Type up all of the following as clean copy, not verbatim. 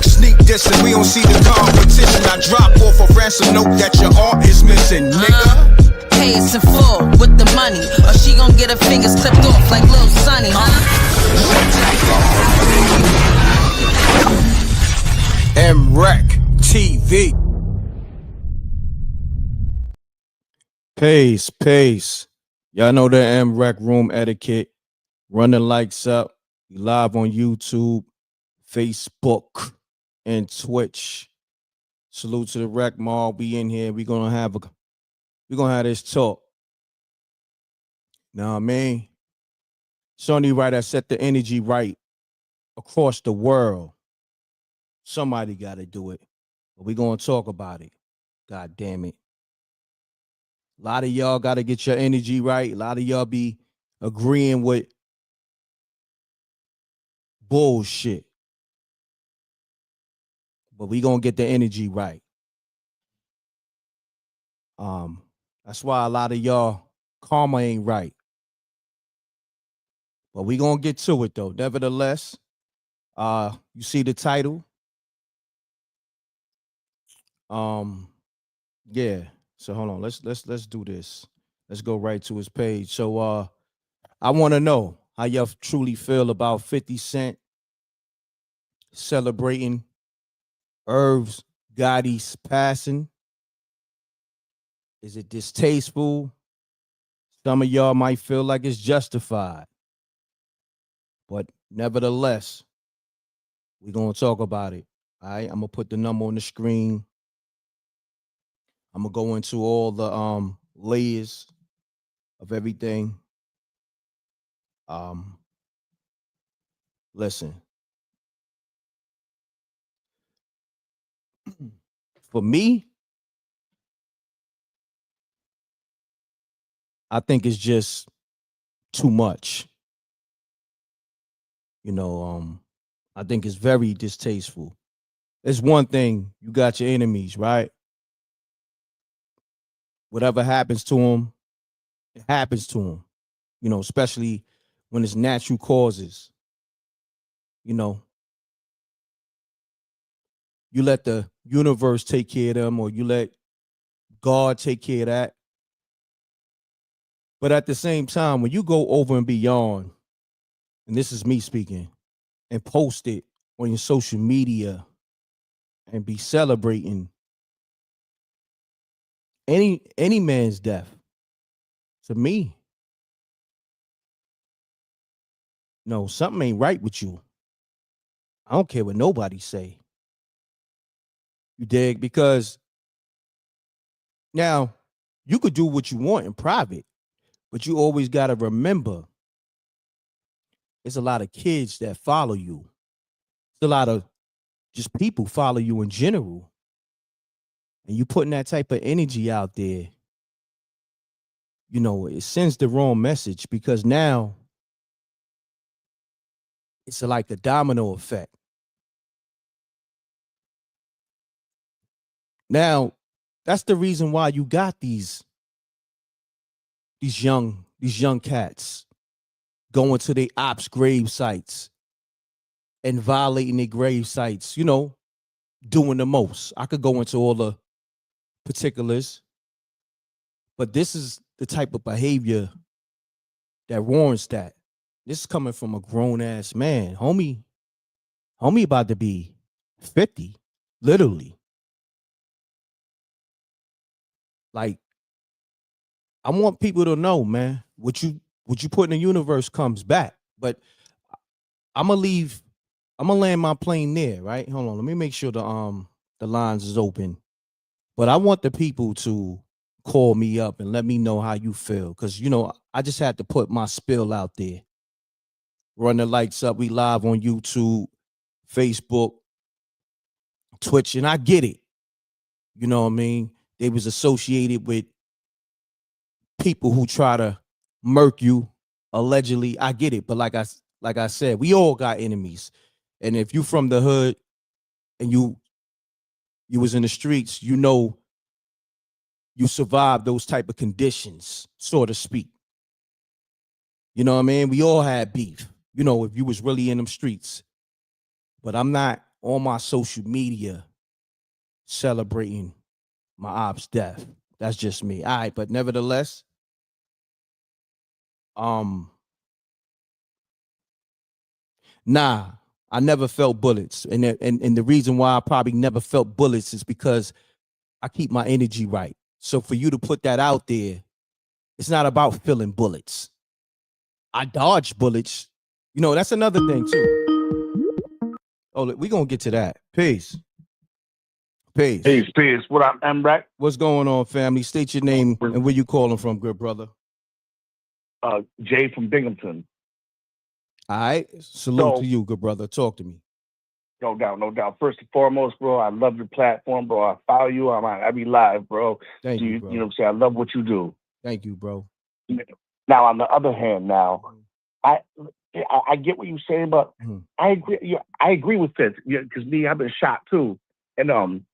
Sneak dissing, we don't see the competition. I drop off a ransom note that your art is missing, nigga. Pay us in full with the money, or she gon' get her fingers clipped off like Lil Sonny, MRECKTV. Peace. Y'all know the M.Reck room etiquette. Run the likes up. We live on YouTube, Facebook, and Twitch. Salute to the Reckmobb. We in here. We're gonna have this talk. Know what I mean? It's only right I set the energy right across the world. Somebody gotta do it. But we're gonna talk about it. God damn it. A lot of y'all gotta get your energy right. A lot of y'all be agreeing with bullshit. But we gonna get the energy right. That's why a lot of y'all karma ain't right. But we gonna get to it though. Nevertheless, you see the title. Yeah. So hold on. Let's do this. Let's go right to his page. So I want to know how y'all truly feel about 50 Cent celebrating Irv Gotti's passing. Is it distasteful? Some of y'all might feel like it's justified. But nevertheless, we're going to talk about it. All right, I'm going to put the number on the screen. I'm going to go into all the layers of everything. Listen. For me, I think it's just too much. You know, I think it's very distasteful. It's one thing, you got your enemies, right? Whatever happens to them, it happens to them. You know, especially when it's natural causes. You know, you let the universe take care of them, or you let God take care of that. But at the same time, when you go over and beyond, and this is me speaking, and post it on your social media and be celebrating any man's death, to me, no, something ain't right with you. I don't care what nobody say. You dig? Because now you could do what you want in private, but you always got to remember there's a lot of kids that follow you. There's a lot of just people follow you in general. And you putting that type of energy out there, you know, it sends the wrong message, because now it's like a domino effect. Now, that's the reason why you got these young cats going to their ops grave sites and violating their grave sites, you know, doing the most. I could go into all the particulars, but this is the type of behavior that warrants that. This is coming from a grown-ass man. Homie about to be 50, literally. Like, I want people to know, man, what you put in the universe comes back. But I'm gonna land my plane there, right? Hold on, let me make sure the lines is open. But I want the people to call me up and let me know how you feel, because you know, I just had to put my spill out there. Run the lights up. We live on YouTube, Facebook, Twitch, and I get it. You know what I mean? They was associated with people who try to murk you, allegedly. I get it. But like I said, we all got enemies. And if you from the hood and you was in the streets, you know you survived those type of conditions, so to speak. You know what I mean? We all had beef. You know, if you was really in them streets, but I'm not on my social media celebrating my op's death. That's just me. All right, but nevertheless, nah, I never felt bullets, and the reason why I probably never felt bullets is because I keep my energy right. So for you to put that out there, it's not about feeling bullets. I dodge bullets. You know, that's another thing too. Oh, we gonna get to that. Peace. Peace. Peace. What up, M.Reck? What's going on, family? State your name and where you calling from, good brother. Jay from Binghamton. All right. Salute to you, good brother. Talk to me. No doubt, no doubt. First and foremost, bro, I love your platform, bro. I follow you. I'm on every live, bro. Thank you, bro. You know what I'm saying? I love what you do. Thank you, bro. Now, on the other hand, I get what you're saying, but I agree. Yeah, I agree with this because I've been shot too, and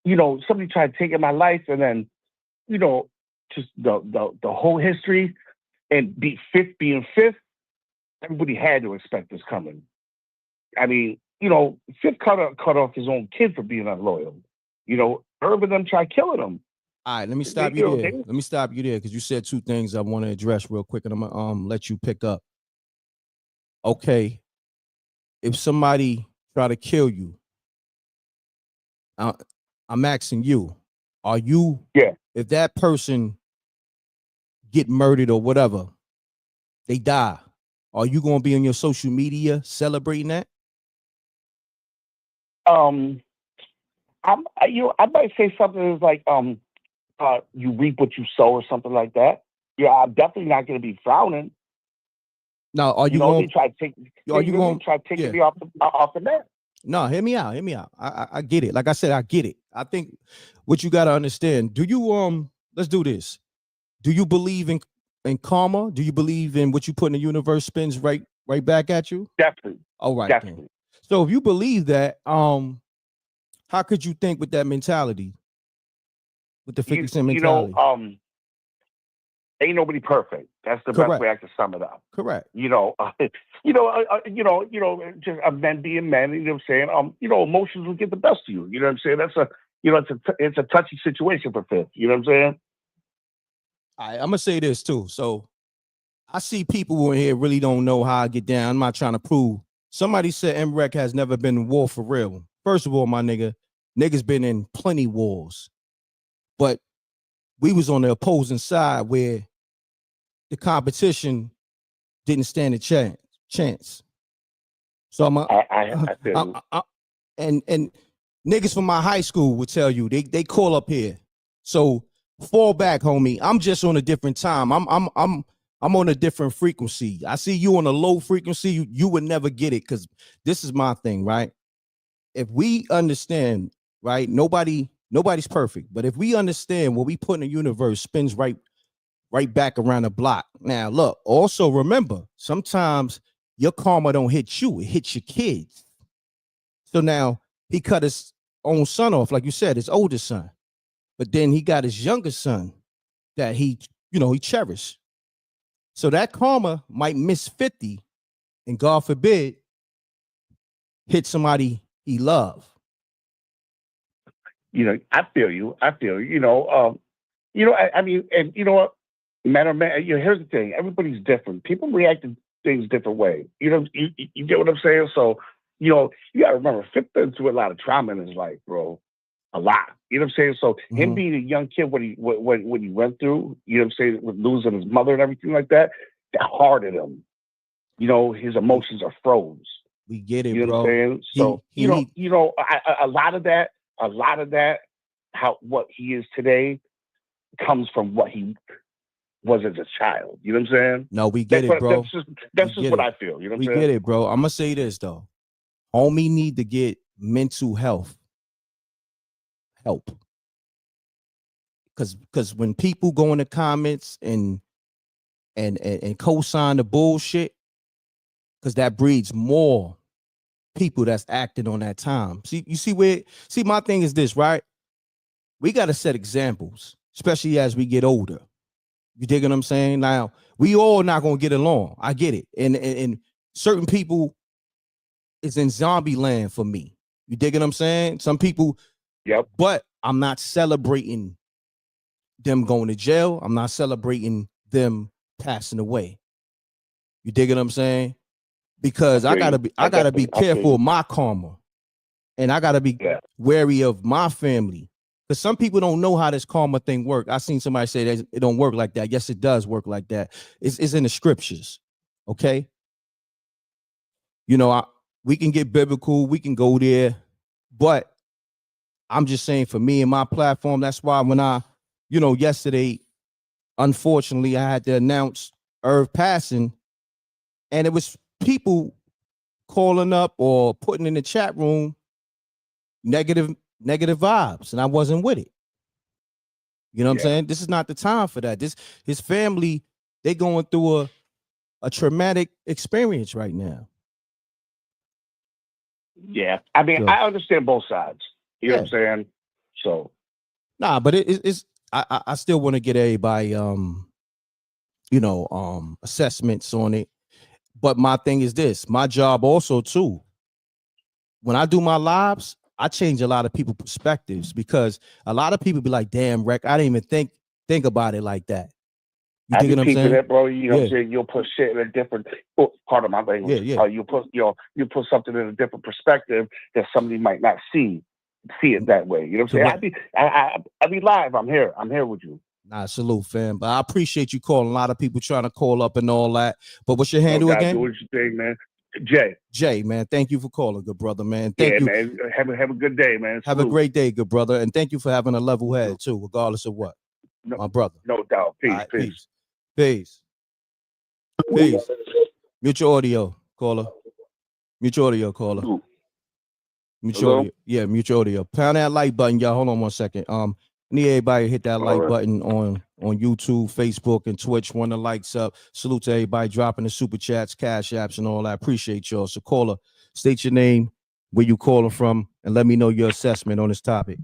you know, somebody tried taking my life, and then, you know, just the whole history and being fifth. Everybody had to expect this coming. I mean, you know, Fifth cut off his own kid for being unloyal. You know, Irv and them tried killing him. All right, let me stop you there. Let me stop you there because you said two things I want to address real quick, and I'm gonna let you pick up. Okay, if somebody try to kill you, I'm asking you, are you? Yeah. If that person get murdered or whatever, they die, are you gonna be on your social media celebrating that? I might say something like you reap what you sow or something like that. Yeah, I'm definitely not going to be frowning. Now, are you going to try to take? Are you going to try to take me off the net? No, hear me out. Hear me out. I get it. Like I said, I get it. I think what you got to understand. Do you let's do this. Do you believe in karma? Do you believe in what you put in the universe spins right back at you? Definitely. All right. Definitely. Then. So if you believe that, how could you think with that mentality? With the 50 Cent mentality? You know, ain't nobody perfect. That's the best way I can sum it up. Correct. You know, just men being men. You know what I'm saying? You know, emotions will get the best of you. You know what I'm saying? It's a touchy situation for Fifth. You know what I'm saying? I'm gonna say this too. So I see people in here really don't know how I get down. I'm not trying to prove. Somebody said M.Reck has never been in war for real. First of all, my niggas been in plenty wars, but we was on the opposing side where the competition didn't stand a chance. So and niggas from my high school would tell you they call up here. So fall back, homie. I'm just on a different time. I'm on a different frequency. I see you on a low frequency. You would never get it because this is my thing, right? If we understand, right, nobody's perfect, but if we understand what we put in the universe spins right back around the block. Now, look, also remember, sometimes your karma don't hit you, it hits your kids. So now he cut his own son off, like you said, his oldest son. But then he got his younger son that he cherished. So that karma might miss 50 and God forbid hit somebody he loved. You know, I feel you. You know, I mean, and you know what? Man, you know, here's the thing. Everybody's different. People react to things different way. You know, you get what I'm saying? So, you know, you gotta remember, Fifth been through a lot of trauma in his life, bro. A lot. You know what I'm saying? So him being a young kid, when he went through, you know what I'm saying, with losing his mother and everything like that, that hardened him. You know, his emotions are froze. We get it, you know bro. What I'm saying? So a lot of that, what he is today comes from what he was as a child. You know what I'm saying? No, we get it, bro. That's just what I feel. You know what I'm saying? We get it, bro. I'm gonna say this though. Homie need to get mental health help. Cause when people go in the comments and co-sign the bullshit, because that breeds more people that's acting on that time. See, my thing is this, right? We got to set examples, especially as we get older. You dig what I'm saying? Now, we all not going to get along. I get it. And certain people is in zombie land for me. You dig what I'm saying? Some people, Yep. But I'm not celebrating them going to jail. I'm not celebrating them passing away. You dig what I'm saying? Because I gotta be careful of my karma, and I gotta be wary of my family. Because some people don't know how this karma thing works. I seen somebody say that it don't work like that. Yes, it does work like that. It's in the scriptures. Okay. You know, we can get biblical, we can go there, but I'm just saying for me and my platform, that's why when yesterday, unfortunately, I had to announce Irv passing, and it was people calling up or putting in the chat room negative vibes, and I wasn't with it. You know what I'm saying? This is not the time for that. His family, they going through a traumatic experience right now. Yeah, I mean, I understand both sides. You know what I'm saying? So, but it's I still want to get everybody assessments on it. But my thing is this: my job also too. When I do my lives, I change a lot of people's perspectives, because a lot of people be like, "Damn, Reck, I didn't even think about it like that." You dig what I'm saying? That, bro. You know what I'm saying? You'll put shit in a different part of my language. You put something in a different perspective that somebody might not see it that way. You know what I'm saying? I be live. I'm here with you. Nah, salute, fam. But I appreciate you calling. A lot of people trying to call up and all that. But what's your handle again? Do what you think, man. Jay, man. Thank you for calling, good brother, man. Thank you, man. Have a good day, man. Have a great day, good brother, and thank you for having a level head too, regardless of what. My brother. No doubt. Peace. Mute your audio, caller. Mute your audio, caller. Mute your audio. Yeah, mute your audio. Pound that like button, y'all. Hold on 1 second. Need everybody to hit that like button on YouTube, Facebook, and Twitch. Run the likes up. Salute to everybody dropping the super chats, cash apps, and all that. Appreciate y'all. So, caller, state your name, where you calling from, and let me know your assessment on this topic.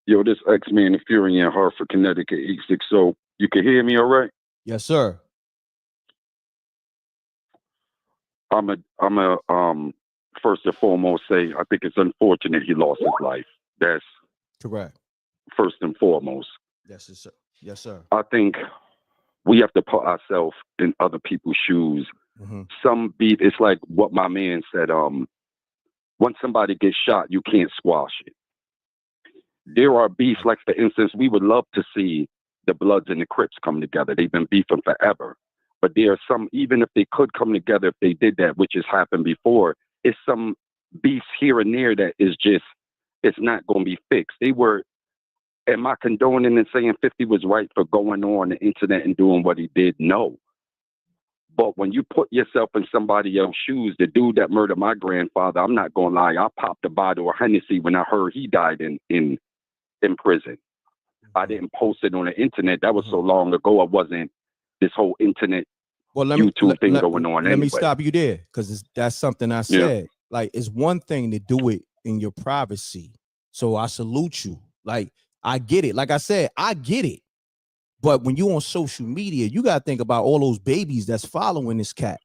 Yo, this X-Man and Fury in Hartford, Connecticut, 860. You can hear me all right? Yes, sir. I'm a first and foremost say I think it's unfortunate he lost his life. That's correct. First and foremost. Yes, sir. Yes, sir. I think we have to put ourselves in other people's shoes. Mm-hmm. Some beef, it's like what my man said, once somebody gets shot, you can't squash it. There are beefs, like for instance, we would love to see the Bloods and the Crips come together. They've been beefing forever. But there are some, even if they could come together, if they did that, which has happened before, it's some beefs here and there that is just, it's not going to be fixed. Am I condoning and saying 50 was right for going on the internet and doing what he did? No. But when you put yourself in somebody else's shoes, the dude that murdered my grandfather, I'm not going to lie, I popped a bottle of Hennessy when I heard he died in prison. I didn't post it on the internet. That was so long ago. I wasn't this whole internet YouTube thing going on. Let me stop you there, because that's something I said. Like, it's one thing to do it in your privacy. So I salute you. Like, I get it. Like I said, I get it. But when you on social media, you got to think about all those babies that's following this cat.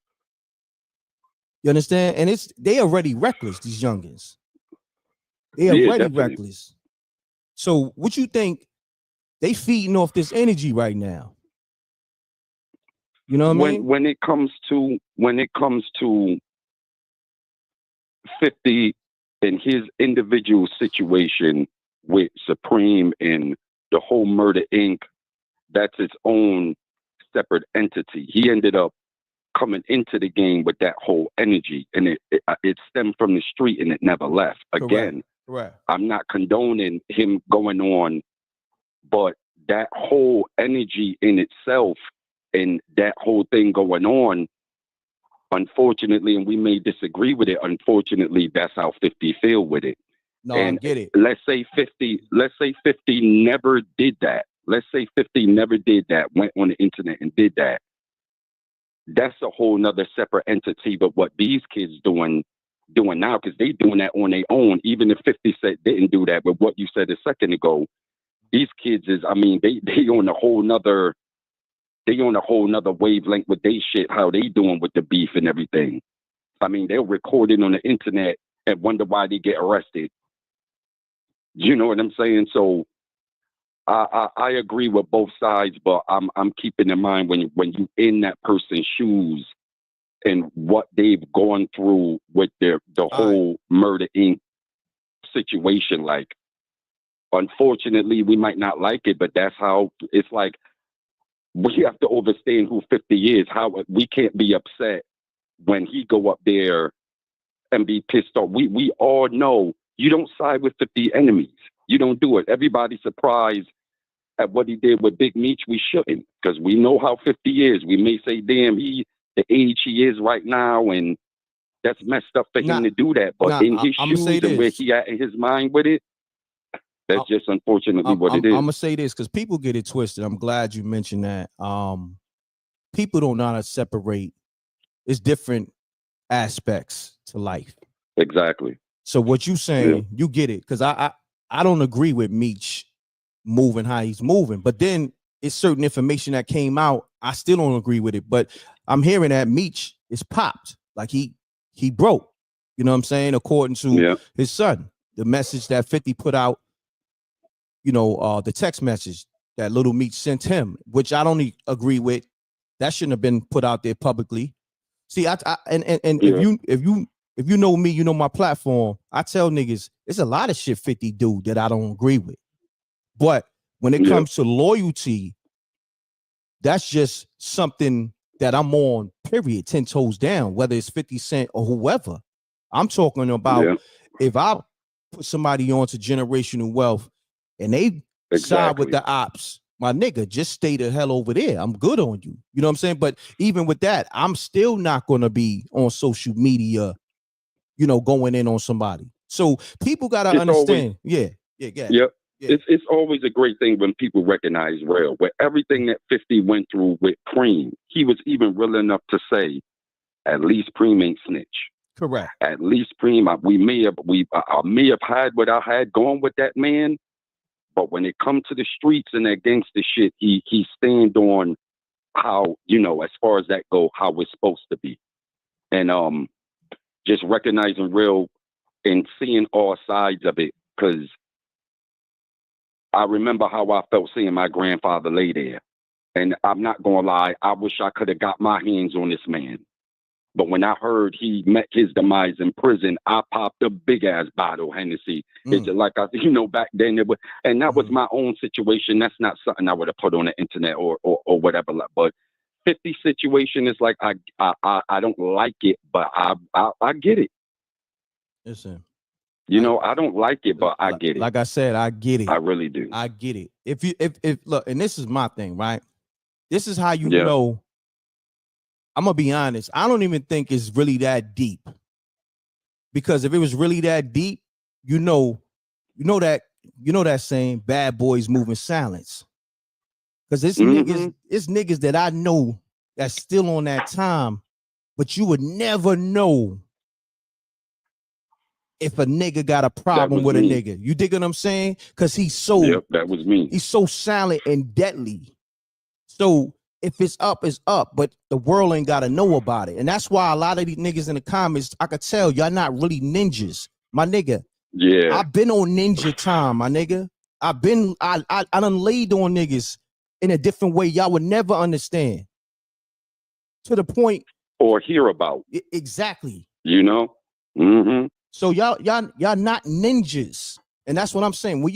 You understand? And they already reckless, these youngins. They already reckless. So what you think they feeding off this energy right now? You know what I mean? When it comes to 50 and his individual situation with Supreme and the whole Murder Inc., that's its own separate entity. He ended up coming into the game with that whole energy, and it stemmed from the street and it never left. Again, correct. I'm not condoning him going on, but that whole energy in itself and that whole thing going on, unfortunately, and we may disagree with it, unfortunately, that's how 50 feel with it. No, and I get it. Let's say 50 never did that. Let's say 50 never did that, went on the internet and did that. That's a whole nother separate entity. But what these kids doing now, because they doing that on their own, even if 50 said didn't do that, but what you said a second ago, these kids is, I mean, they on a whole nother wavelength with they shit, how they doing with the beef and everything. I mean, they'll record it on the internet and wonder why they get arrested. You know what I'm saying? So I agree with both sides, but I'm keeping in mind when you in that person's shoes and what they've gone through with the whole Murder Inc. situation. Like, unfortunately, we might not like it, but that's how it's like. We have to understand who 50 is. How we can't be upset when he go up there and be pissed off. We all know you don't side with 50 enemies. You don't do it. Everybody's surprised at what he did with Big Meech. We shouldn't, because we know how 50 is. We may say, damn, the age he is right now, and that's messed up for him to do that. But in his shoes and where he at in his mind with it, that's just unfortunately what it is. I'm gonna say this because people get it twisted. I'm glad you mentioned that. People don't know how to separate. It's different aspects to life. Exactly. So what you saying, you get it, because I don't agree with Meech moving how he's moving, but then it's certain information that came out. I still don't agree with it, but I'm hearing that Meech is popped, like he broke. You know what I'm saying? According to his son, the message that 50 put out. You know, the text message that Little Meech sent him, which I don't agree with. That shouldn't have been put out there publicly. See, if you know me, you know my platform. I tell niggas it's a lot of shit 50 do that I don't agree with. But when it comes to loyalty, that's just something that I'm on, period, 10 toes down, whether it's 50 Cent or whoever. I'm talking about if I put somebody onto generational wealth and they side with the ops, my nigga, just stay the hell over there. I'm good on you. You know what I'm saying? But even with that, I'm still not going to be on social media, you know, going in on somebody. So people got to understand. It's always a great thing when people recognize real. With everything that 50 went through with Preem, he was even real enough to say, at least Preem ain't snitch. Correct. At least Preem, I may have had what I had going with that man. But when it comes to the streets and that gangster shit, he stand on how, you know, as far as that go, how it's supposed to be. And just recognizing real and seeing all sides of it. Because I remember how I felt seeing my grandfather lay there. And I'm not going to lie, I wish I could have got my hands on this man. But when I heard he met his demise in prison, I popped a big ass bottle of Hennessy. It's just like I, you know, back then it was, and that was my own situation. That's not something I would have put on the internet or whatever. But 50 situation is like I don't like it, but I get it. Listen, you know, I don't like it, but I get it. Like I said, I get it. I really do. I get it. If look, and this is my thing, right? This is how you know. I'm gonna be honest. I don't even think it's really that deep. Because if it was really that deep, you know that saying, bad boys move in silence. Because it's niggas that I know that's still on that time, but you would never know if a nigga got a problem with a nigga. You dig what I'm saying? Because he's so that was me. He's so silent and deadly. So if it's up, it's up, but the world ain't got to know about it. And that's why a lot of these niggas in the comments, I could tell y'all not really ninjas. My nigga. Yeah. I've been on ninja time, my nigga. I done laid on niggas in a different way y'all would never understand. To the point. Or hear about. Exactly. You know? Mm-hmm. So y'all not ninjas. And that's what I'm saying. When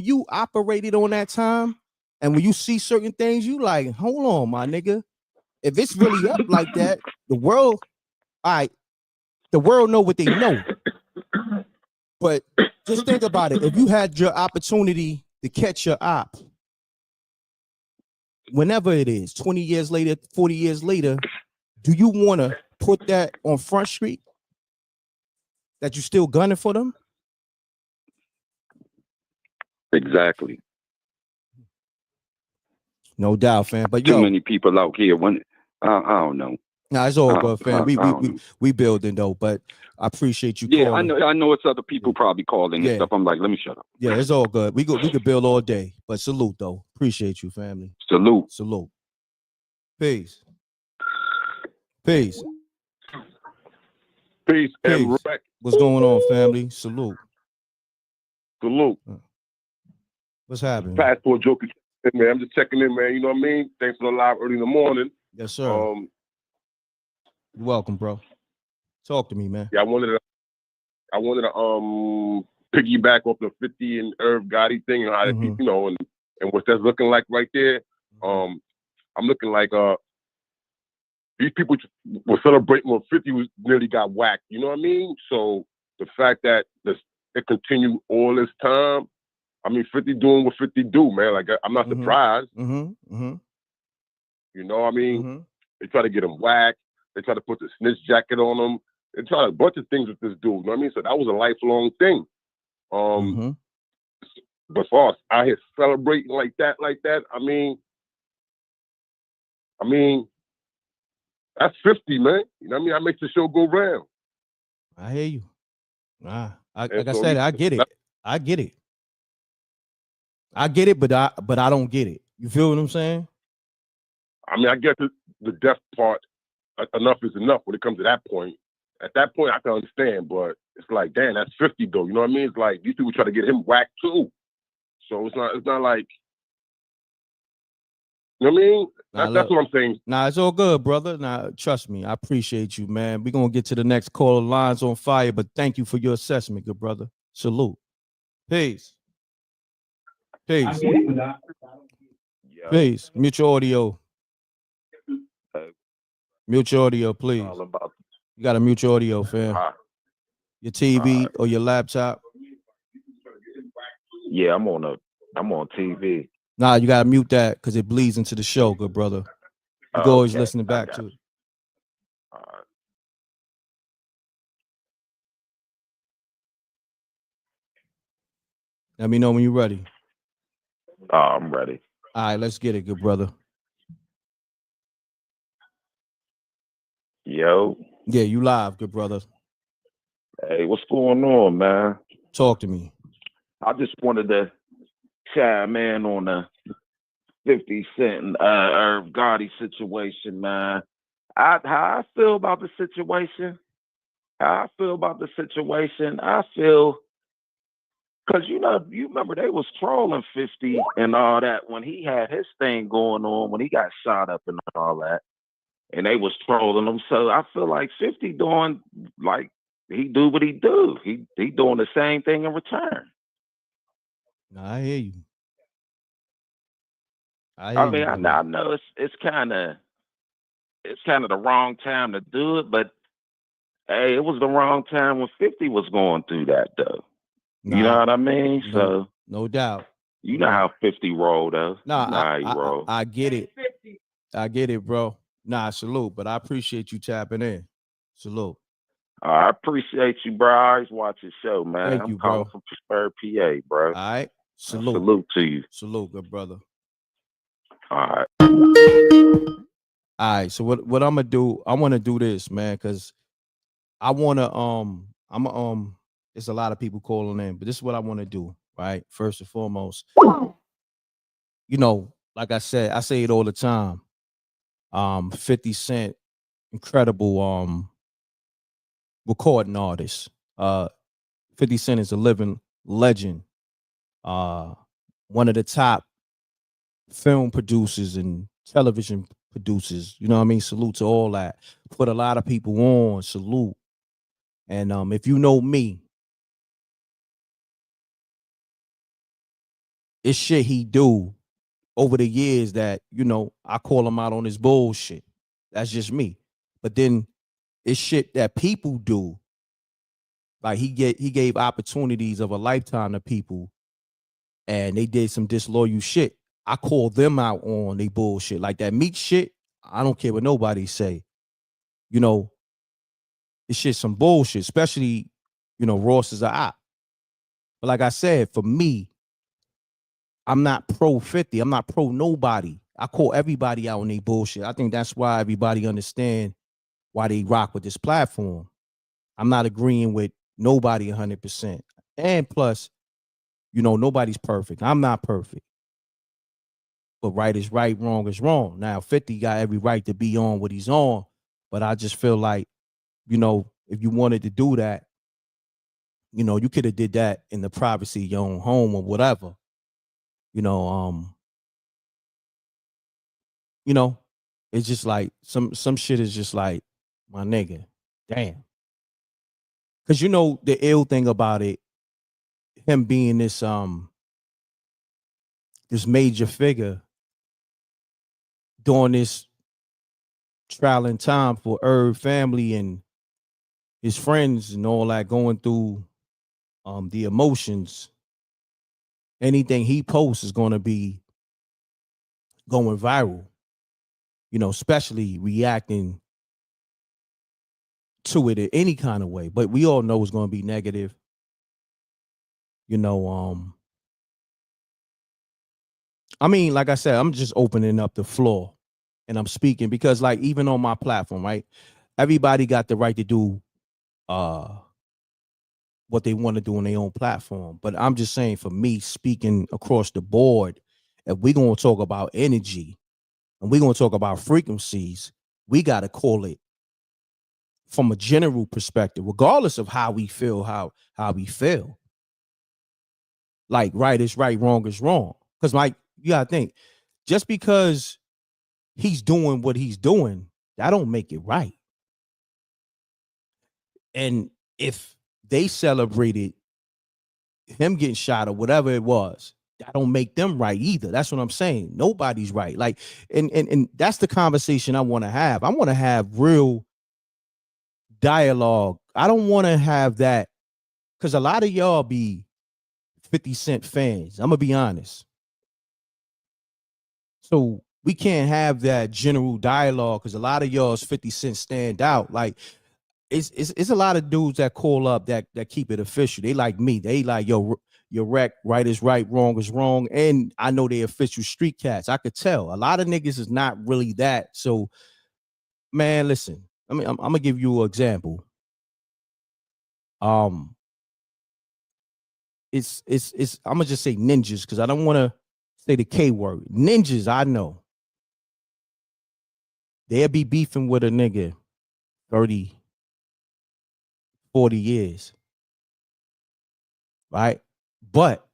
you operated on that time, and when you see certain things, you like, hold on, my nigga. If it's really up like that, the world know what they know. But just think about it. If you had your opportunity to catch your op, whenever it is, 20 years later, 40 years later, do you want to put that on Front Street? That you still gunning for them? Exactly. No doubt, fam. But too many people out here. When I don't know. Nah, it's all good, fam. We building though, but I appreciate you. Yeah, calling. I know it's other people probably calling and stuff. I'm like, let me shut up. Yeah, it's all good. We could build all day, but salute though. Appreciate you, family. Salute. Peace. Peace. Peace. M.Reck. What's going on, family? Salute. Salute. What's happening? Passport Joker, man. I'm just checking in, man. You know what I mean? Thanks for the live early in the morning. Yes, sir. You're welcome, bro. Talk to me, man. Yeah, I wanted to piggyback off the 50 and Irv Gotti thing and how that, you know, and what that's looking like right there. I'm looking like these people were celebrating when 50 was nearly got whacked. You know what I mean? So the fact that it continued all this time, I mean, 50 doing what 50 do, man. Like, I'm not surprised. You know what I mean? They try to get him whacked. They try to put the snitch jacket on him. They tried a bunch of things with this dude. You know what I mean? So that was a lifelong thing. But for us out here celebrating like that, I mean, that's 50, man. You know what I mean? That makes the show go round. I hear you. Like I said, I get it. I get it. I get it, but I don't get it. You feel what I'm saying? I mean, I get the death part. Enough is enough when it comes to that point. At that point, I can understand, but it's like, damn, that's 50 though. You know what I mean? It's like these people try to get him whacked too. So it's not like, you know what I mean? That's what I'm saying. Nah, it's all good, brother. Nah, trust me, I appreciate you, man. We're gonna get to the next caller. Lines on fire, but thank you for your assessment, good brother. Salute. Peace. Peace. Peace. Mute your audio. Mute your audio, please. You gotta mute your audio, fam. Your TV or your laptop. Yeah, I'm on TV. Nah, you gotta mute that because it bleeds into the show, good brother. You can always listen back to it. All right. Let me know when you're ready. I'm ready. All right, let's get it, good brother. Yo. Yeah, you live, good brother. Hey, what's going on, man? Talk to me. I just wanted to chime in on the 50 Cent and Irv Gotti situation, man. How I feel about the situation? I feel, because, you remember they was trolling 50 and all that when he had his thing going on, when he got shot up and all that. And they was trolling him. So I feel like 50 doing, like, he do what he do. He doing the same thing in return. Nah, I hear you. I know it's kind of the wrong time to do it, but hey, it was the wrong time when 50 was going through that though. Nah, you know what I mean? So no doubt. You know how 50 roll though. Nah, I get it. I get it, bro. Nah, salute, but I appreciate you tapping in. Salute. I appreciate you, bro. I always watch your show, man. Thank you, I'm calling from Pittsburgh, PA, bro. All right. Salute. Salute to you. Salute, good brother. All right. All right. So what I'm gonna do, I want to do this, man, because I wanna there's a lot of people calling in, but this is what I want to do, right? First and foremost, you know, like I said, I say it all the time. 50 Cent, incredible recording artist. 50 Cent is a living legend. One of the top film producers and television producers. You know what I mean? Salute to all that. Put a lot of people on. Salute. And if you know me, it's shit he do over the years that, you know, I call him out on his bullshit. That's just me. But then it's shit that people do. Like he gave opportunities of a lifetime to people and they did some disloyal shit. I call them out on they bullshit. Like that Meek shit, I don't care what nobody say. You know, it's shit some bullshit, especially, you know, Ross is a op. But like I said, for me, I'm not pro 50. I'm not pro nobody. I call everybody out on they bullshit. I think that's why everybody understand why they rock with this platform. I'm not agreeing with nobody 100%. And plus, you know, nobody's perfect. I'm not perfect. But right is right, wrong is wrong. Now, 50 got every right to be on what he's on. But I just feel like, you know, if you wanted to do that, you know, you could have did that in the privacy of your own home or whatever. You know, it's just like some shit is just like, my nigga, damn. Cause you know the ill thing about it, him being this major figure during this trial and time for Irv family and his friends and all that, going through the emotions. Anything he posts is going to be going viral, you know, especially reacting to it in any kind of way. But we all know it's going to be negative. You know, I mean, like I said, I'm just opening up the floor and I'm speaking because, like, even on my platform, right? Everybody got the right to do what they want to do on their own platform. But I'm just saying, for me, speaking across the board, if we're going to talk about energy and we're going to talk about frequencies, we got to call it from a general perspective, regardless of how we feel, how we feel. Like, right is right, wrong is wrong. Because, like, you got to think, just because he's doing what he's doing, that don't make it right. And if they celebrated him getting shot or whatever it was, that don't make them right either. That's what I'm saying. Nobody's right. Like, and that's the conversation I want to have. I want to have real dialogue. I don't want to have that, because a lot of y'all be 50 Cent fans. I'm gonna be honest. So we can't have that general dialogue because a lot of y'all's 50 Cent stand out. Like, it's a lot of dudes that call up that keep it official. They like me. They like, yo, your Reck, right is right, wrong is wrong. And I know they official street cats. I could tell. A lot of niggas is not really that. So, man, listen. I mean, I'm gonna give you an example. It's I'm gonna just say ninjas because I don't want to say the K word. Ninjas, I know. They'll be beefing with a nigga 30, 40 years. Right? But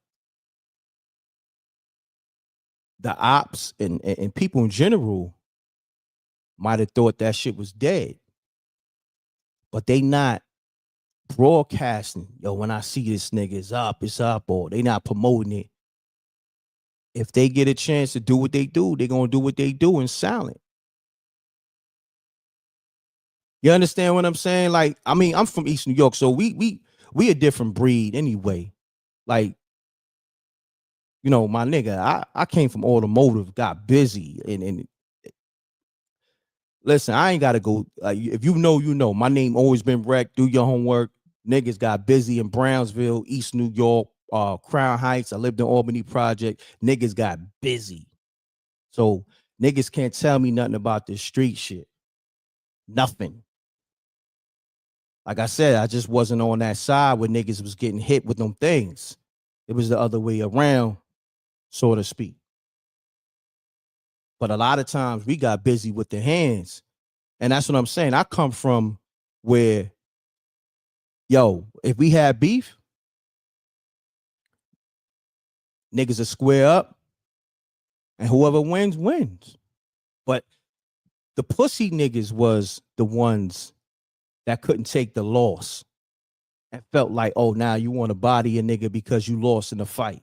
the ops and people in general might have thought that shit was dead. But they not broadcasting, yo, when I see this nigga, it's up, or they not promoting it. If they get a chance to do what they do, they're gonna do what they do in silent. You understand what I'm saying? Like, I mean, I'm from East New York, so we a different breed anyway. Like, you know, my nigga, I came from automotive, got busy, and listen, I ain't gotta go. If you know, my name always been Reck. Do your homework. Niggas got busy in Brownsville, East New York, Crown Heights. I lived in Albany Project. Niggas got busy. So niggas can't tell me nothing about this street shit. Nothing. Like I said, I just wasn't on that side where niggas was getting hit with them things. It was the other way around, so to speak. But a lot of times we got busy with the hands. And that's what I'm saying. I come from where, yo, if we had beef, niggas will square up and whoever wins, wins. But the pussy niggas was the ones that couldn't take the loss and felt like, oh, now you want to body a nigga because you lost in the fight.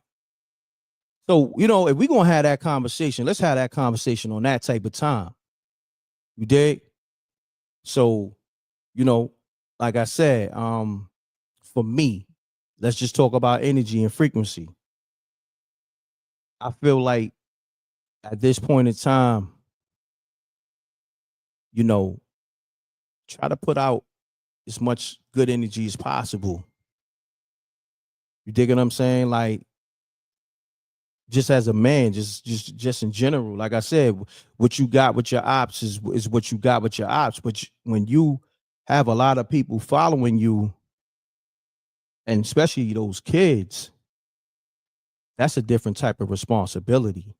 So, you know, if we gonna have that conversation, let's have that conversation on that type of time. You dig? So, you know, like I said, for me, let's just talk about energy and frequency. I feel like at this point in time, you know, try to put out as much good energy as possible. You dig what I'm saying? Like, just as a man, just in general, like I said, what you got with your ops is what you got with your ops. But when you have a lot of people following you, and especially those kids, that's a different type of responsibility.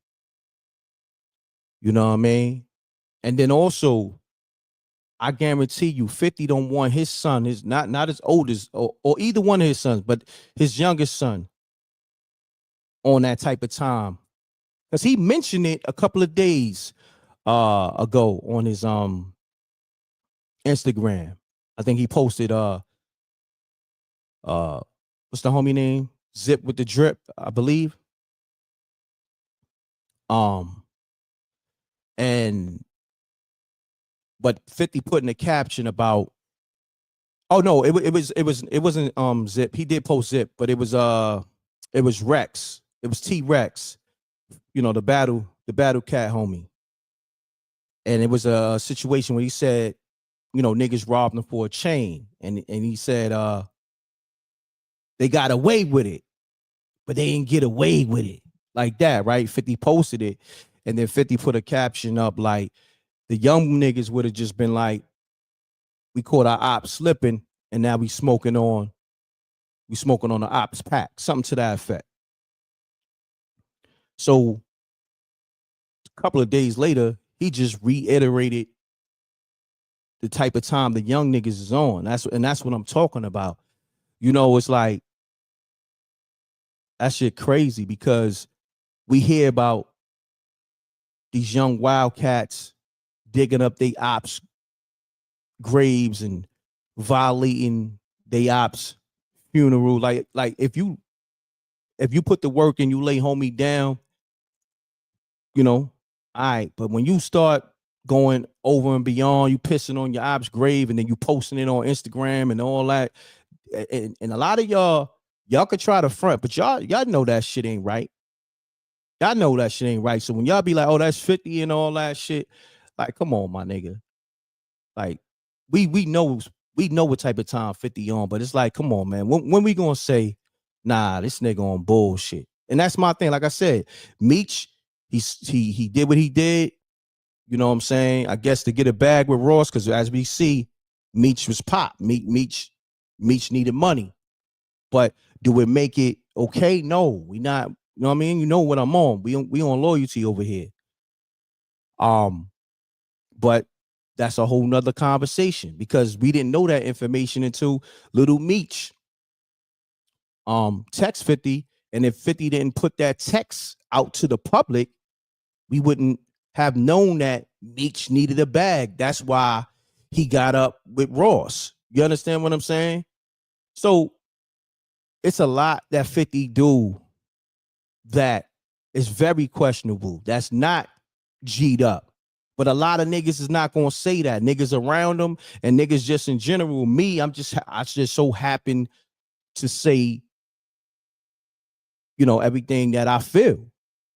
You know what I mean? And then also, I guarantee you 50 don't want his son, his not his oldest or either one of his sons, but his youngest son on that type of time. Because he mentioned it a couple of days ago on his Instagram. I think he posted what's the homie name? Zip with the drip, I believe. And but 50 put in a caption about, oh no, it wasn't Zip. He did post Zip, but it was Rex. It was T-Rex, you know, the battle cat homie. And it was a situation where he said, you know, niggas robbed him for a chain. And he said they got away with it, but they didn't get away with it. Like that, right? 50 posted it, and then 50 put a caption up like, the young niggas would have just been like, we caught our ops slipping, and now we smoking on the ops pack, something to that effect. So a couple of days later, he just reiterated the type of time the young niggas is on. That's what I'm talking about. You know, it's like, that shit crazy, because we hear about these young wildcats digging up they ops graves and violating they ops funeral. Like if you put the work and you lay homie down, you know, all right. But when you start going over and beyond, you pissing on your ops grave and then you posting it on Instagram and all that, and a lot of y'all could try to front, but y'all know that shit ain't right. Y'all know that shit ain't right. So when y'all be like, oh, that's 50 and all that shit, like, come on, my nigga. Like, we know what type of time 50 on, but it's like, come on, man. When we gonna say, nah, this nigga on bullshit? And that's my thing. Like I said, Meech, he did what he did. You know what I'm saying? I guess to get a bag with Ross, because as we see, Meech was pop. Meech needed money. But do it make it okay? No, we not. You know what I mean? You know what I'm on. We on loyalty over here. But that's a whole nother conversation, because we didn't know that information until Little Meech text 50. And if 50 didn't put that text out to the public, we wouldn't have known that Meech needed a bag. That's why he got up with Ross. You understand what I'm saying? So it's a lot that 50 do that is very questionable. That's not G'd up. But a lot of niggas is not gonna say that. Niggas around them and niggas just in general. I just so happen to say, you know, everything that I feel.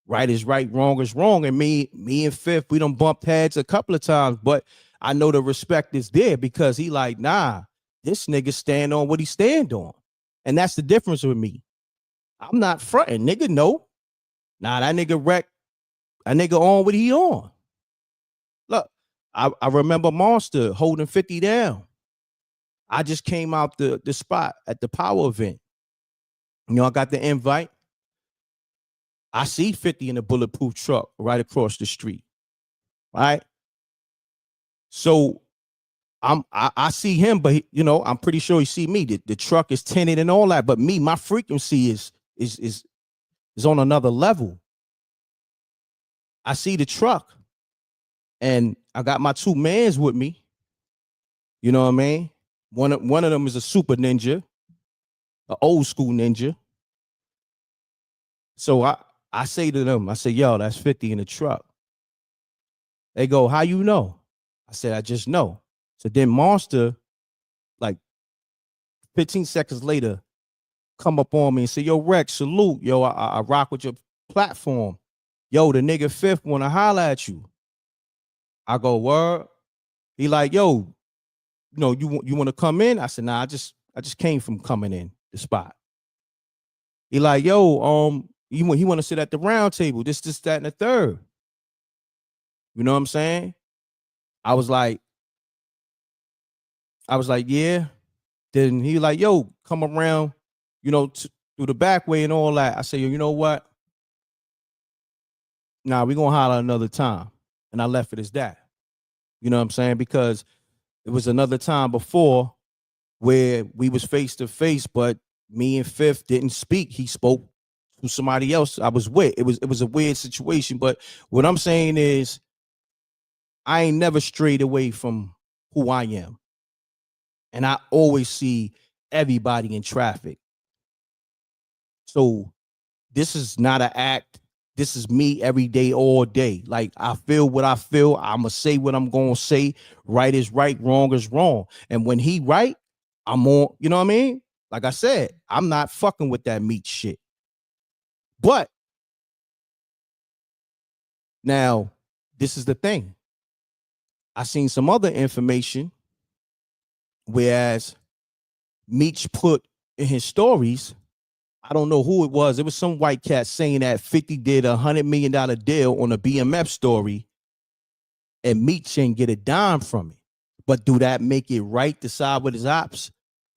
Right is right, wrong is wrong. And me and Fifth, we done bumped heads a couple of times, but I know the respect is there, because he like, nah, this nigga stand on what he stand on. And that's the difference with me. I'm not fronting, nigga. No. Nah, that nigga Reck, that nigga on what he on. Look, I remember Monster holding 50 down. I just came out the spot at the power event. You know, I got the invite. I see 50 in a bulletproof truck right across the street. Right. So I see him, but you know, I'm pretty sure he see me. The truck is tinted and all that, but me, my frequency is on another level. I see the truck, and I got my two mans with me. You know what I mean? One of them is a super ninja, an old school ninja. So I say to them, I say, yo, that's 50 in the truck. They go, how you know? I said, I just know. So then Monster, like 15 seconds later, come up on me and say, yo, Rex, salute. Yo, I rock with your platform. Yo, the nigga Fifth want to holler at you. I go, word. He like, yo, you know, you want to come in? I said, nah, I just came from coming in the spot. He like, yo, he want to sit at the round table, this, that, and the third. You know what I'm saying? I was like, yeah. Then he like, yo, come around, you know, through the back way and all that. I say, yo, you know what? Nah, we gonna holler another time. And I left it as that. You know what I'm saying? Because It was another time before where we was face to face, but me and Fifth didn't speak. He spoke to somebody else I was with. It was a weird situation. But what I'm saying is I ain't never strayed away from who I am. And I always see everybody in traffic. So this is not an act. This is me every day, all day. Like, I feel what I feel. I'm going to say what I'm going to say. Right is right, wrong is wrong. And when he right, I'm on, you know what I mean? Like I said, I'm not fucking with that meat shit. But now, this is the thing. I seen some other information, whereas Meech put in his stories, I don't know who it was. It was some white cat saying that 50 did $100 million deal on a BMF story and Meech didn't get a dime from it. But do that make it right to side with his ops?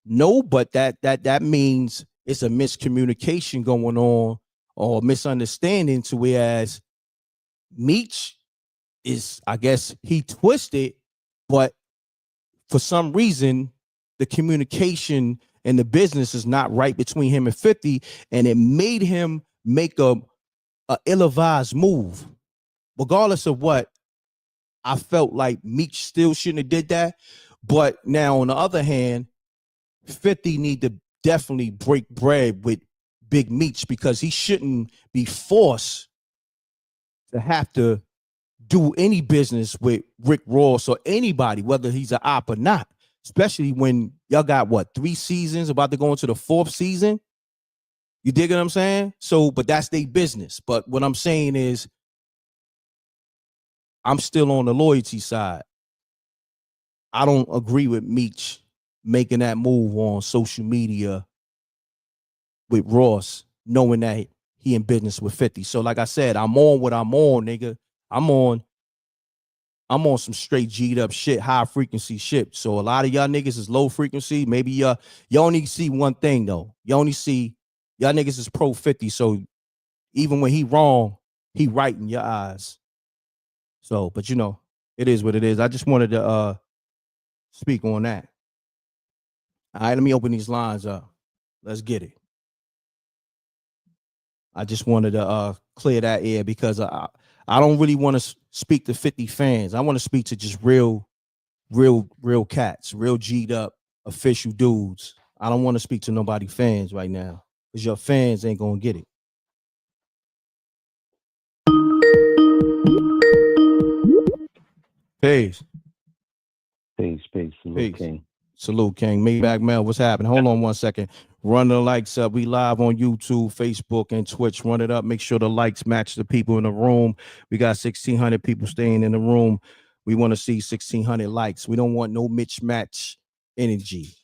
No, but that means it's a miscommunication going on or misunderstanding, to whereas Meech is, I guess he twisted, but for some reason the communication and the business is not right between him and 50, and it made him make a ill-advised move. Regardless of what, I felt like Meech still shouldn't have did that. But now on the other hand, 50 need to definitely break bread with Big Meech, because he shouldn't be forced to have to do any business with Rick Ross or anybody, whether he's an op or not, especially when y'all got what, 3 seasons, about to go into the 4th season. You dig what I'm saying? So, but that's their business. But what I'm saying is, I'm still on the loyalty side. I don't agree with Meech making that move on social media with Ross, knowing that he in business with 50. So like I said, I'm on what I'm on, nigga. I'm on some straight G'd up shit, high frequency shit. So a lot of y'all niggas is low frequency. Maybe y'all only see one thing though. Y'all niggas is pro 50. So even when he wrong, he right in your eyes. So, but you know, it is what it is. I just wanted to speak on that. All right, let me open these lines up. Let's get it. I just wanted to clear that air, because I don't really want to speak to 50 fans. I want to speak to just real cats, real G'd up official dudes. I don't want to speak to nobody fans right now, because your fans ain't gonna get it. Peace. Peace. Salute, King. Salute, King. Maybach Mel, what's happening? Hold on one second. Run the likes up. We live on YouTube, Facebook, and Twitch. Run it up. Make sure the likes match the people in the room. We got 1,600 people staying in the room. We want to see 1,600 likes. We don't want no mismatch energy.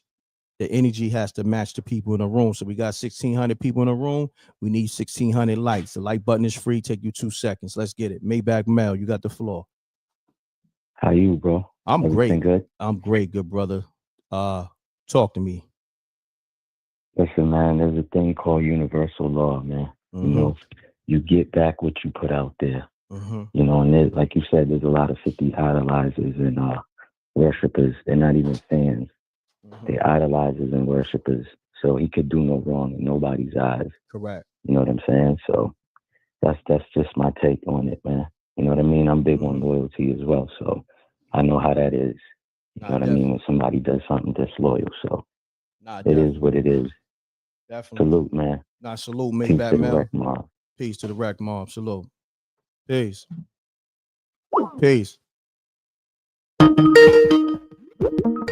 The energy has to match the people in the room. So we got 1,600 people in the room. We need 1,600 likes. The like button is free. Take you 2 seconds. Let's get it. Maybach Mel, you got the floor. How you, bro? I'm Everything great. Good? I'm great, good brother. Talk to me. Listen, man, there's a thing called universal law, man. Mm-hmm. You know, you get back what you put out there. Mm-hmm. You know, and like you said, there's a lot of 50 idolizers and worshipers. They're not even fans. Mm-hmm. They're idolizers and worshipers. So he could do no wrong in nobody's eyes. Correct. You know what I'm saying? So that's just my take on it, man. You know what I mean? I'm big on loyalty as well. So I know how that is. You know what I mean? When somebody does something disloyal. So it is what it is. Definitely. Salute, man. Salute, Maybach Mel. Reckmobb. Peace to the Reckmobb. Salute. Peace. Peace.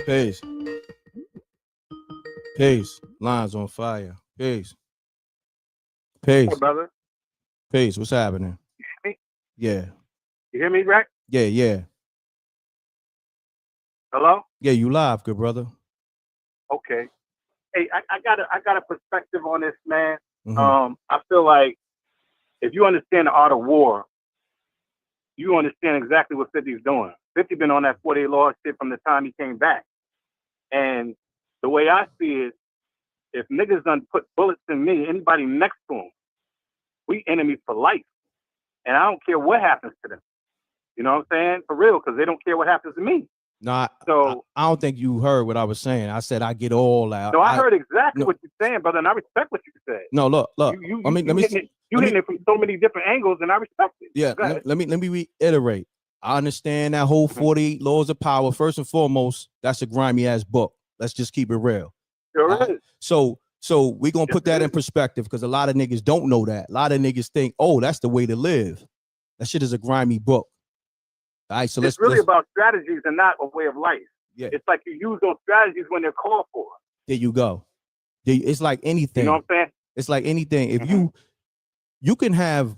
Peace. Peace. Lines on fire. Peace. Peace. Hey, brother. Peace. What's happening? You hear me? Yeah. You hear me, Reck? Yeah. Hello? Yeah, you live, good brother. Okay. Hey, I got a perspective on this, man. Mm-hmm. I feel like if you understand the art of war, you understand exactly what 50's doing. 50 been on that 48 law shit from the time he came back. And the way I see it, if niggas done put bullets in me, anybody next to him, we enemies for life. And I don't care what happens to them. You know what I'm saying? For real, because they don't care what happens to me. No, I So don't think you heard what I was saying. I said I get all out. no, I heard exactly no, what you're saying, brother, and I respect what you said. No, look. You hitting it from so many different angles, and I respect it. Yeah, let me reiterate. I understand that whole 48 laws of power. First and foremost, that's a grimy ass book. Let's just keep it real. Sure is. So we're gonna put that in perspective because a lot of niggas don't know that. A lot of niggas think, oh, that's the way to live. That shit is a grimy book. All right, so it's really about strategies and not a way of life. Yeah. It's like you use those strategies when they're called for. There you go. It's like anything. You know what I'm saying? It's like anything. If you can have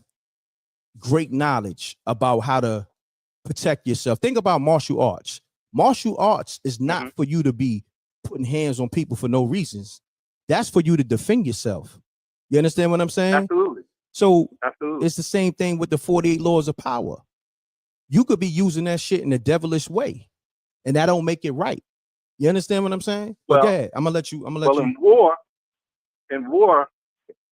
great knowledge about how to protect yourself. Think about martial arts. Martial arts is not for you to be putting hands on people for no reasons. That's for you to defend yourself. You understand what I'm saying? Absolutely. So absolutely, it's the same thing with the 48 laws of power. You could be using that shit in a devilish way, and that don't make it right. You understand what I'm saying? Well, go ahead. I'm gonna let you. in war,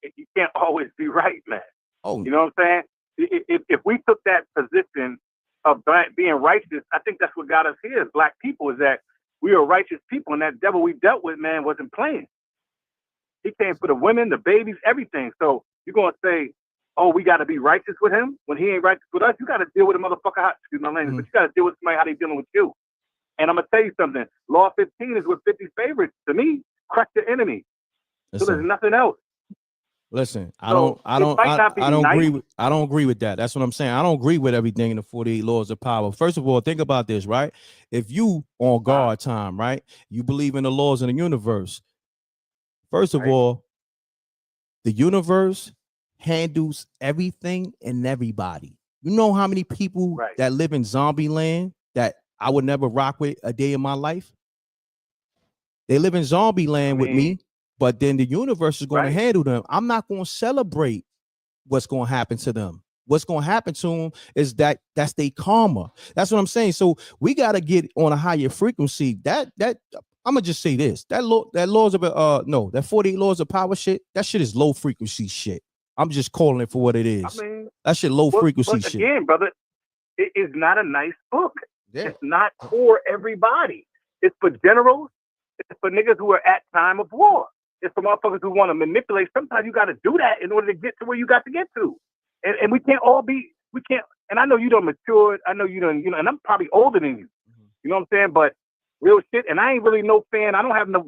you can't always be right, man. Oh, you know what I'm saying? If we took that position of being righteous, I think that's what got us here as black people, is that we are righteous people, and that devil we dealt with, man, wasn't playing. He came for the women, the babies, everything. So you're gonna say, oh, we got to be righteous with him when he ain't righteous with us? You got to deal with a motherfucker. Excuse my language, but you got to deal with somebody how they dealing with you. And I'm gonna tell you something. Law 15 is what 50's favorite to me. Crush your enemy. So there's nothing else. Listen, I don't agree with that. That's what I'm saying. I don't agree with everything in the 48 laws of power. First of all, think about this, right? If you on guard time, right? You believe in the laws of the universe. First of all, the universe handles everything and everybody. You know how many people that live in zombie land that I would never rock with a day in my life? They live in zombie land with me, but then the universe is going to handle them. I'm not going to celebrate what's going to happen to them. What's going to happen to them is that's their karma. That's what I'm saying. So we got to get on a higher frequency. That I'm gonna just say this. That 48 laws of power shit, that shit is low frequency shit. I'm just calling it for what it is. I mean, that shit low frequency shit. Again, brother, it is not a nice book. Yeah. It's not for everybody. It's for generals. It's for niggas who are at time of war. It's for motherfuckers who want to manipulate. Sometimes you got to do that in order to get to where you got to get to. And we can't all be, and I know you done matured. I know you done, and I'm probably older than you. You know what I'm saying? But real shit, and I ain't really no fan. I don't have no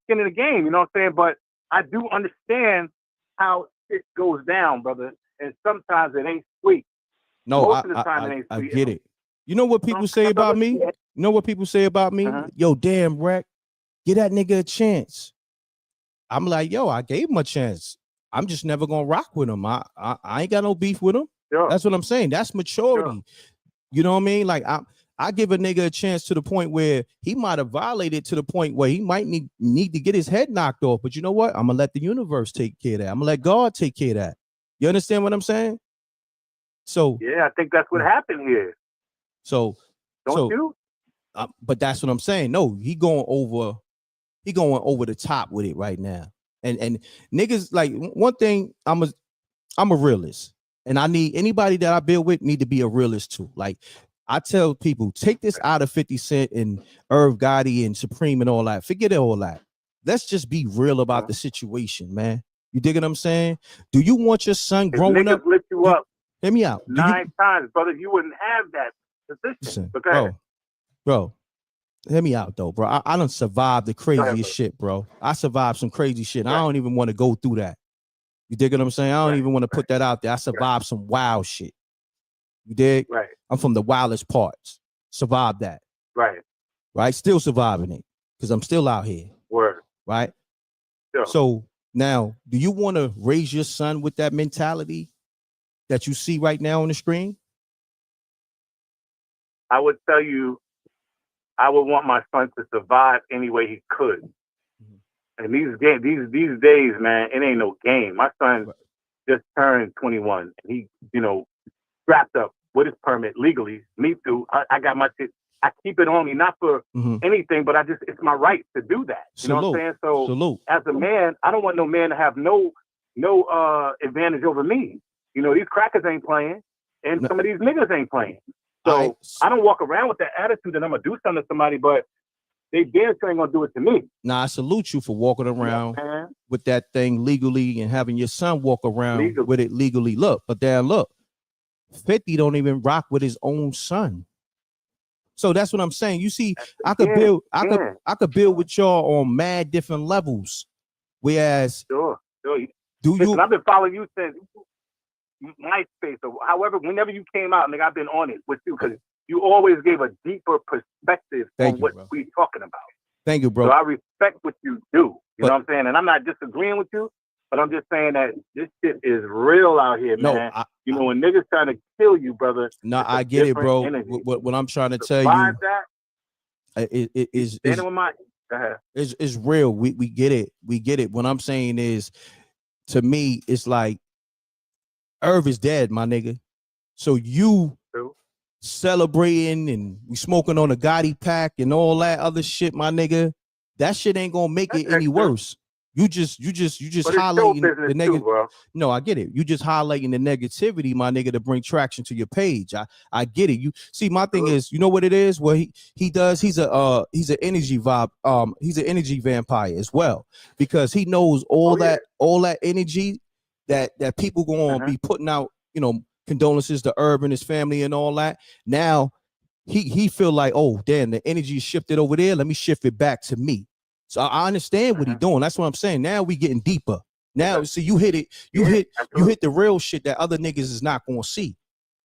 skin in the game, you know what I'm saying? But I do understand how it goes down, brother. And sometimes it ain't sweet. No, most of the time it ain't sweet. I get it. You know what people say about me? You know what people say about me? Yo, damn, Reck, give that nigga a chance. I'm like, yo, I gave him a chance. I'm just never gonna rock with him. I ain't got no beef with him. Sure. That's what I'm saying. That's maturity. Sure. You know what I mean? Like I give a nigga a chance to the point where he might have violated to the point where he might need to get his head knocked off. But you know what? I'm gonna let the universe take care of that. I'm gonna let God take care of that. You understand what I'm saying? So yeah, I think that's what happened here. So don't you? But that's what I'm saying. No, he going over the top with it right now. And niggas, like, one thing, I'm a realist, and I need anybody that I build with need to be a realist too. Like, I tell people, take this out of 50 Cent and Irv Gotti and Supreme and all that. Forget all that. Let's just be real about the situation, man. You dig what I'm saying? Do you want your son growing up? Lift you up. Hear me out. 9 times, brother. You wouldn't have that position. Listen, bro. Hear me out though, bro. I done survived the craziest shit, bro. I survived some crazy shit. I don't even want to go through that. You dig what I'm saying? I don't even want to put that out there. I survived some wild shit. You dig? Right. I'm from the wildest parts. Survived that. Right. Still surviving it because I'm still out here. Word. Right. Sure. So now, do you want to raise your son with that mentality that you see right now on the screen? I would tell you, I would want my son to survive any way he could. And these days, man, it ain't no game. My son just turned 21. And he, strapped up with his permit legally. Me too. I got my shit. I keep it on me, not for anything, but it's my right to do that. You know what I'm saying? So as a man, I don't want no man to have no advantage over me. These crackers ain't playing, and some of these niggas ain't playing. So I don't walk around with that attitude that I'm gonna do something to somebody, but they damn sure ain't gonna do it to me. Now I salute you for walking around with that thing legally and having your son walk around with it legally. Look, but then look, 50 don't even rock with his own son. So that's what I'm saying. You see, I could build with y'all on mad different levels. Whereas, Listen, I've been following you since MySpace or however, whenever you came out, nigga, I've been on it with you because you always gave a deeper perspective on what we're talking about. Thank you, bro. So I respect what you do. You know what I'm saying? And I'm not disagreeing with you, but I'm just saying that this shit is real out here, man. You know, when niggas trying to kill you, brother. No, I get it, bro. What I'm trying to tell you is real. We get it. We get it. What I'm saying is, to me, it's like Irv is dead, my nigga. So you celebrating and we smoking on a Gotti pack and all that other shit, my nigga. That shit ain't gonna make it any worse. You just highlighting the negative. No, I get it. You just highlighting the negativity, my nigga, to bring traction to your page. I get it. You see, my thing is, you know what it is? Well, he does. He's an energy vibe. He's an energy vampire as well, because he knows all that energy that people gonna be putting out. You know, condolences to Irv and his family and all that. Now he feel like, oh damn, the energy shifted over there. Let me shift it back to me. So I understand what he's doing. That's what I'm saying. Now we getting deeper. Now, see, you hit it. You hit the real shit that other niggas is not gonna see.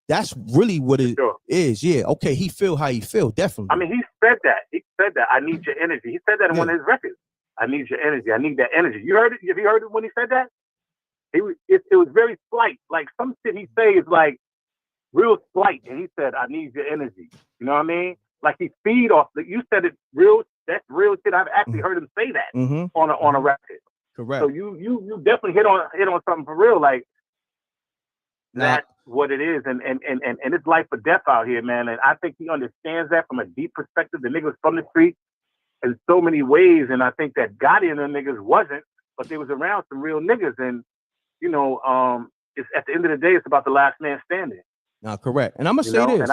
That's really what it is. Yeah. Okay. He feel how he feel. Definitely. I mean, he said that. He said that. I need your energy. He said that in one of his records. I need your energy. I need that energy. You heard it? Have you heard it when he said that? It was very slight. Like some shit he say is like real slight. And he said, I need your energy. You know what I mean? Like he feed off. You said it real. That's real shit. I've actually heard him say that on a record. Correct. So you definitely hit on something for real. Like that's what it is. And it's life or death out here, man. And I think he understands that from a deep perspective. The niggas from the street in so many ways. And I think that Gotti and them niggas wasn't, but they was around some real niggas. And you know, it's at the end of the day, it's about the last man standing. No, correct. And I'm gonna say this.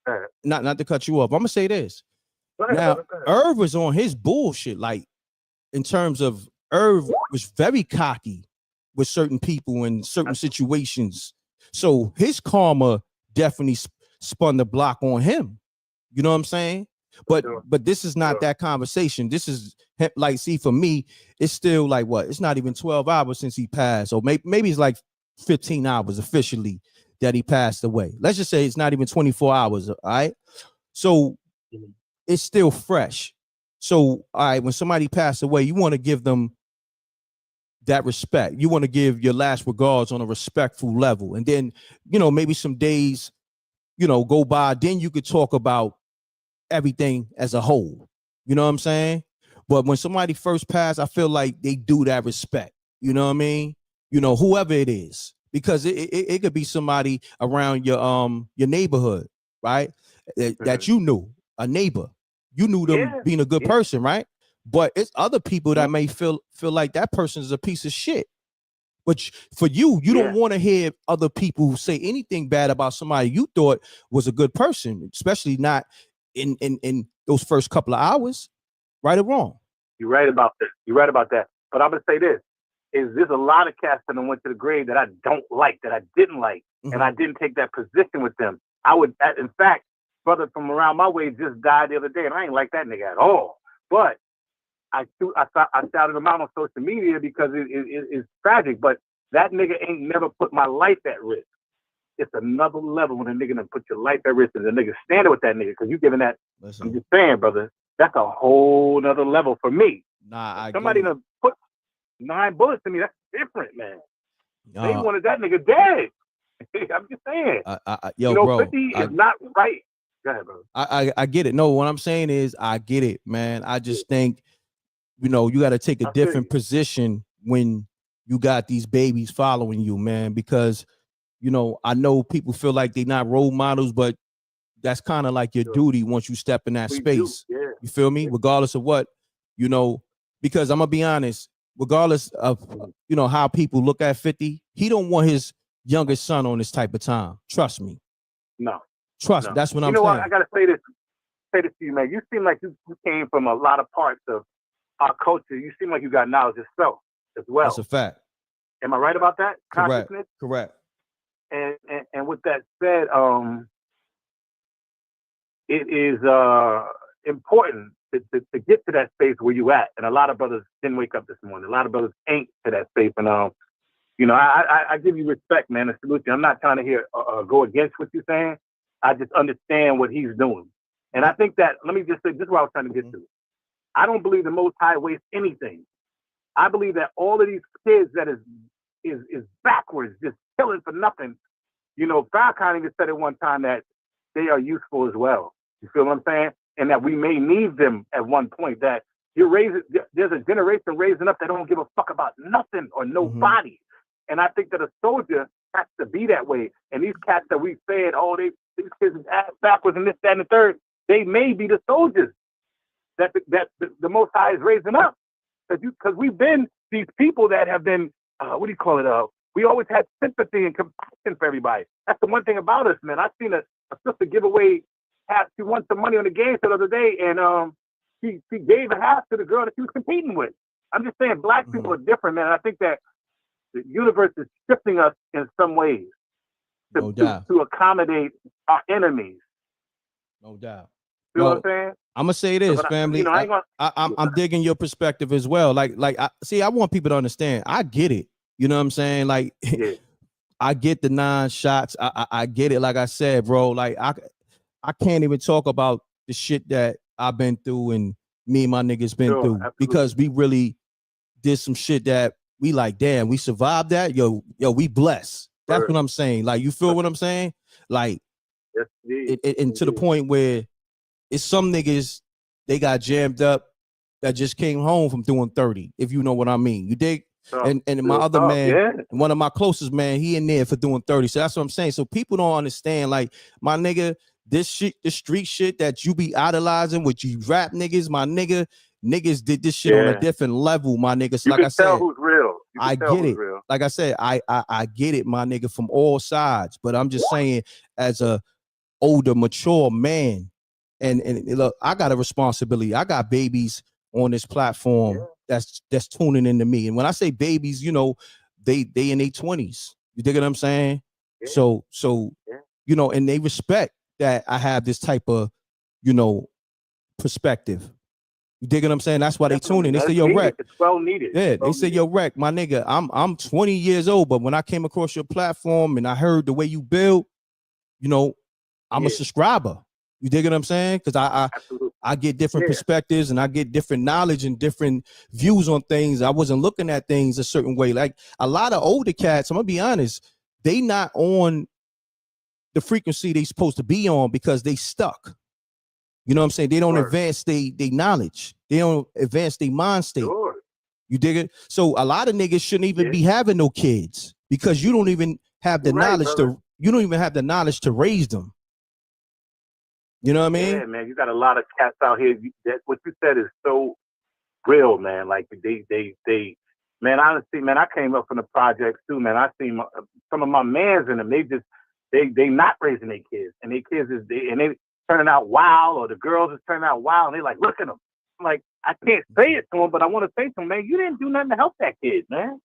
And not to cut you off. I'm gonna say this. Now, Irv was on his bullshit, like in terms of Irv was very cocky with certain people in certain situations. So his karma definitely spun the block on him. You know what I'm saying? But this is not that conversation. This is like, see, for me, it's still like what? It's not even 12 hours since he passed, or maybe it's like 15 hours officially that he passed away. Let's just say it's not even 24 hours. All right. So it's still fresh. So, all right, when somebody passed away, you want to give them that respect. You want to give your last regards on a respectful level. And then, you know, maybe some days, you know, go by, then you could talk about everything as a whole. You know what I'm saying? But when somebody first passed, I feel like they do that respect. You know what I mean? You know, whoever it is, because it could be somebody around your neighborhood, right? That you knew, a neighbor. You knew them being a good person, right? But it's other people that may feel like that person is a piece of shit. But for you don't want to hear other people say anything bad about somebody you thought was a good person, especially not in those first couple of hours. Right or wrong? You're right about this. You're right about that. But I'm gonna say this: there's a lot of cats that went to the grave that I don't like, that I didn't like, and I didn't take that position with them. In fact, brother from around my way just died the other day, and I ain't like that nigga at all. But I shouted him out on social media because it's tragic. But that nigga ain't never put my life at risk. It's another level when a nigga done put your life at risk and the nigga standing with that nigga, because you giving that. Listen. I'm just saying, brother, that's a whole nother level for me. Somebody done put 9 bullets in me. That's different, man. They wanted that nigga dead. I'm just saying. Yo, bro, 50 is not right. Go ahead, bro. I get it. No, what I'm saying is I get it, man. I just think, you know, you got to take a different position when you got these babies following you, man, because, you know, I know people feel like they're not role models, but that's kind of like your duty once you step in that space. You feel me? Regardless of what, you know, because I'm gonna be honest, regardless of, you know, how people look at 50, he don't want his youngest son on this type of time. Trust me. No. Trust me, that's what I'm saying. You know what? I gotta say this to you, man. You seem like you came from a lot of parts of our culture. You seem like you got knowledge yourself as well. That's a fact. Am I right about that? Correct. Consciousness? Correct. And with that said, it is important to get to that space where you at. And a lot of brothers didn't wake up this morning. A lot of brothers ain't to that space. And you know, I give you respect, man, and salute you. I'm not trying to go against what you're saying. I just understand what he's doing. And I think that, let me just say, this is what I was trying to get to. I don't believe the Most High wastes anything. I believe that all of these kids that is backwards, just killing for nothing. You know, Falcon even said at one time that they are useful as well. You feel what I'm saying? And that we may need them at one point. That there's a generation raising up that don't give a fuck about nothing or nobody. And I think that a soldier has to be that way. And these cats that we said, these kids is ass backwards and this, that, and the third, they may be the soldiers that the Most High is raising up. Because we've been these people that have been, we always had sympathy and compassion for everybody. That's the one thing about us, man. I've seen a sister give away half. She won some money on the game the other day, and she gave a half to the girl that she was competing with. I'm just saying, black people are different, man. And I think that the universe is shifting us in some ways to accommodate our enemies. No doubt. You know what I'm saying? I'm gonna say this, family. I'm digging your perspective as well. I want people to understand. I get it. You know what I'm saying? Like, I get the 9 shots. I get it. Like I said, bro. Like I can't even talk about the shit that I've been through and me and my niggas been through, because we really did some shit that we like. Damn, we survived that. Yo, we blessed. That's what I'm saying. Like, you feel what I'm saying? Like, and to the point where it's some niggas, they got jammed up that just came home from doing 30, if you know what I mean. You dig? And my other man, one of my closest man, he in there for doing 30. So that's what I'm saying. So people don't understand, like, my nigga, this shit, the street shit that you be idolizing with you rap niggas, my nigga, niggas did this shit on a different level, my nigga. So like I said, who's real. I get it. Real. Like I said, I get it, my nigga, from all sides. But I'm just saying, as a older, mature man, and look, I got a responsibility. I got babies on this platform that's tuning into me. And when I say babies, you know, they in their 20s. You dig what I'm saying? So you know, and they respect that I have this type of, you know, perspective. You dig what I'm saying? That's why they tune in. They say, yo, Reck. It's well needed. Yeah, they say, yo, Reck, my nigga, I'm 20 years old, but when I came across your platform and I heard the way you build, you know, I'm a subscriber. You dig what I'm saying? Because I get different perspectives and I get different knowledge and different views on things. I wasn't looking at things a certain way. Like a lot of older cats, I'm gonna be honest, they not on the frequency they supposed to be on because they stuck. You know what I'm saying? They don't advance their knowledge. They don't advance their mind state. You dig it? So a lot of niggas shouldn't even be having no kids because you don't even have the knowledge to raise them. You know what I mean? Yeah, man, you got a lot of cats out here. What you said is so real, man. Like they, man, honestly, man, I came up from the projects too, man. I seen some of my mans in them. They not raising their kids, and their kids they turning out wild, or the girls is turning out wild, and they like, look at them. I'm like, I can't say it to them, but I want to say to them, man, you didn't do nothing to help that kid, man.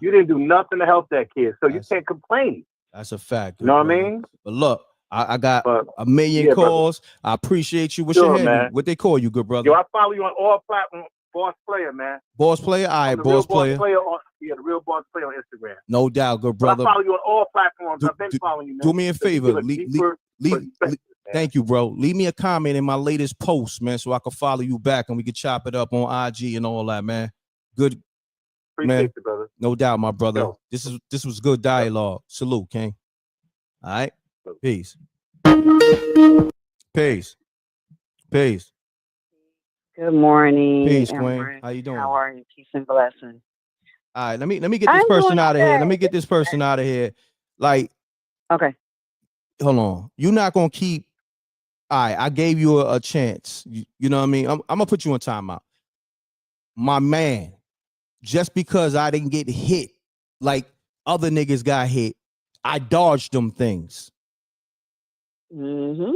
You didn't do nothing to help that kid, so you can't complain. That's a fact. You know what I mean? But look, I got a million calls. Brother. I appreciate you. What's your name? Man. What they call you, good brother? Yo, I follow you on all platforms. Boss Player, man. Boss Player? All right, Boss Player. The Real Boss Player on Instagram. No doubt, good brother. But I follow you on all platforms. I've been following you, man. Do me a favor. Thank you, bro. Leave me a comment in my latest post, man, so I can follow you back and we can chop it up on IG and all that, man. Good. Appreciate you, brother. No doubt, my brother. Yo. This was good dialogue. Salute, King. All right. Peace. Peace. Peace. Good morning. Peace, Queen. How you doing? How are you? Peace and blessings. All right, let me get this person out of here. Let me get this person out of here. Like, okay. Hold on. You're not gonna keep. All right, I gave you a chance. You know what I mean? I'm gonna put you on timeout. My man, just because I didn't get hit like other niggas got hit, I dodged them things. Mm-hmm.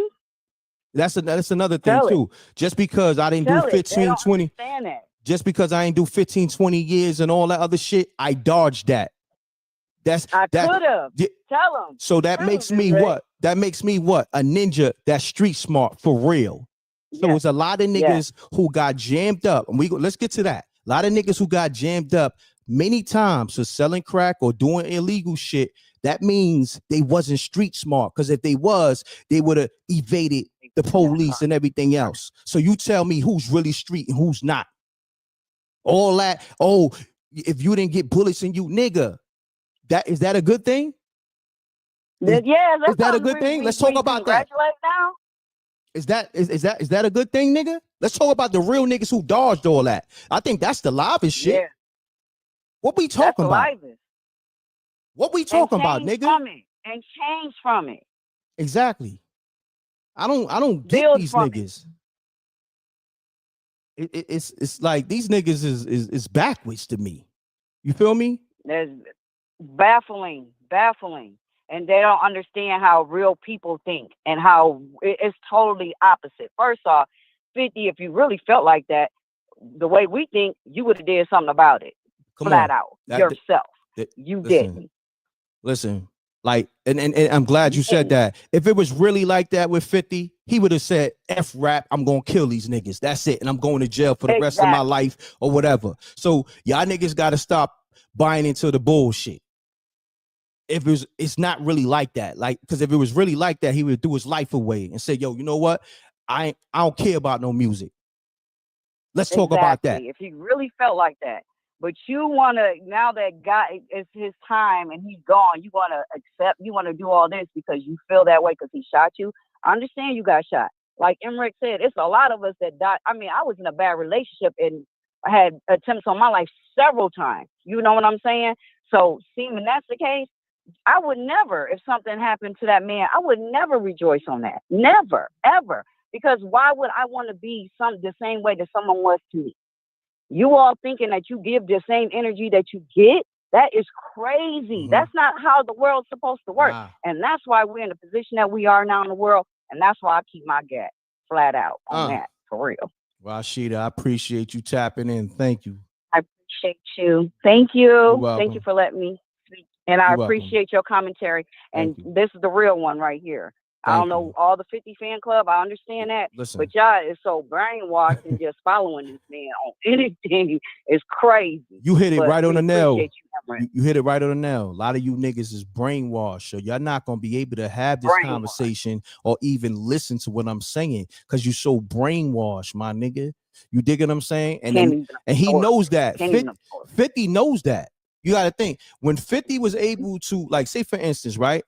That's another thing too. Just because I didn't do 15, 20, just because I ain't do 15, 20 years and all that other shit, I dodged that. I could have. Tell them. So that makes me what? That makes me what? A ninja that's street smart for real. So it's a lot of niggas who got jammed up, and let's get to that. A lot of niggas who got jammed up many times for selling crack or doing illegal shit. That means they wasn't street smart, because if they was, they would have evaded the police and everything else. So you tell me who's really street and who's not. All that. Oh, if you didn't get bullets in you, nigga, is that a good thing? Is that a good thing? Let's talk about that. Now? Is that a good thing, nigga? Let's talk about the real niggas who dodged all that. I think that's the livest shit. Yeah. What we talking about? What we talking about, nigga? And change from it. Exactly. I don't get these niggas. It's like these niggas is backwards to me. You feel me? There's baffling. And they don't understand how real people think and how it's totally opposite. First off, 50, if you really felt like that, the way we think, you would have did something about it. Flat out. Yourself. You didn't. Listen, like, and I'm glad you said that. If it was really like that with 50, he would have said, F rap, I'm going to kill these niggas. That's it. And I'm going to jail for the rest of my life or whatever. So y'all niggas got to stop buying into the bullshit. It's not really like that. Like, because if it was really like that, he would do his life away and say, yo, you know what? I don't care about no music. Let's talk about that. If he really felt like that. But you want to, now that guy, it's his time and he's gone, you want to accept, you want to do all this because you feel that way because he shot you. I understand you got shot. Like M.Reck said, it's a lot of us that died. I mean, I was in a bad relationship and I had attempts on my life several times. You know what I'm saying? So, seeing that's the case, I would never, if something happened to that man, I would never rejoice on that. Never, ever. Because why would I want to be the same way that someone was to me? You all thinking that you give the same energy that you get, that is crazy. That's not how the world's supposed to work. And that's why we're in the position that we are now in the world. And that's why I keep my gat flat out on that, for real. Rashida, I appreciate you tapping in. Thank you. I appreciate you. Thank you. Thank you for letting me speak. And I appreciate your commentary. And this is the real one right here. I don't know all the 50 fan club. I understand that. Listen. But y'all is so brainwashed and just following this man on anything is crazy. You hit it right on the nail. You hit it right on the nail. A lot of you niggas is brainwashed. So y'all not going to be able to have this conversation or even listen to what I'm saying because you so brainwashed, my nigga. You dig what I'm saying? And he knows that. 50 knows that. You got to think. When 50 was able to, like, say, for instance, right?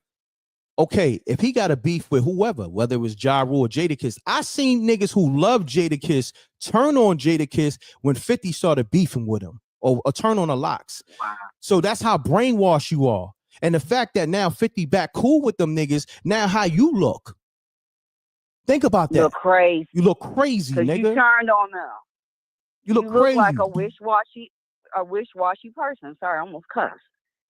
Okay, if he got a beef with whoever, whether it was Ja Rule or Jadakiss, I seen niggas who love Jadakiss turn on Jadakiss when 50 started beefing with him or turn on the locks. Wow. So that's how brainwashed you are. And the fact that now 50 back cool with them niggas, now how you look. Think about that. You look crazy. You look crazy, nigga. You turned on them. You look crazy. Like a wish-washy person. Sorry, I almost cussed.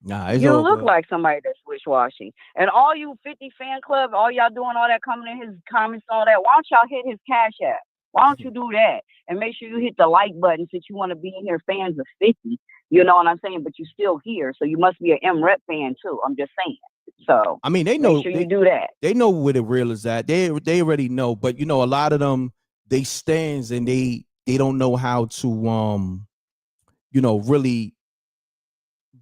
Nah, it's you all look good. like somebody that's wish-washy. And all you 50 fan club, all y'all doing all that, coming in his comments, all that, why don't y'all hit his Cash App? Why don't you do that? And make sure you hit the like button since you want to be in here fans of 50. You know what I'm saying? But you still here. So you must be an M.Reck fan too. I'm just saying. So I mean, they know. Make sure you do that. They know where the real is at. They already know. But you know, a lot of them, they stands and they don't know how to really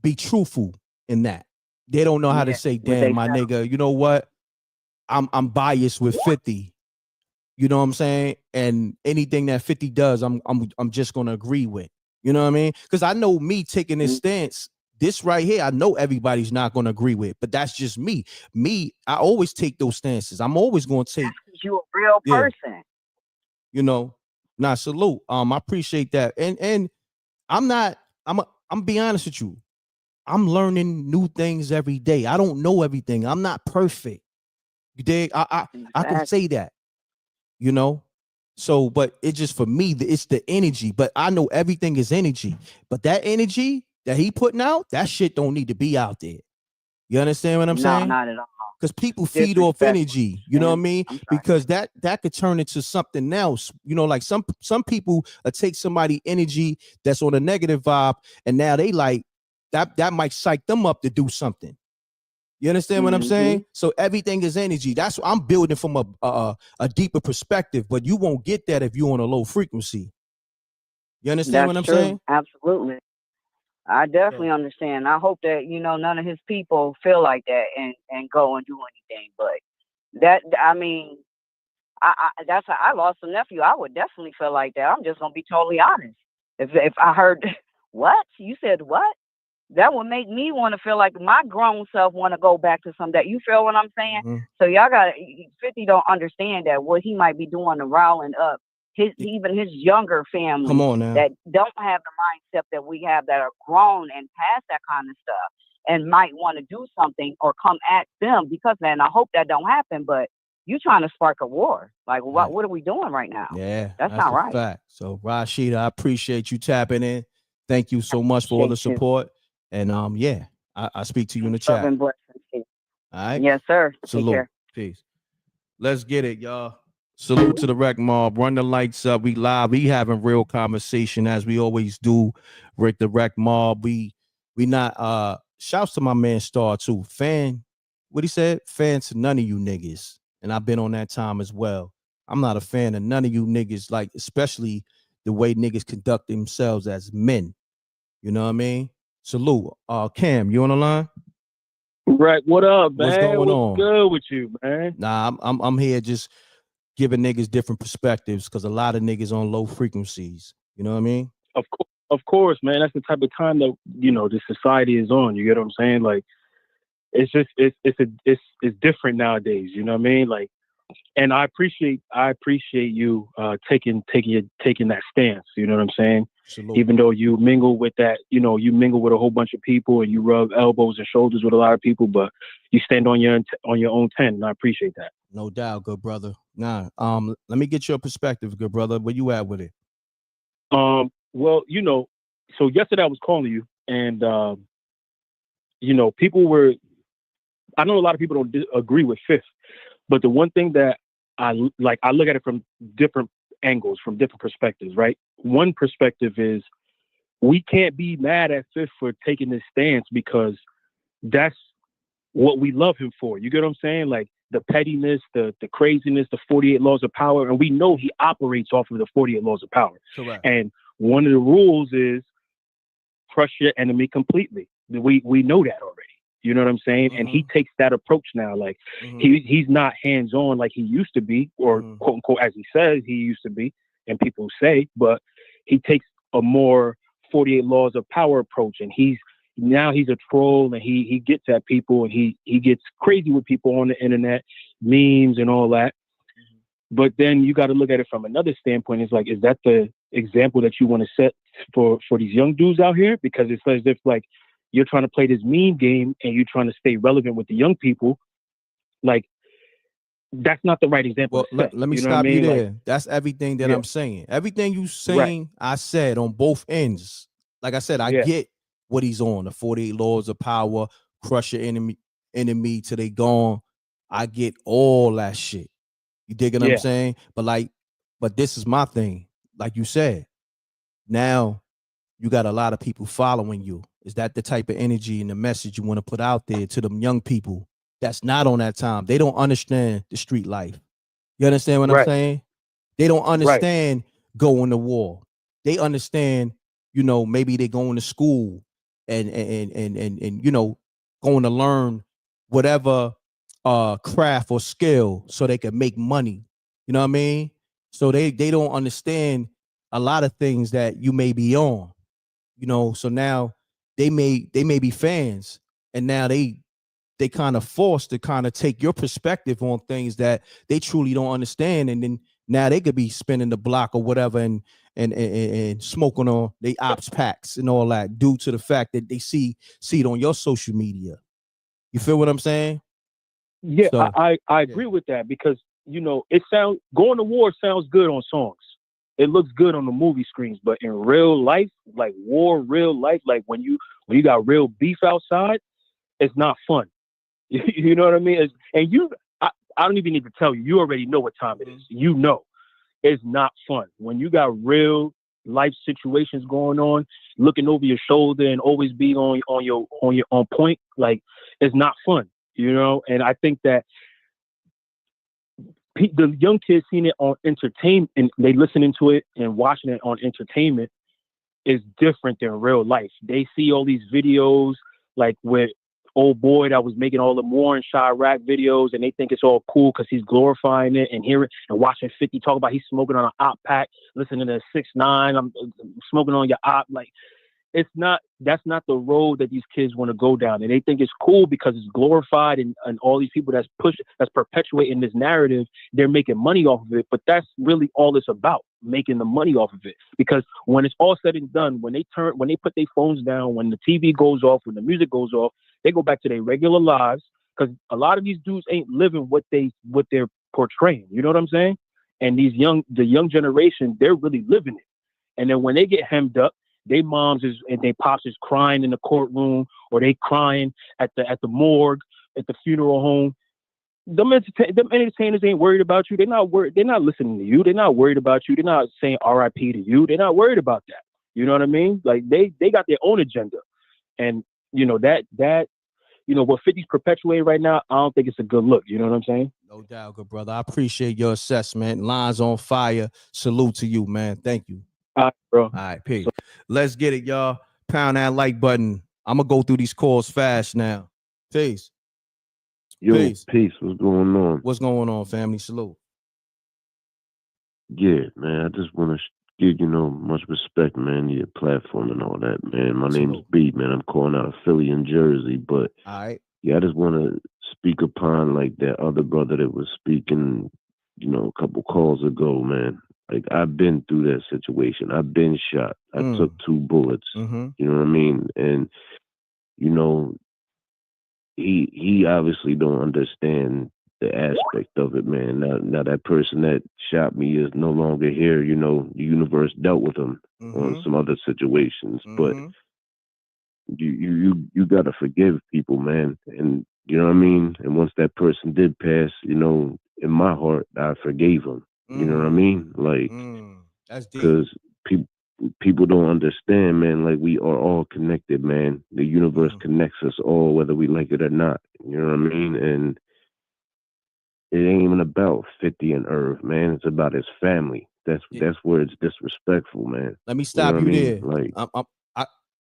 be truthful in that. They don't know how to say, damn, my nigga, you know what? I'm biased with 50. You know what I'm saying? And anything that 50 does, I'm just gonna agree with. You know what I mean? Because I know me taking this stance, this right here, I know everybody's not gonna agree with, but that's just me. I always take those stances. I'm always gonna take. You a real person. You know, salute. I appreciate that. And I'm be honest with you. I'm learning new things every day. I don't know everything. I'm not perfect. You dig? I can say that, you know? So, but it's just for me, it's the energy. But I know everything is energy. But that energy that he putting out, that shit don't need to be out there. You understand what I'm saying? No, not at all. because people feed off energy. You know what I mean? I'm sorry. Because that could turn into something else. You know, like some people take somebody energy that's on a negative vibe, and now they like that might psych them up to do something. You understand what I'm saying? So everything is energy. That's what I'm building from a deeper perspective, but you won't get that if you're on a low frequency. You understand what I'm saying? Absolutely. I definitely understand. I hope that, you know, none of his people feel like that and go and do anything. But I mean, I lost a nephew. I would definitely feel like that. I'm just gonna be totally honest. If I heard what you said, what, that would make me want to feel like my grown self want to go back to some that. You feel what I'm saying? So y'all got 50 don't understand that what he might be doing to riling up even his younger family. Come on now. That don't have the mindset that we have, that are grown and past that kind of stuff, and might want to do something or come at them because of that. And I hope that don't happen. But you trying to spark a war? Like what are we doing right now? Yeah, that's not right. Fact. So Rashida, I appreciate you tapping in. Thank you so much for all the support. And yeah, I speak to you in the chat. And blessings. All right. Yes, sir. Salute. Take care. Peace. Let's get it, y'all. Salute to the Reckmobb. Run the lights up. We live. We having real conversation as we always do with the Reckmobb. We not shouts to my man Star too. Fan, what he said? Fan to none of you niggas. And I've been on that time as well. I'm not a fan of none of you niggas, like especially the way niggas conduct themselves as men. You know what I mean? Salute. Cam, you on the line? Right. What up, man? What's going on? What's good with you, man? Nah, I'm here just giving niggas different perspectives because a lot of niggas on low frequencies. You know what I mean? Of course, man. That's the type of time that, you know, the society is on. You get what I'm saying? Like, it's just it's different nowadays. You know what I mean? Like, and I appreciate you taking that stance. You know what I'm saying? Absolutely. Even though you mingle with that, you know, you mingle with a whole bunch of people and you rub elbows and shoulders with a lot of people, but you stand on your own 10, and I appreciate that. No doubt, good brother. Nah, let me get your perspective, good brother. Where you at with it? Well, you know, so yesterday I was calling you, and you know, people were. I know a lot of people don't agree with Fifth, but the one thing that I look at it from different angles, from different perspectives, right? One perspective is we can't be mad at Fifth for taking this stance because that's what we love him for. You get what I'm saying? Like the pettiness, the craziness, the 48 laws of power, and we know he operates off of the 48 laws of power. Correct. And one of the rules is crush your enemy completely. We know that already. You know what I'm saying? And he takes that approach now. Like he's not hands-on like he used to be, or quote unquote, as he says he used to be, and people say, but he takes a more 48 laws of power approach, and he's a troll, and he gets at people, and he gets crazy with people on the internet, memes and all that. But then you got to look at it from another standpoint. It's like, is that the example that you want to set for these young dudes out here? Because it's as if like you're trying to play this meme game and you're trying to stay relevant with the young people. Like, that's not the right example. Well, let me stop you there. Like, that's everything that I'm saying. Everything you saying, I said on both ends. Like I said, I get what he's on. The 48 laws of power, crush your enemy till they gone. I get all that shit. You dig what I'm saying? But this is my thing. Like you said, now you got a lot of people following you. Is that the type of energy and the message you want to put out there to them young people that's not on that time? They don't understand the street life. You understand what I'm saying? They don't understand going to war. They understand, you know, maybe they're going to school and you know, going to learn whatever craft or skill so they can make money. You know what I mean? So they don't understand a lot of things that you may be on. You know, so now they may be fans, and now they kind of forced to kind of take your perspective on things that they truly don't understand, and then now they could be spinning the block or whatever and smoking on they ops packs and all that due to the fact that they see it on your social media. You feel what I'm saying? Yeah, so, I agree with that, because you know, going to war sounds good on songs. It looks good on the movie screens, but in real life, like war, real life, like when you got real beef outside, it's not fun. You know what I mean? And I don't even need to tell you. You already know what time it is. You know, it's not fun when you got real life situations going on. Looking over your shoulder and always be on point. Like, it's not fun, you know. And I think that the young kids seeing it on entertainment and they listening to it and watching it on entertainment is different than real life. They see all these videos like with old boy that was making all the War and Chirac videos, and they think it's all cool because he's glorifying it and hearing and watching 50 talk about he's smoking on an op pack, listening to 6ix9ine, I'm smoking on your op. Like, that's not the road that these kids want to go down. And they think it's cool because it's glorified and all these people that's perpetuating this narrative, they're making money off of it. But that's really all it's about, making the money off of it. Because when it's all said and done, when they put their phones down, when the TV goes off, when the music goes off, they go back to their regular lives. Because a lot of these dudes ain't living what they're portraying. You know what I'm saying? And the young generation, they're really living it. And then when they get hemmed up, they moms and they pops is crying in the courtroom, or they crying at the morgue, at the funeral home. Them entertainers ain't worried about you. They're not worried. They're not listening to you. They're not worried about you. They're not saying R.I.P. to you. They're not worried about that. You know what I mean? Like, they got their own agenda, and you know that what 50's perpetuating right now, I don't think it's a good look. You know what I'm saying? No doubt, good brother. I appreciate your assessment. Lines on fire. Salute to you, man. Thank you. All right, bro. All right, peace. Let's get it, y'all. Pound that like button. I'm gonna go through these calls fast now. Peace. Yo, peace. What's going on? What's going on, family? Salute. Yeah, man. I just want to give much respect, man, to your platform and all that, man. My name's B, man. I'm calling out of Philly and Jersey, but all right. Yeah, I just want to speak upon like that other brother that was speaking, a couple calls ago, man. Like, I've been through that situation. I've been shot. I took 2 bullets. Mm-hmm. You know what I mean? And he obviously don't understand the aspect of it, man. Now that person that shot me is no longer here. The universe dealt with him on some other situations, but you gotta forgive people, man. And you know what I mean? And once that person did pass, in my heart, I forgave him. You know what I mean? Like, that's deep. Because people don't understand, man. Like, we are all connected, man. The universe connects us all, whether we like it or not. You know what I mean? And it ain't even about 50 and Irv, man. It's about his family. That's where it's disrespectful, man. Let me stop you there. Like,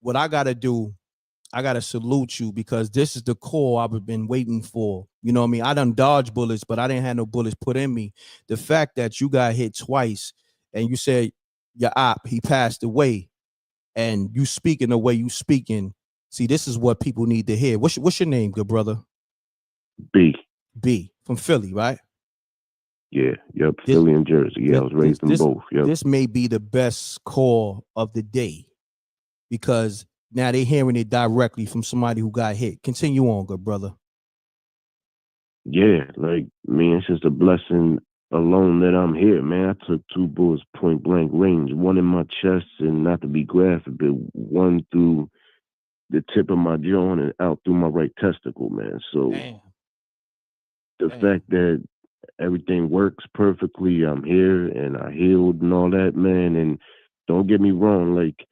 what I gotta do, I gotta salute you, because this is the call I've been waiting for. You know what I mean? I done dodged bullets, but I didn't have no bullets put in me. The fact that you got hit twice and you said your op, he passed away, and you speaking the way you speaking. See, this is what people need to hear. What's your name, good brother? B from Philly, right? Yeah, yep, Philly and Jersey. Yeah, I was raised in both. Yep. This may be the best call of the day, because now they're hearing it directly from somebody who got hit. Continue on, good brother. Yeah, like, man, it's just a blessing alone that I'm here, man. I took 2 bullets point blank range, one in my chest, and not to be graphic, but one through the tip of my jaw and out through my right testicle, man. So the fact that everything works perfectly, I'm here and I healed and all that, man. And don't get me wrong, like,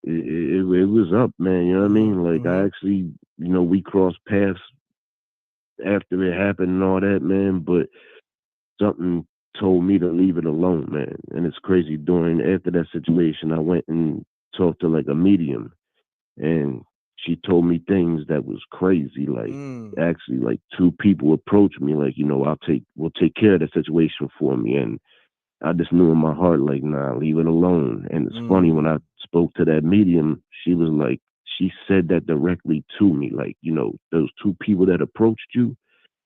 it was up, man. You know what I mean? Like, I actually, we crossed paths after it happened and all that, man. But something told me to leave it alone, man. And it's crazy. After that situation, I went and talked to like a medium, and she told me things that was crazy. Like, actually, like 2 people approached me, like, we'll take care of the situation for me. And I just knew in my heart, like, nah, leave it alone. And it's funny, when I spoke to that medium, she was like, she said that directly to me, like, those 2 people that approached you,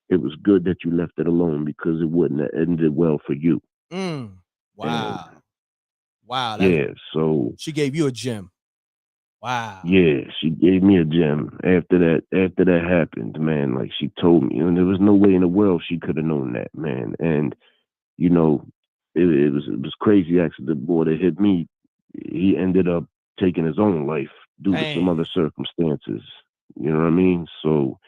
it was good that you left it alone, because it wouldn't have ended well for you. Wow. Wow. Yeah, so she gave you a gem. Wow. Yeah, she gave me a gem after that happened, man. Like, she told me, and there was no way in the world she could have known that, man. And it was crazy. Actually, the boy that hit me, he ended up taking his own life due to some other circumstances. You know what I mean? So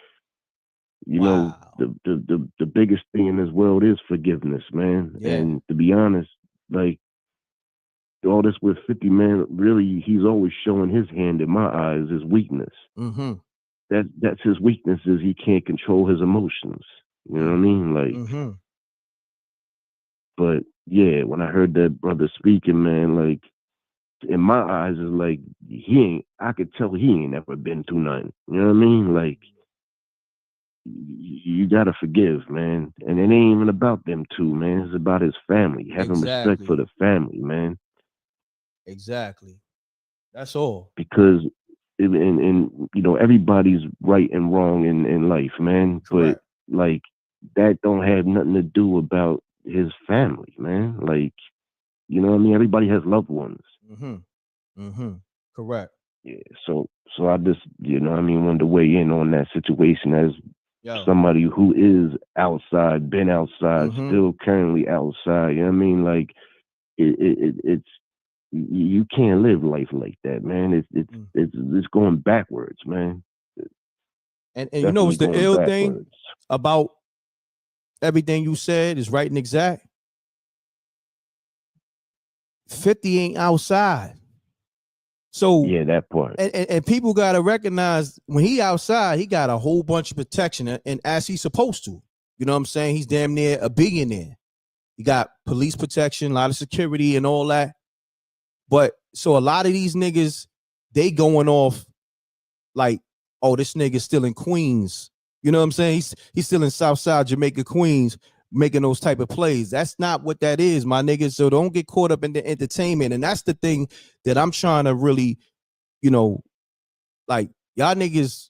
You know, the biggest thing in this world is forgiveness, man. Yeah. And to be honest, like all this with 50, man, really, he's always showing his hand in my eyes, his weakness. Mm-hmm. That's his weakness, is he can't control his emotions. You know what I mean? Like, but yeah, when I heard that brother speaking, man, like in my eyes, is like I could tell he ain't ever been through nothing. You know what I mean? Like, you gotta forgive, man. And it ain't even about them two, man. It's about his family, having respect for the family, man. Exactly. That's all. Because and you know, everybody's right and wrong in life, man. Correct. But like that don't have nothing to do about his family, man. Like, you know what I mean? Everybody has loved ones. Correct. Yeah. So I just, you know what I mean, wanted to weigh in on that situation as somebody who is outside, been outside, still currently outside. You know what I mean? Like it's you can't live life like that, man. It's going backwards, man. And you know what's the ill thing about everything you said is right and exact? 50 ain't outside. So yeah, that part. And people gotta recognize when he outside, he got a whole bunch of protection, and as he's supposed to. You know what I'm saying? He's damn near a billionaire. He got police protection, a lot of security and all that. But so a lot of these niggas, they going off like, oh, this nigga's still in Queens. You know what I'm saying? He's still in Southside Jamaica, Queens, making those type of plays. That's not what that is, my niggas. So don't get caught up in the entertainment. And that's the thing that I'm trying to really, you know, like y'all niggas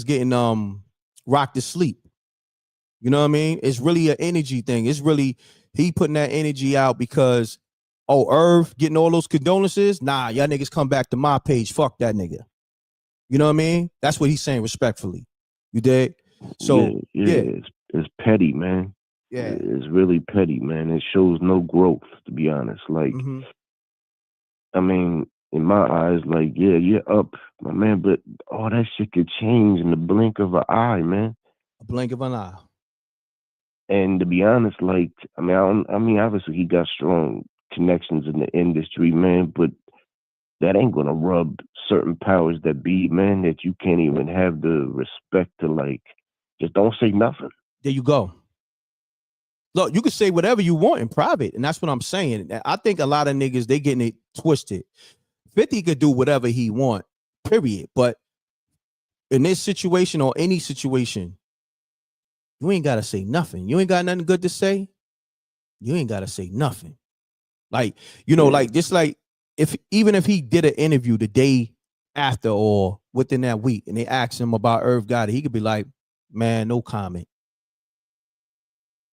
getting rocked to sleep. You know what I mean? It's really an energy thing. It's really he putting that energy out because, oh, Irv getting all those condolences. Nah, y'all niggas come back to my page. Fuck that nigga. You know what I mean? That's what he's saying respectfully. You dig? So yeah. It's petty, man. Yeah. It's really petty, man. It shows no growth, to be honest. Like, I mean, in my eyes, like, yeah, you're up, my man, but all that shit could change in the blink of an eye, man. A blink of an eye. And to be honest, like, I mean, obviously he got strong connections in the industry, man, but that ain't gonna rub certain powers that be, man, that you can't even have the respect to, like, just don't say nothing. There you go. Look, you can say whatever you want in private, and that's what I'm saying. I think a lot of niggas, they getting it twisted. 50 could do whatever he want, period. But in this situation or any situation, you ain't gotta say nothing. You ain't got nothing good to say. You ain't gotta say nothing. Like, you know, like just like even if he did an interview the day after or within that week, and they asked him about Irv Gotti, he could be like, "Man, no comment."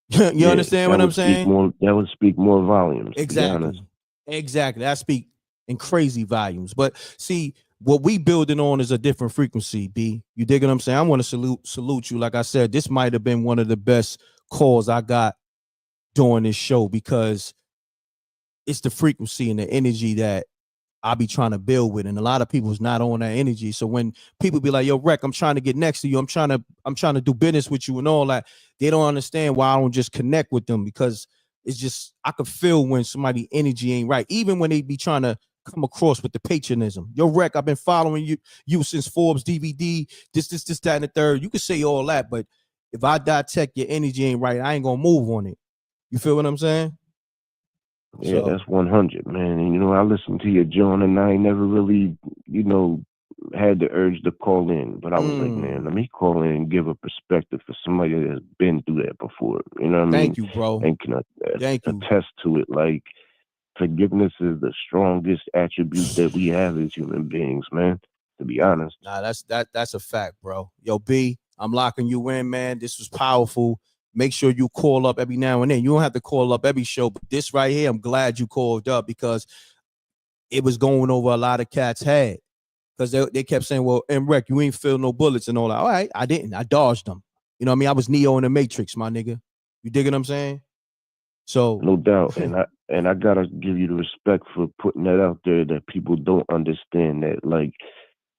You understand what I'm saying? That would speak more volumes. Exactly. Exactly. That speak in crazy volumes. But see, what we building on is a different frequency, B. You dig what I'm saying? I want to salute you. Like I said, this might have been one of the best calls I got during this show because it's the frequency and the energy that I be trying to build with. And a lot of people's not on that energy. So when people be like, yo, Reck, I'm trying to get next to you. I'm trying to do business with you and all that. They don't understand why I don't just connect with them because it's just, I could feel when somebody energy ain't right. Even when they be trying to come across with the patronism. Yo, Reck, I've been following you since Forbes DVD, this, that, and the third. You can say all that, but if I detect your energy ain't right, I ain't gonna move on it. You feel what I'm saying? Yeah, that's 100, man. And, you know, I listened to your John, and I ain't never really, you know, had the urge to call in. But I was like, man, let me call in and give a perspective for somebody that has been through that before. You know what I mean? Thank you, bro. And can attest to it. Like, forgiveness is the strongest attribute that we have as human beings, man, to be honest. Nah, that's a fact, bro. Yo, B, I'm locking you in, man. This was powerful. Make sure you call up every now and then. You don't have to call up every show, but this right here, I'm glad you called up because it was going over a lot of cats' head. Because they kept saying, well, M.Reck, you ain't feel no bullets and all that. All right, I didn't. I dodged them. You know what I mean? I was Neo in the Matrix, my nigga. You dig what I'm saying? So no doubt. And I gotta give you the respect for putting that out there that people don't understand that. Like,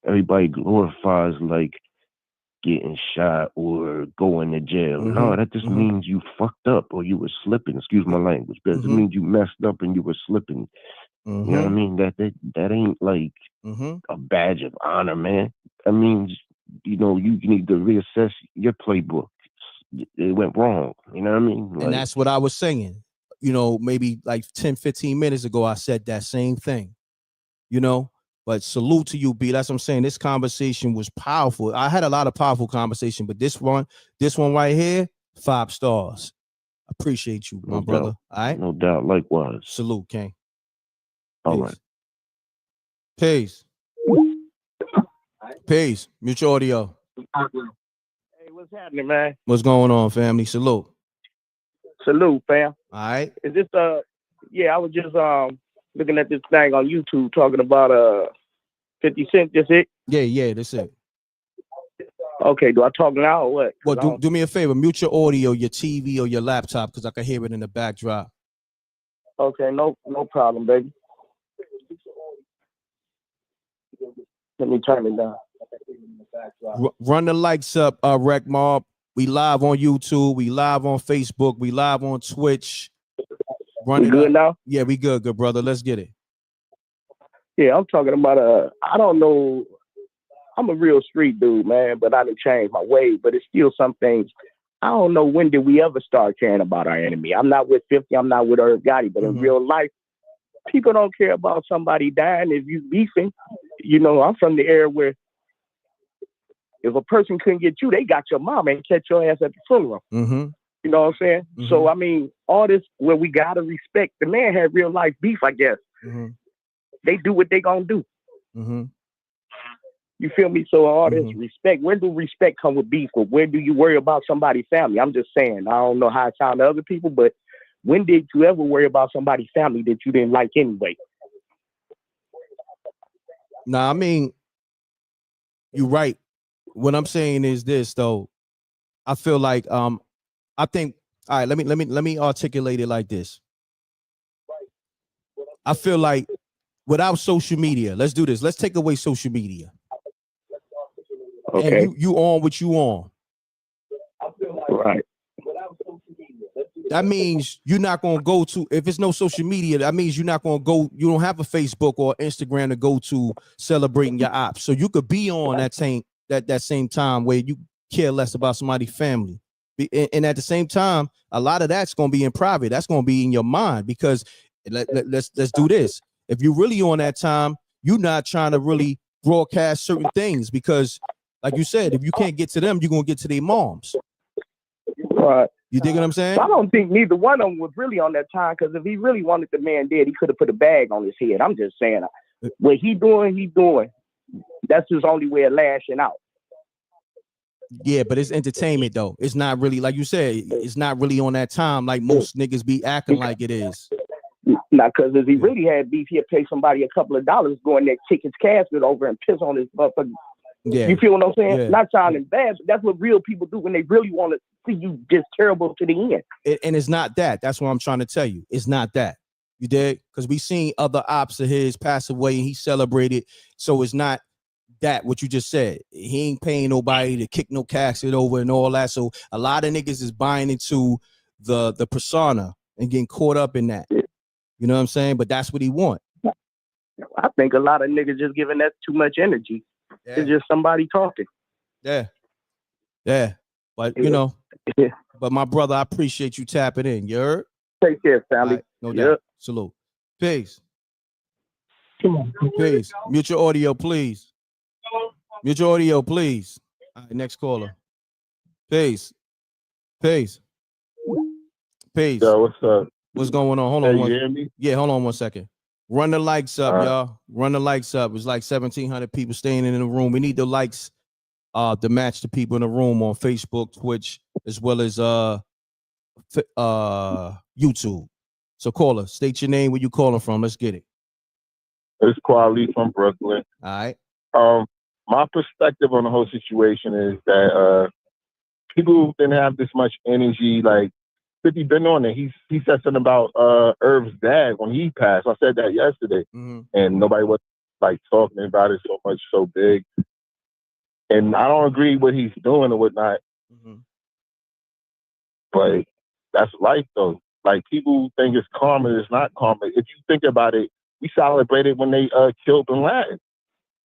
everybody glorifies, like, getting shot or going to jail. No, that just means you fucked up or you were slipping. Excuse my language. That just means you messed up and you were slipping. You know what I mean? That ain't like a badge of honor, man. I mean, you know, you need to reassess your playbook. It went wrong. You know what I mean? Like, and that's what I was saying. You know, maybe like 10, 15 minutes ago, I said that same thing. You know, but salute to you, B. That's what I'm saying. This conversation was powerful. I had a lot of powerful conversation, but this one right here, 5 stars. Appreciate you, my brother. All right. No doubt. Likewise. Salute, King. All right. Peace. Peace. Mutual audio. Hey, what's happening, man? What's going on, family? Salute. Salute, fam. All right. Is this yeah, I was just looking at this thing on YouTube talking about 50 Cent, that's it? Yeah, that's it. Okay, do I talk now or what? Well, do me a favor, mute your audio, your TV or your laptop, because I can hear it in the backdrop. Okay, no problem, baby. Let me turn it down. Run the likes up, Reckmobb. We live on YouTube. We live on Facebook. We live on Twitch. We good now? Yeah, we good, brother. Let's get it. Yeah, I'm talking about I don't know. I'm a real street dude, man, but I done changed my way. But it's still some things. I don't know, when did we ever start caring about our enemy? I'm not with 50. I'm not with Irv Gotti, but in real life, people don't care about somebody dying if you beefing. You know, I'm from the era where if a person couldn't get you, they got your mama and catch your ass at the funeral. You know what I'm saying? So, I mean, all this where we got to respect. The man had real life beef, I guess. They do what they going to do. You feel me? So all this respect, where do respect come with beef? Or where do you worry about somebody's family? I'm just saying, I don't know how it sounds to other people, but when did you ever worry about somebody's family that you didn't like anyway? Nah, I mean, you're right. What I'm saying is this, though. I feel like I think, all right, let me articulate it like this. I feel like without social media, let's do this. Let's take away social media. Okay. And you on what you on. Right. That means you're not going to go to, if it's no social media, that means you're not going to go, you don't have a Facebook or Instagram to go to celebrating your ops. So you could be on that same time where you care less about somebody's family. And at the same time, a lot of that's going to be in private. That's going to be in your mind, because let's do this. If you're really on that time, you're not trying to really broadcast certain things, because like you said, if you can't get to them, you're going to get to their moms. Right. You dig what I'm saying? I don't think neither one of them was really on that time, because if he really wanted the man dead, he could have put a bag on his head. I'm just saying, what he doing. That's his only way of lashing out. Yeah, but it's entertainment, though. It's not really, like you said, it's not really on that time like most niggas be acting like it is. Now, because if he really had beef, he'd pay somebody a couple of dollars, go in there, kick his casket over and piss on his motherfucker. Yeah. You feel what I'm saying? Yeah. Not sounding bad, but that's what real people do when they really want to see you just terrible to the end. And it's not that. That's what I'm trying to tell you. It's not that. You dig? Because we seen other ops of his pass away and he celebrated. So it's not that what you just said. He ain't paying nobody to kick no casket over and all that. So a lot of niggas is buying into the persona and getting caught up in that. You know what I'm saying? But that's what he want. I think a lot of niggas just giving that too much energy. Yeah. It's just somebody talking. Yeah. But you know, but my brother, I appreciate you tapping in. You heard? Take care, family. Right, no doubt. Salute. Peace. Peace. Mute your audio, please. Mute your audio, please. All right, next caller. Peace. Peace. Yo, what's up? What's going on? Hold on. You hear me? Yeah, hold on 1 second. Run the likes up, y'all. Run the likes up. It's like 1,700 people staying in the room. We need the likes to match the people in the room on Facebook, Twitch, as well as YouTube. So caller, state your name, where you calling from. Let's get it. It's Quali from Brooklyn. All right. My perspective on the whole situation is that people didn't have this much energy. Like 50 been on it. He said something about Irv's dad when he passed. I said that yesterday, and nobody was like talking about it so much, so big. And I don't agree what he's doing or whatnot. But that's life, though. Like, people think it's karma. It's not karma. If you think about it, we celebrated when they killed Bin Laden.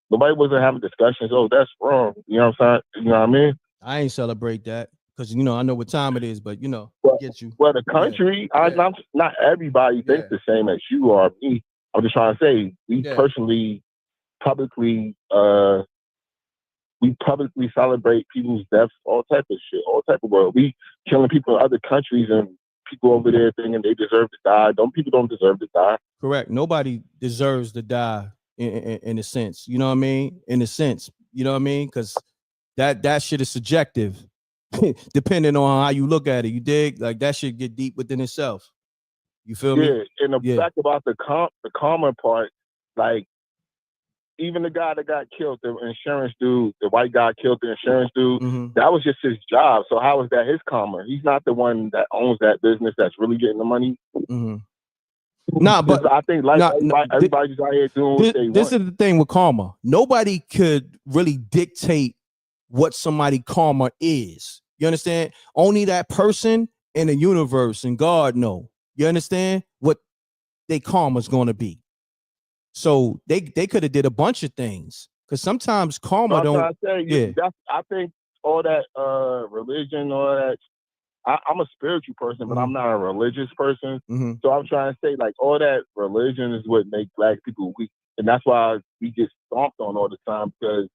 Nobody wasn't having discussions. Oh, that's wrong. You know what I'm saying? You know what I mean? I ain't celebrate that because, you know, I know what time it is, but, you know, well, I get you. Well, the country, not everybody thinks the same as you or me. I'm just trying to say, we personally, publicly celebrate people's deaths, all type of shit, all type of world. We killing people in other countries and people over there thinking they deserve to die. People don't deserve to die. Correct. Nobody deserves to die in a sense. You know what I mean? In a sense, you know what I mean? Because that shit is subjective, depending on how you look at it. You dig? Like, that shit get deep within itself. You feel me? Yeah, and the fact about the karma part, like, even the guy that got killed, the insurance dude, the white guy killed the insurance dude, that was just his job. So how is that his karma? He's not the one that owns that business that's really getting the money. Nah, but I think everybody's out here doing what they want. This is the thing with karma. Nobody could really dictate what somebody karma is. You understand? Only that person in the universe and God know. You understand what their karma is going to be. So they could have did a bunch of things, because sometimes karma don't. I think all that religion, all that. I'm a spiritual person, but I'm not a religious person. So I'm trying to say, like, all that religion is what makes black people weak, and that's why we get stomped on all the time, because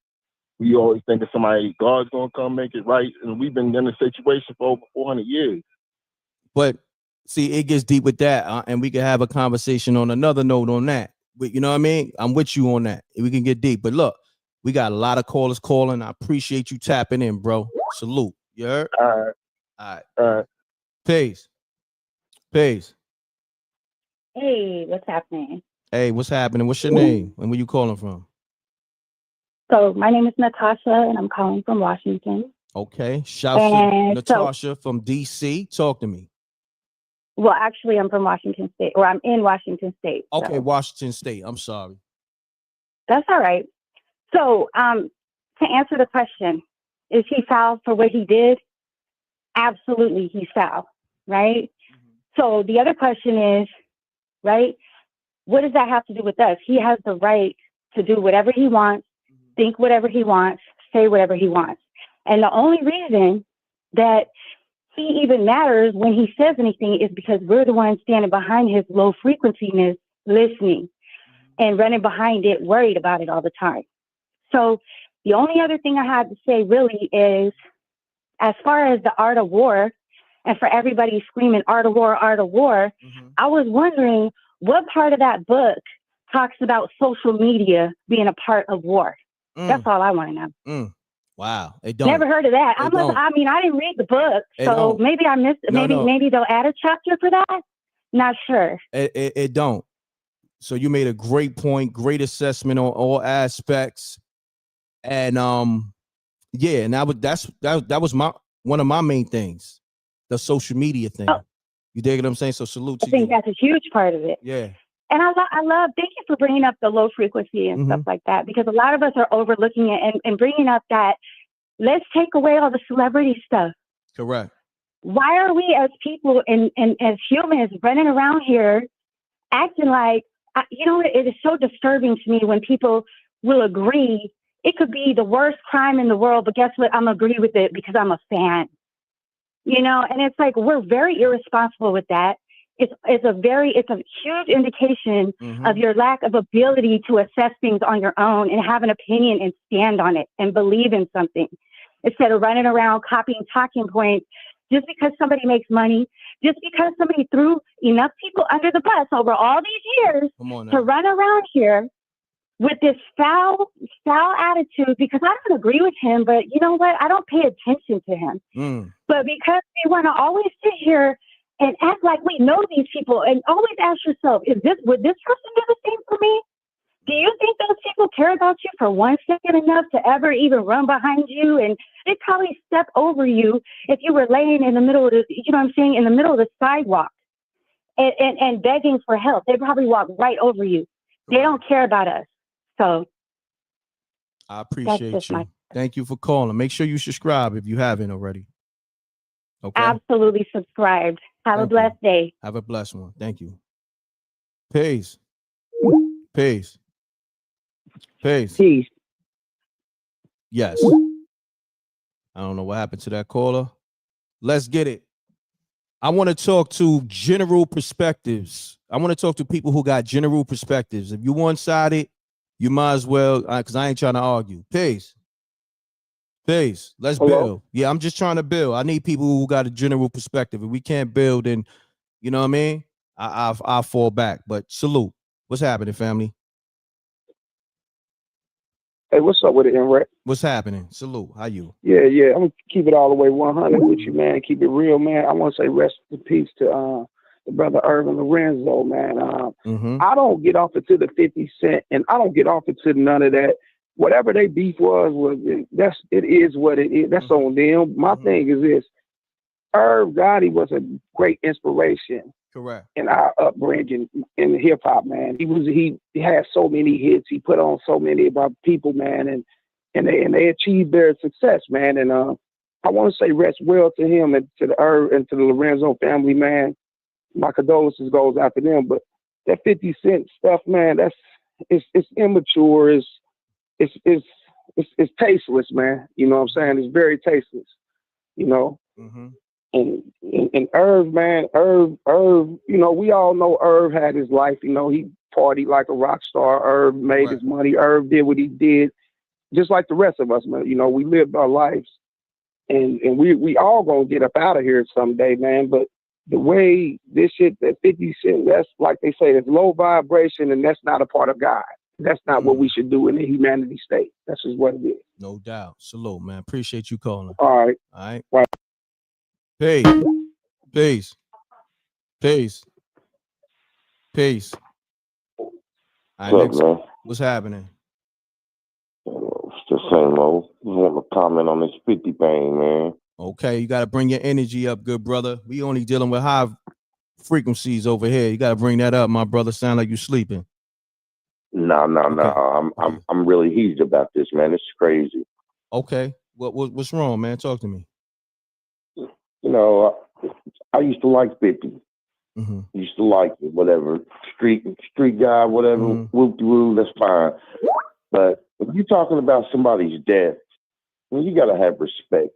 we always think of somebody, God's gonna come make it right, and we've been in a situation for over 400 years. But see, it gets deep with that, and we can have a conversation on another note on that. But you know what I mean? I'm with you on that. We can get deep. But look, we got a lot of callers calling. I appreciate you tapping in, bro. Salute. You heard? All right. Peace. Peace. Hey, what's happening? Hey, what's happening? What's your name? And where you calling from? So my name is Natasha, and I'm calling from Washington. Okay. Shout to Natasha from DC. Talk to me. Well, actually, I'm from Washington State, or I'm in Washington State. Okay, so. Washington State. I'm sorry. That's all right. So, to answer the question, is he foul for what he did? Absolutely, he's foul, right? So the other question is, right, what does that have to do with us? He has the right to do whatever he wants, think whatever he wants, say whatever he wants. And the only reason that he even matters when he says anything is because we're the ones standing behind his low frequenciness, listening and running behind it, worried about it all the time. So the only other thing I had to say really is, as far as the art of war, and for everybody screaming art of war, I was wondering what part of that book talks about social media being a part of war. That's all I want to know. Wow, they don't. Never heard of that. I didn't read the book, so maybe I missed. Maybe they'll add a chapter for that. Not sure. It don't. So you made a great point, great assessment on all aspects, and and that was one of my main things, the social media thing. You dig what I'm saying? So salute to you. I think that's a huge part of it. Yeah. And I love, thank you for bringing up the low frequency and stuff like that, because a lot of us are overlooking it and bringing up that, let's take away all the celebrity stuff. Correct. Why are we as people and as humans running around here acting like, it is so disturbing to me when people will agree. It could be the worst crime in the world, but guess what? I'm agree with it because I'm a fan. And it's like, we're very irresponsible with that. It's a huge indication of your lack of ability to assess things on your own and have an opinion and stand on it and believe in something, instead of running around copying talking points just because somebody makes money, just because somebody threw enough people under the bus over all these years to run around here with this foul attitude, because I don't agree with him, but you know what? I don't pay attention to him. But because we want to always sit here and act like we know these people, and always ask yourself, would this person do the same for me? Do you think those people care about you for 1 second enough to ever even run behind you? And they'd probably step over you if you were laying in the middle of in the middle of the sidewalk and begging for help. They'd probably walk right over you. They don't care about us. So I appreciate you. Thank you for calling. Make sure you subscribe if you haven't already. Okay. Absolutely subscribed. Have a blessed day. Have a blessed one. Thank you. Peace. Peace. Peace. Peace. Yes. I don't know what happened to that caller. Let's get it. I want to talk to general perspectives. I want to talk to people who got general perspectives. If you're one-sided, you might as well, because I ain't trying to argue. Peace. Peace. Let's build. Yeah, I'm just trying to build. I need people who got a general perspective. If we can't build, then, you know what I mean? I'll fall back. But salute. What's happening, family? Hey, what's up with it, M.Reck? What's happening? Salute. How you? Yeah. I'm gonna keep it all the way 100 with you, man. Keep it real, man. I want to say rest in peace to the brother Irv and Lorenzo, man. I don't get off into the 50 Cent, and I don't get off into none of that. Whatever they beef was it is what it is. That's on them. My thing is this: Irv Gotti was a great inspiration. Correct. In our upbringing in hip hop, man. He had so many hits. He put on so many of our people, man, and they achieved their success, man. And I want to say rest well to him and to the Irv and to the Lorenzo family, man. My condolences goes out to them. But that 50 Cent stuff, man, it's immature. It's tasteless, man. You know what I'm saying? It's very tasteless. You know. And Irv, man, Irv, you know, we all know Irv had his life. You know, he partied like a rock star. Irv made his money. Irv did what he did, just like the rest of us, man. You know, we lived our lives, and we all gonna get up out of here someday, man. But the way this shit, that 50 Cent, that's like they say, it's low vibration, and that's not a part of God. That's not what we should do in the humanity state. That's just what it is. No doubt. Salute, man. Appreciate you calling. All right. All right. Right. Peace. Peace. Peace. Peace. All right, What's up, man? What's happening? It's the same old. Just want to comment on this 50 thing, man. Okay, you got to bring your energy up, good brother. We only dealing with high frequencies over here. You got to bring that up, my brother. Sound like you sleeping. No. I'm really heated about this, man. It's crazy. Okay. What's wrong, man? Talk to me. You know, I used to like 50. Used to like it, whatever. Street guy, whatever. Whoop-de-woo, that's fine. But if you're talking about somebody's death, you got to have respect.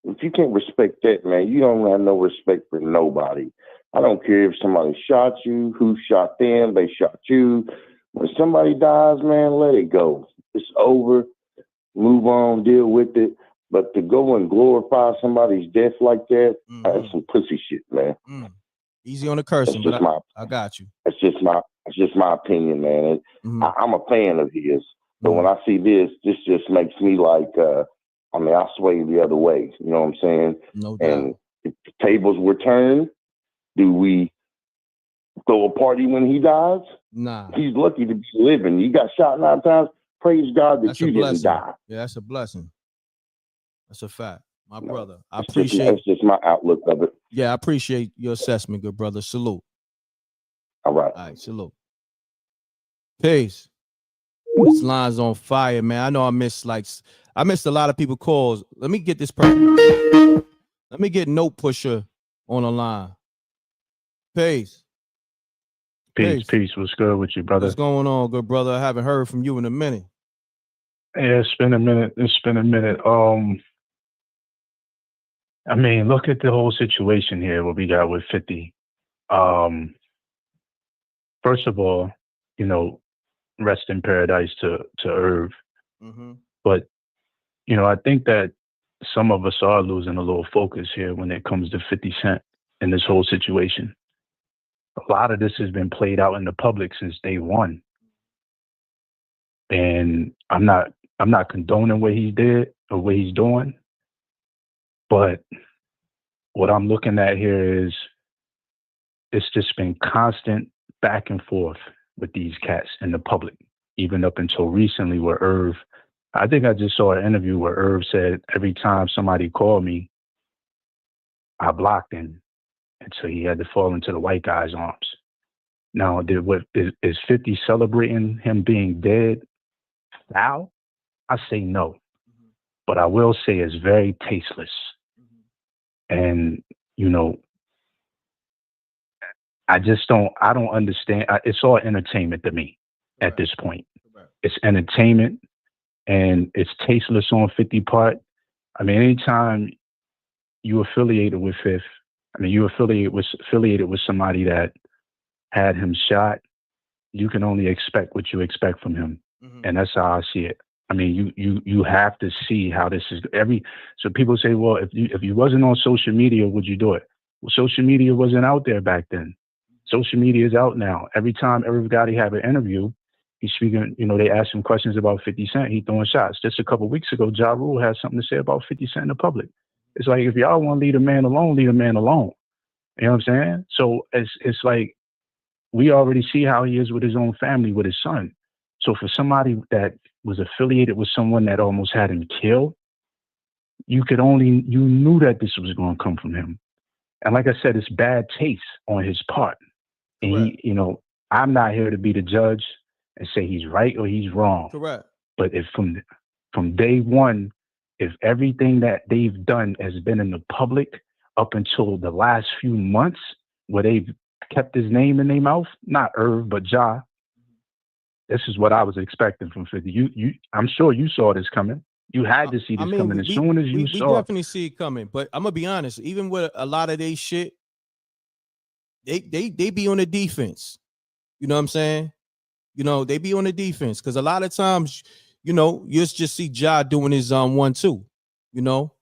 If you can't respect that, man, you don't have no respect for nobody. I don't care if somebody shot you, who shot them, they shot you. When somebody dies, man, let it go. It's over. Move on, deal with it. But to go and glorify somebody's death like that, that's some pussy shit, man. Easy on the cursing, but I got you. It's just my opinion, man. I'm a fan of his. But when I see this just makes me like, I sway the other way. You know what I'm saying? No doubt. And if the tables were turned, do we throw a party when he dies? Nah. He's lucky to be living. You got shot 9 times. Praise God that you didn't die. Yeah, that's a blessing. That's a fact. My brother. That's just my outlook of it. Yeah, I appreciate your assessment, good brother. Salute. All right. All right, salute. Peace. This line's on fire, man. I know I missed a lot of people calls. Let me get this person. Let me get Note Pusher on the line. Peace. Peace. What's good with you, brother? What's going on, good brother? I haven't heard from you in a minute. Yeah, it's been a minute. I mean, look at the whole situation here, what we got with 50. First of all, you know, rest in paradise to Irv. But, you know, I think that some of us are losing a little focus here when it comes to 50 Cent in this whole situation. A lot of this has been played out in the public since day one. And I'm not condoning what he did or what he's doing. But what I'm looking at here is it's just been constant back and forth with these cats in the public, even up until recently where Irv, I think I just saw an interview where Irv said every time somebody called me, I blocked him. And so he had to fall into the white guy's arms. Now, is 50 celebrating him being dead foul? I say no. but I will say it's very tasteless. And, you know, I don't understand. It's all entertainment to me at this point. It's entertainment and it's tasteless on 50 part. I mean, anytime you affiliated with Fifth, I mean, you affiliated with somebody that had him shot, you can only expect what you expect from him. And that's how I see it. I mean, you have to see how this is so people say, well, if you wasn't on social media, would you do it? Well, social media wasn't out there back then. Social media is out now. Every time Irv Gotti have an interview, he's speaking, you know, they ask him questions about 50 Cent, he throwing shots. Just a couple of weeks ago, Ja Rule had something to say about 50 Cent in the public. It's like, if y'all want to leave a man alone, leave a man alone. You know what I'm saying? So it's like, we already see how he is with his own family, with his son. So for somebody that was affiliated with someone that almost had him killed, you knew that this was going to come from him. And like I said, it's bad taste on his part. And he, you know, I'm not here to be the judge and say he's right or he's wrong. Correct. But if from day one, if everything that they've done has been in the public up until the last few months where they've kept his name in their mouth, not Irv, but Ja, this is what I was expecting from 50. I'm sure you saw this coming. You had to see this coming as soon as you saw. We definitely see it coming. But I'm gonna be honest, even with a lot of they shit, they be on the defense. You know what I'm saying? You know, they be on the defense because a lot of times, you know, you just see Ja doing his 1-2. You know,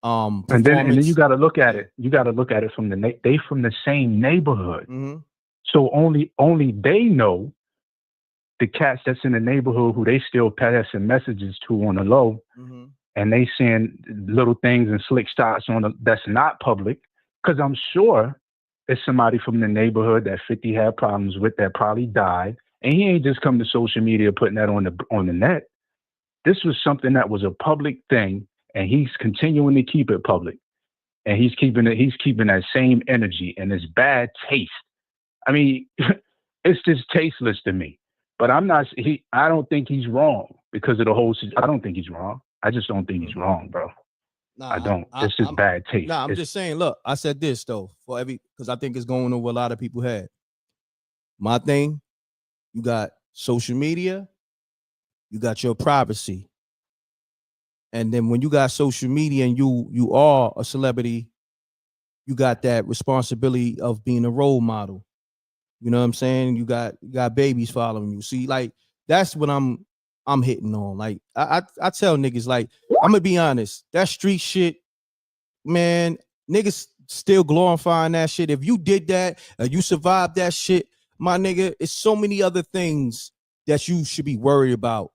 and then you got to look at it. You got to look at it from they from the same neighborhood. So only they know the cats that's in the neighborhood who they still passing messages to on the low, and they seeing little things and slick shots that's not public. Because I'm sure it's somebody from the neighborhood that 50 had problems with that probably died, and he ain't just come to social media putting that on the net. This was something that was a public thing, and he's continuing to keep it public, and he's keeping that same energy, and it's bad taste. I mean, it's just tasteless to me. But I don't think he's wrong because of the whole. I don't think he's wrong. I just don't think he's wrong, bro. Nah, I don't. It's just bad taste. Nah, I'm just saying. Look, I said this though because I think it's going over a lot of people's head. My thing, you got social media, you got your privacy, and then when you got social media and you are a celebrity, you got that responsibility of being a role model. You know what I'm saying? You got babies following you. See, like that's what I'm hitting on. Like I tell niggas, like, I'm gonna be honest, that street shit, man, niggas still glorifying that shit. If you did that, you survived that shit, my nigga, it's so many other things that you should be worried about.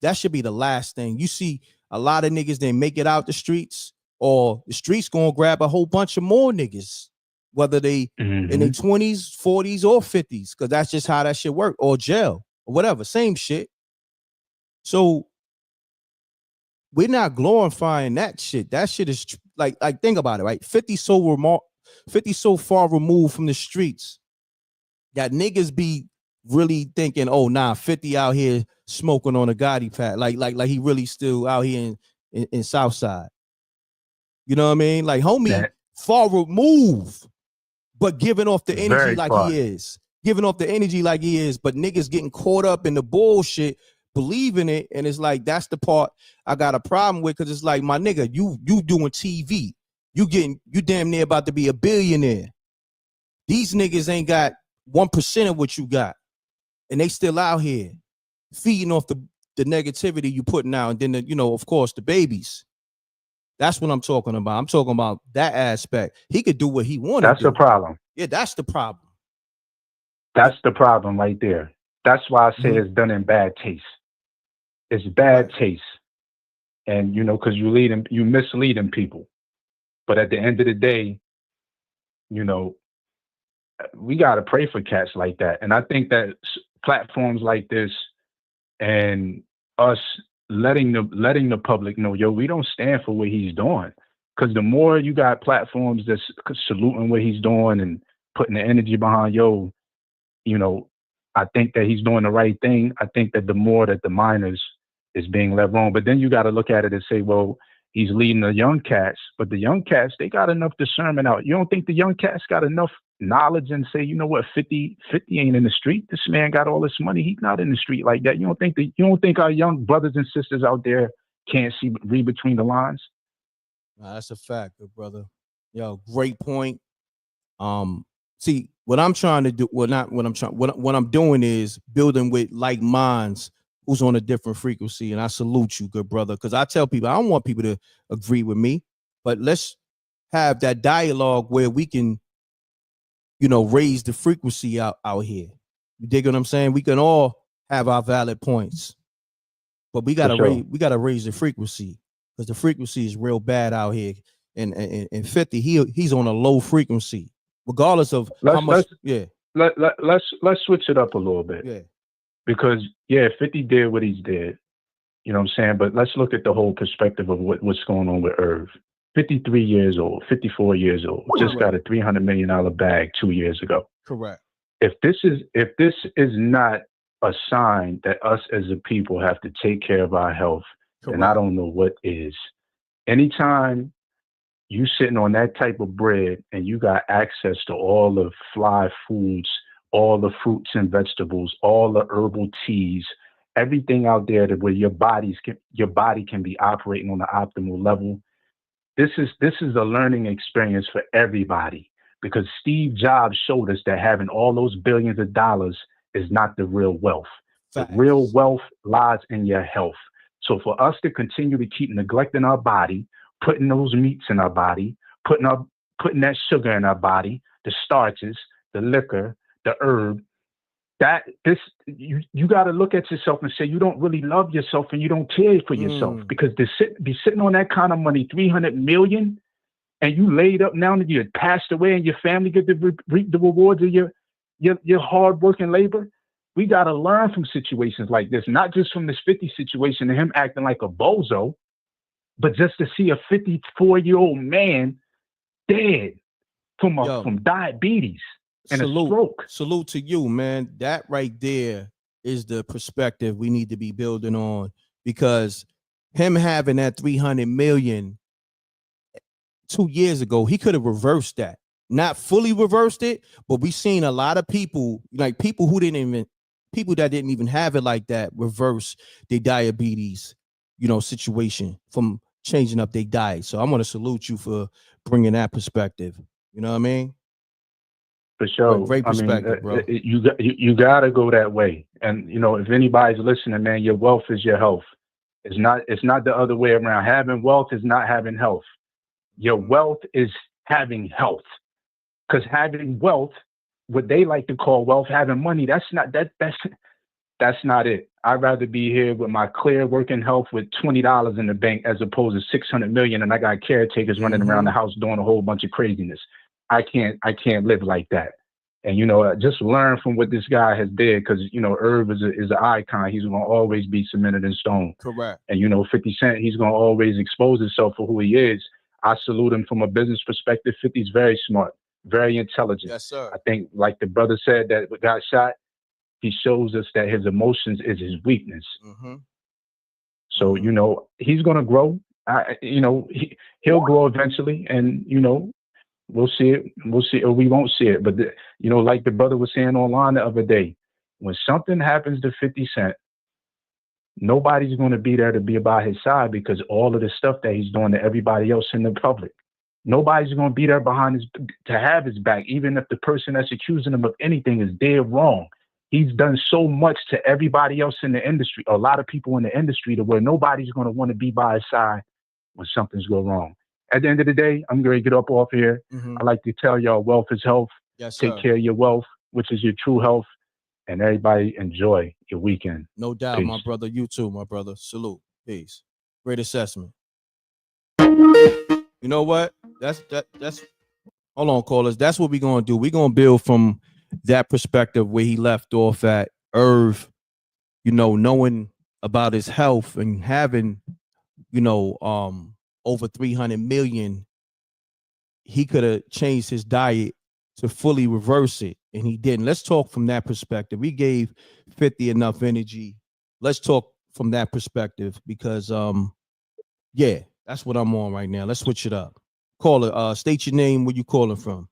That should be the last thing. You see a lot of niggas, they make it out the streets, or the streets gonna grab a whole bunch of more niggas, whether they in their 20s, 40s, or 50s, because that's just how that shit work, or jail, or whatever, same shit. So we're not glorifying that shit. That shit is like think about it, right? 50 so far removed from the streets that niggas be really thinking, oh nah, 50 out here smoking on a Gotti pad, like he really still out here in Southside. You know what I mean? Like homie, far removed, but giving off the energy like he is. Giving off the energy like he is, but niggas getting caught up in the bullshit, believing it, and it's like that's the part I got a problem with, because it's like, my nigga, you doing TV. You damn near about to be a billionaire. These niggas ain't got 1% of what you got, and they still out here feeding off the negativity you putting out, and then of course the babies. That's what I'm talking about. I'm talking about that aspect. He could do what he wanted. That's the problem. Yeah, that's the problem. That's the problem right there. That's why I say it's done in bad taste. It's bad taste. And because you misleading people. But at the end of the day, we gotta pray for cats like that. And I think that platforms like this and us letting the public know, we don't stand for what he's doing. Because the more you got platforms that's saluting what he's doing and putting the energy behind, I think that he's doing the right thing. I think that the more that the minors is being led wrong. But then you got to look at it and say, well, he's leading the young cats, but the young cats, they got enough discernment out. You don't think the young cats got enough knowledge and say, you know what, 50 ain't in the street. This man got all this money. He's not in the street like that. You don't think our young brothers and sisters out there can't read between the lines? Nah, that's a fact, good brother. Yo, great point. See, what I'm trying to do, what I'm doing is building with like minds who's on a different frequency. And I salute you, good brother. Because I tell people, I don't want people to agree with me, but let's have that dialogue where we can, raise the frequency out here. You dig what I'm saying? We can all have our valid points, but we gotta raise the frequency, because the frequency is real bad out here. And 50, he's on a low frequency, regardless of how much. Let's switch it up a little bit. Yeah. Because 50 did what he's did. You know what I'm saying? But let's look at the whole perspective of what's going on with Irv. 53 years old, 54 years old, just got a $300 million bag 2 years ago. Correct. If this is not a sign that us as a people have to take care of our health, then I don't know what is. Anytime you sitting on that type of bread and you got access to all the fly foods, all the fruits and vegetables, all the herbal teas, everything out there that where your body can be operating on the optimal level. This is a learning experience for everybody, because Steve Jobs showed us that having all those billions of dollars is not the real wealth. Facts. The real wealth lies in your health. So for us to continue to keep neglecting our body, putting those meats in our body, putting that sugar in our body, the starches, the liquor, the herb, you got to look at yourself and say you don't really love yourself and you don't care for yourself, because to be sitting on that kind of money, 300 million, and you laid up now that you had passed away and your family get to reap the rewards of your hard work and labor. We got to learn from situations like this, not just from this 50 situation and him acting like a bozo, but just to see a 54-year-old man dead from diabetes and a stroke. Salute to you, man. That right there is the perspective we need to be building on, because him having that 300 million 2 years ago, he could have reversed that. Not fully reversed it, but we've seen a lot of people, like people that didn't even have it like that, reverse their diabetes, situation from changing up their diet. So I want to salute you for bringing that perspective. You know what I mean? For sure. Great perspective, bro. You got to go that way. And, if anybody's listening, man, your wealth is your health. It's not the other way around. Having wealth is not having health. Your wealth is having health. Because having wealth, what they like to call wealth, having money, that's not it. I'd rather be here with my clear working health with $20 in the bank as opposed to 600 million and I got caretakers running around the house doing a whole bunch of craziness. I can't live like that. And, just learn from what this guy has did, because, Irv is an icon. He's going to always be cemented in stone. Correct. And, 50 Cent, he's going to always expose himself for who he is. I salute him from a business perspective. 50's very smart, very intelligent. Yes, sir. I think, like the brother said that got shot, he shows us that his emotions is his weakness. Mm-hmm. So, he's going to grow. He'll grow eventually. And, we'll see it. We'll see, or we won't see it. But, like the brother was saying online the other day, when something happens to 50 Cent, nobody's going to be there to be by his side, because all of the stuff that he's doing to everybody else in the public, nobody's going to be there behind to have his back, even if the person that's accusing him of anything is dead wrong. He's done so much to everybody else in the industry, a lot of people in the industry, to where nobody's going to want to be by his side when something's go wrong. At the end of the day, I'm going to get up off here. I like to tell y'all, wealth is health. Yes, Take sir. care of your wealth, which is your true health. And everybody enjoy your weekend. No doubt, Peace. my brother. You too, my brother. Salute. Peace. Great assessment. You know what? That's hold on, callers. That's what we're gonna do. We're gonna build from that perspective where he left off at. Irv, knowing about his health and having, over 300 million, he could have changed his diet to fully reverse it, and he didn't. Let's talk from that perspective. We gave 50 enough energy. Let's talk from that perspective because yeah, that's what I'm on right now. Let's switch it up. Call it. State your name. Where you calling from?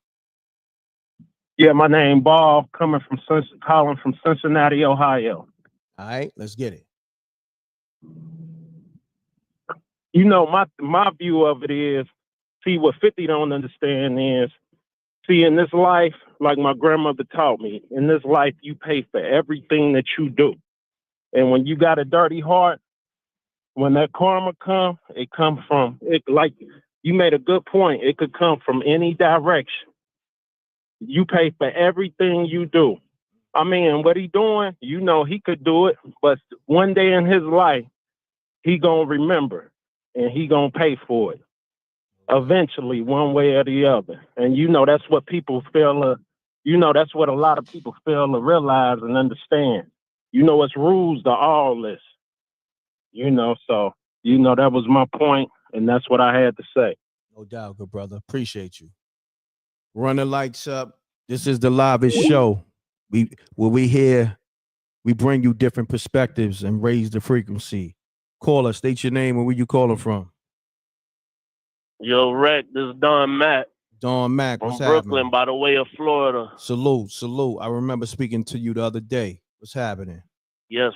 Yeah, my name Bob, calling from Cincinnati, Ohio. All right, let's get it. You know, my view of it is, see, what 50 don't understand is, see, in this life, like my grandmother taught me, in this life, you pay for everything that you do. And when you got a dirty heart, when that karma come, it come from, it like, you made a good point, it could come from any direction. You pay for everything you do. I mean, what he doing, you know, he could do it, but one day in his life, he gonna remember, and he gonna pay for it. Eventually, one way or the other. And you know, that's what people fail you know, that's what a lot of people fail to realize and understand. You know, it's rules to all this. You know, so, you know, that was my point, and that's what I had to say. No doubt, good brother. Appreciate you. Run the lights up. This is the livest show. We here, we bring you different perspectives and raise the frequency. Call us, state your name and where you calling from. Yo, Reck, this is Don Mack. Don Mack, what's from Brooklyn, happening? by the way of Florida. Salute. I remember speaking to you the other day. What's happening? Yes,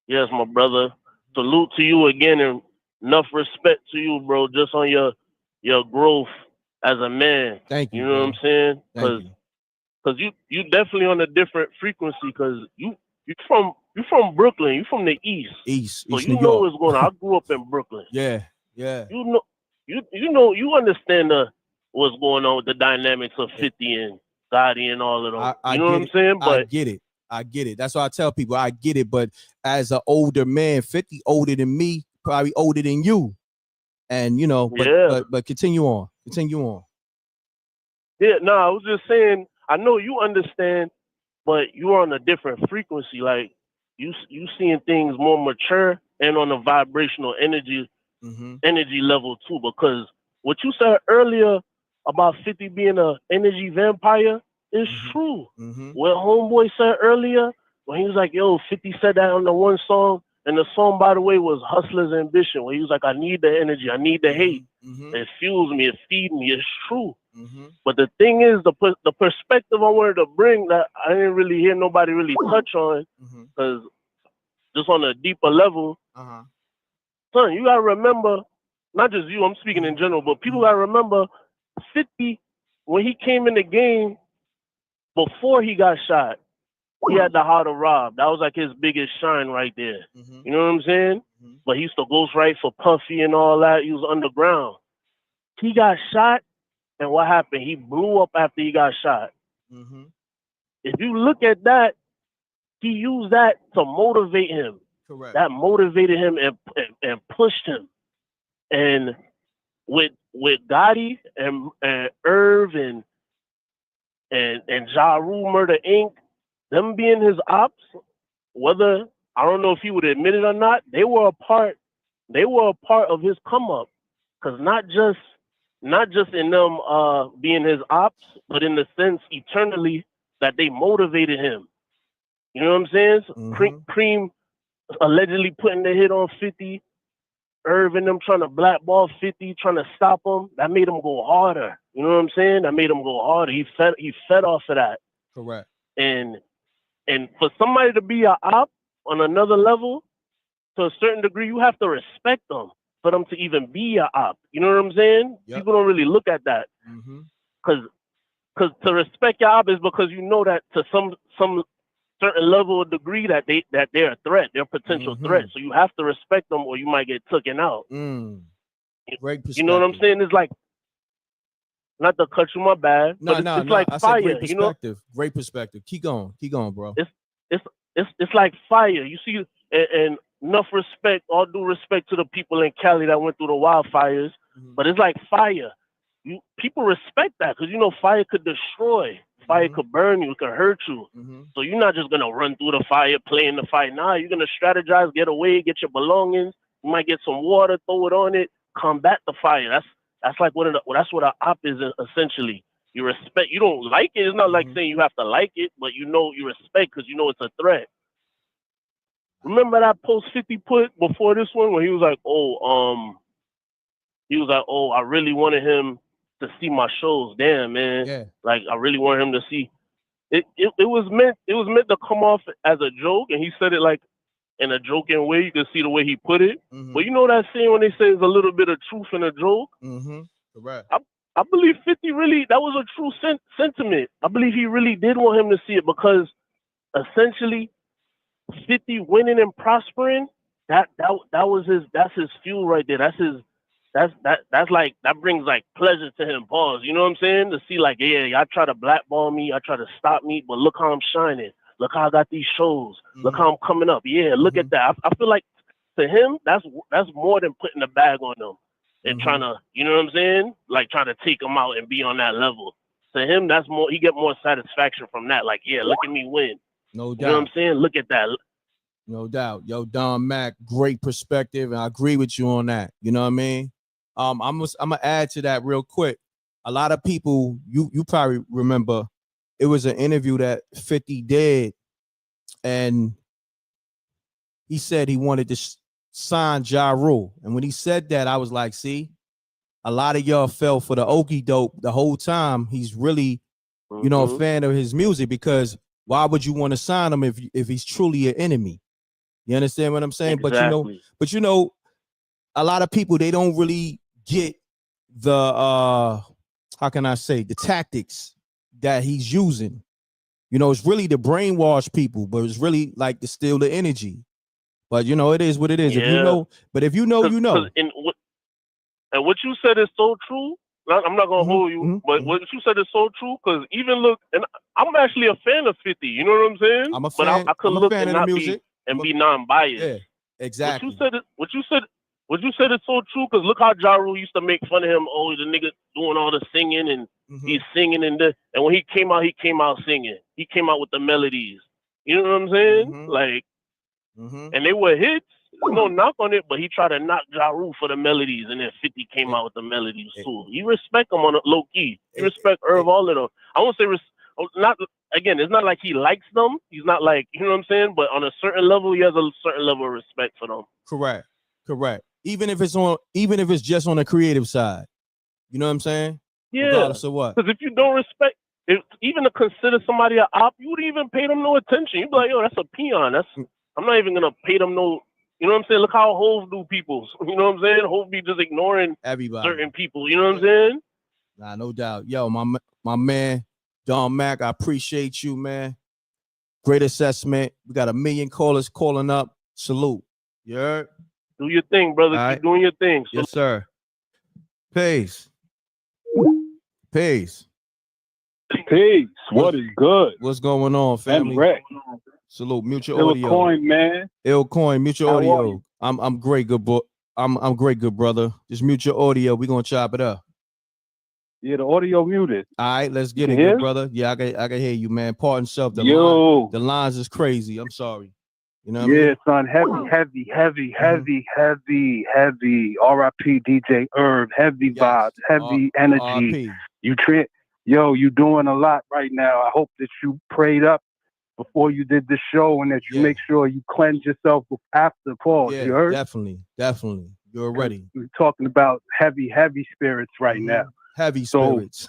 my brother. Salute to you again, and enough respect to you, bro, just on your growth as a man. Thank you. You know what I'm saying? Thank you. You definitely on a different frequency, because you from Brooklyn, you from the East. So East you New know York. what's going on. I grew up in Brooklyn. Yeah. You understand what's going on with the dynamics of 50 and Gotti and all of those. You know what I'm saying? But I get it. That's why I tell people I get it. But as an older man, 50 older than me, probably older than you. And you know, but continue on. Yeah, no, I was just saying, I know you understand, but you're on a different frequency. Like you seeing things more mature and on a vibrational energy level too. Because what you said earlier about 50 being an energy vampire is true. What Homeboy said earlier, when he was like, yo, 50 said that on the one song, and the song, by the way, was Hustler's Ambition, where he was like, I need the energy, I need the hate. It fuels me, it feeds me. It's true. But the thing is, the perspective I wanted to bring that I didn't really hear nobody really touch on, because just on a deeper level, son, you gotta remember, not just you, I'm speaking in general, but people gotta remember 50, when he came in the game, before he got shot, he had the How to Rob. That was like his biggest shine right there. You know what I'm saying? But he used to ghostwrite for Puffy and all that. He was underground. He got shot, and what happened? He blew up after he got shot. If you look at that, he used that to motivate him. Correct. That motivated him and pushed him. And with Gotti and Irv and Ja Rule Murder Inc., them being his ops, whether, I don't know if he would admit it or not, they were a part of his come up. Cause not just in them being his ops, but in the sense eternally that they motivated him. You know what I'm saying? Cream allegedly putting the hit on 50, Irv and them trying to blackball 50, trying to stop him. That made him go harder. You know what I'm saying? That made him go harder. He fed off of that. Correct. And for somebody to be an op on another level, to a certain degree, you have to respect them for them to even be an op. You know what I'm saying? People don't really look at that. Because to respect your op is because you know that to some certain level of degree that they're a threat, they're a potential threat. So you have to respect them or you might get taken out. Great perspective. You know what I'm saying? It's like, not to cut you, my bad. But it's like fire. Great perspective. You know? Great perspective. Keep going, bro. It's like fire. You see, and enough respect, all due respect to the people in Cali that went through the wildfires. But it's like fire. People respect that because you know fire could destroy. Fire could burn you, it could hurt you. So you're not just gonna run through the fire, play in the fire. Nah, you're gonna strategize, get away, get your belongings. You might get some water, throw it on it, combat the fire. That's like that's what an op is essentially. You respect. You don't like it. It's not like saying you have to like it, but you know you respect because you know it's a threat. Remember that post 50 put before this one where he was like, I really wanted him to see my shows. Damn, man. Yeah. Like I really wanted him to see. It was meant to come off as a joke, and he said it like in a joking way. You can see the way he put it. But you know that saying when they say there's a little bit of truth in a joke? Correct. I believe 50 really, that was a true sentiment. I believe he really did want him to see it because essentially 50 winning and prospering, that's his fuel right there. That's like, that brings like pleasure to him. Pause. You know what I'm saying? To see like, yeah, y'all try to blackball me, y'all try to stop me, but look how I'm shining. Look how I got these shows. Look how I'm coming up. Yeah, look at that. I feel like to him, that's more than putting a bag on them and trying to, you know what I'm saying? Like trying to take them out and be on that level. To him, that's more, he get more satisfaction from that. Like, yeah, look at me win. No doubt. You know what I'm saying? Look at that. No doubt. Yo, Don Mac, great perspective, and I agree with you on that. You know what I mean? I'm gonna add to that real quick. A lot of people, you probably remember, it was an interview that 50 did, and he said he wanted to sign Ja Rule. And when he said that, I was like, see, a lot of y'all fell for the okie doke the whole time. He's really, you know, a fan of his music, because why would you want to sign him if he's truly an enemy? You understand what I'm saying? Exactly. But you know, a lot of people, they don't really get the how can I say, the tactics that he's using. You know, it's really to brainwash people, but it's really like to steal the energy. But you know, it is what it is. Yeah. If you know, but if you know, you know. And what you said is so true. I'm not gonna hold you, but what you said is so true. Because even look, and I'm actually a fan of 50. You know what I'm saying? I'm a fan. But I could look and not be non-biased. Yeah, exactly. What you said is so true. Because look how Ja Rule used to make fun of him. Oh, the nigga doing all the singing and he's singing and when he came out singing. He came out with the melodies. You know what I'm saying? Like, and they were hits. No knock on it, but he tried to knock Ja Rule for the melodies, and then 50 came out with the melodies too. You respect him on a low key. You respect Irv, all of them. I won't say not again. It's not like he likes them. He's not like, you know what I'm saying. But on a certain level, he has a certain level of respect for them. Correct. Even if it's just on the creative side, you know what I'm saying? Yeah. Regardless of what. Because if you don't respect, even to consider somebody an op, you wouldn't even pay them no attention. You'd be like, yo, that's a peon. I'm not even gonna pay them no. You know what I'm saying? Look how Hov do people. You know what I'm saying? Hov be just ignoring everybody, certain people. You know what I'm saying? Nah, no doubt. Yo, my man, Don Mac, I appreciate you, man. Great assessment. We got 1 million callers calling up. Salute. You heard? Do your thing, brother. All right. Keep doing your thing. Yes, sir. Peace. Peace. What is good? What's going on, family? M.Reck. Salute. Mute your audio. Coin, man. Coin. Mute your audio. I'm great, good boy. I'm great, good brother. Just mute your audio. We're gonna chop it up. Yeah, the audio muted. All right, let's get it, hear? good brother. Yeah, I can hear you, man. Pardon self. The lines is crazy. I'm sorry. You know what I mean? Son, heavy. R.I.P. DJ Irv, heavy vibes, heavy energy. You doing a lot right now. I hope that you prayed up before you did the show and that you make sure you cleanse yourself after pause. Yeah, you heard? Definitely. You're ready. We're talking about heavy spirits right now. Heavy spirits.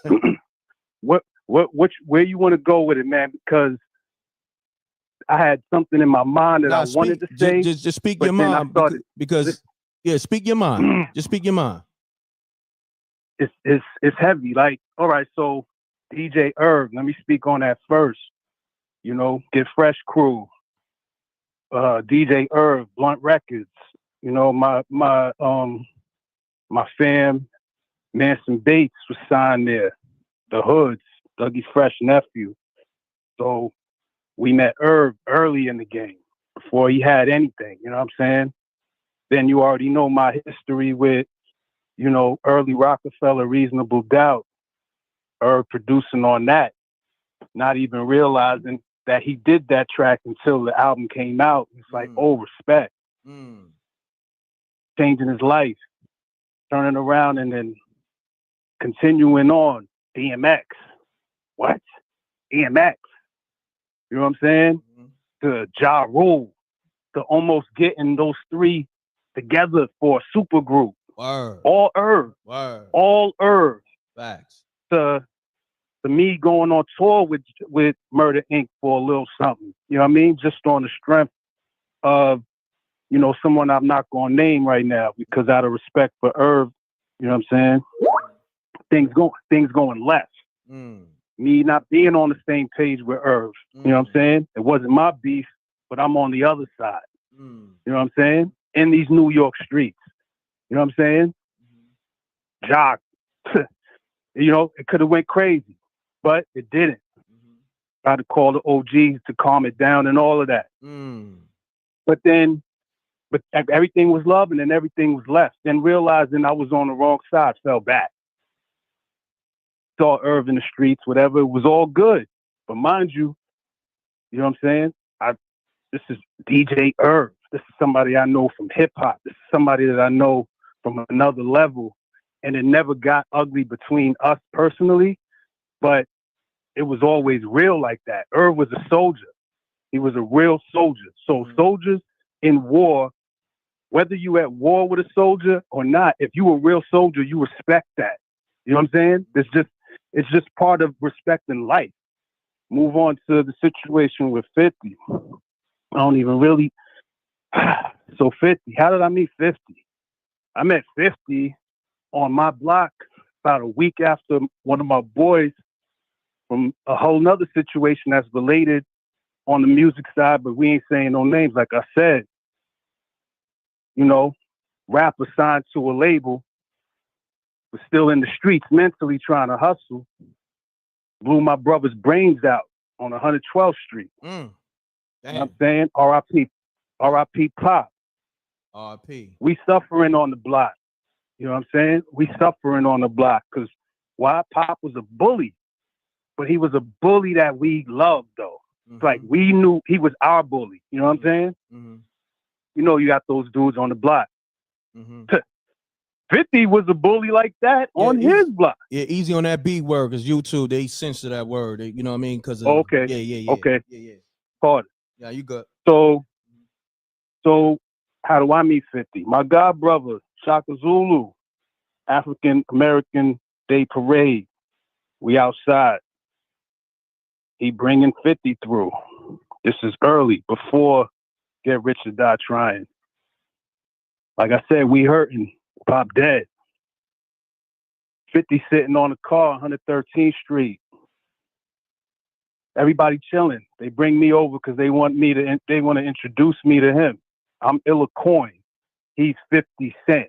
Where you want to go with it, man? Because I had something in my mind that I wanted to say. Just speak your mind, because speak your mind. Just speak your mind. It's heavy. Like, all right, so DJ Irv, let me speak on that first. You know, Get Fresh Crew, DJ Irv, Blunt Records. You know, my fam, Manson Bates was signed there. The Hoods, Dougie's fresh nephew. So we met Irv early in the game, before he had anything. You know what I'm saying? Then you already know my history with, you know, early Rockefeller, Reasonable Doubt. Irv producing on that, not even realizing that he did that track until the album came out. It's like, respect. Changing his life, turning around, and then continuing on. DMX. What? DMX. You know what I'm saying? To Ja Rule. to almost getting those three together for a super group. Word. All Irv. Word. All Irv. Facts. To me going on tour with Murder Inc. for a little something. You know what I mean? Just on the strength of, you know, someone I'm not going to name right now because out of respect for Irv, you know what I'm saying? Things going left. Me not being on the same page with Irv. You know what I'm saying? It wasn't my beef, but I'm on the other side. You know what I'm saying? In these New York streets. You know what I'm saying? Jock. You know, it could have went crazy, but it didn't. Tried to call the OGs to calm it down and all of that. But everything was love and then everything was left. Then realizing I was on the wrong side, fell back. Saw Irv in the streets, whatever. It was all good. But mind you, you know what I'm saying? This is DJ Irv. This is somebody I know from hip hop. This is somebody that I know from another level. And it never got ugly between us personally, but it was always real like that. Irv was a soldier. He was a real soldier. So soldiers in war, whether you at war with a soldier or not, if you a real soldier, you respect that. You know what I'm saying? It's just part of respecting life. Move on to the situation with 50. I don't even really. So 50, how did I meet 50? I met 50 on my block about a week after one of my boys from a whole nother situation that's related on the music side, but we ain't saying no names. Like I said, you know, rapper signed to a label, was still in the streets mentally trying to hustle, blew my brother's brains out on 112th Street. You know what I'm saying? R.I.P. Pop. R.I.P. We suffering on the block. You know what I'm saying? We suffering on the block because why? Pop was a bully, but he was a bully that we loved though. It's like we knew he was our bully. You know what I'm saying? You know, you got those dudes on the block. 50 was a bully like that on his block. Yeah, easy on that B word because YouTube, they censor that word. You know what I mean? Because okay. Yeah. Okay. Yeah. Pardon. Yeah, you good. So how do I meet 50? My god brother, Shaka Zulu, African American Day Parade. We outside. He bringing 50 through. This is early, before Get Rich or Die Trying. Like I said, we hurting. Pop dead. 50 sitting on a car, 113th Street. Everybody chilling. They bring me over because they want to introduce me to him. I'm Illa Coin. He's 50 Cent.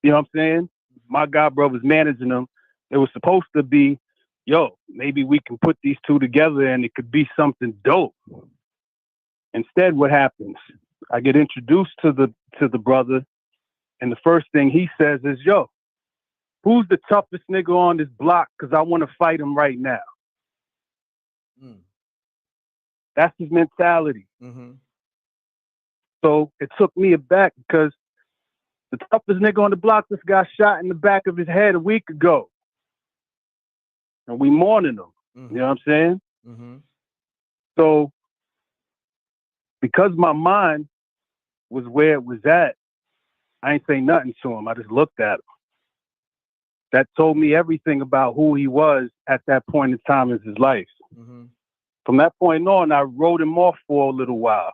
You know what I'm saying? My god brother's managing them. It was supposed to be, yo, maybe we can put these two together and it could be something dope. Instead, what happens? I get introduced to the brother, and the first thing he says is, yo, who's the toughest nigga on this block? Because I want to fight him right now. That's his mentality. So it took me aback because the toughest nigga on the block just got shot in the back of his head a week ago. And we mourning him. You know what I'm saying? So because my mind was where it was at, I ain't say nothing to him. I just looked at him. That told me everything about who he was at that point in time in his life. From that point on, I wrote him off for a little while.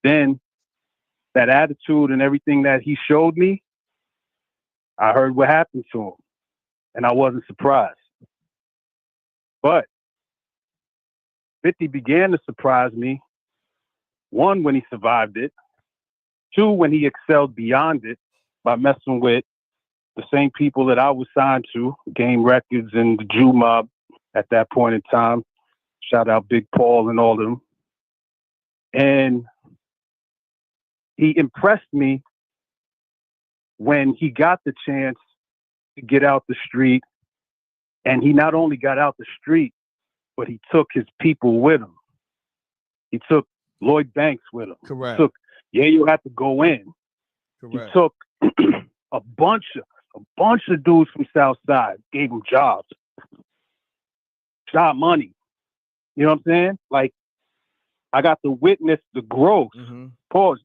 Then that attitude and everything that he showed me, I heard what happened to him, and I wasn't surprised. But 50 began to surprise me. One, when he survived it. Two, when he excelled beyond it by messing with the same people that I was signed to, Game Records and the Jew Mob at that point in time. Shout out Big Paul and all of them. And he impressed me when he got the chance to get out the street. And he not only got out the street, but he took his people with him. He took Lloyd Banks with him. Correct. He took, you have to go in. Correct. He took a bunch of dudes from Southside, gave them jobs, job money. You know what I'm saying? Like, I got to witness the growth. Pause.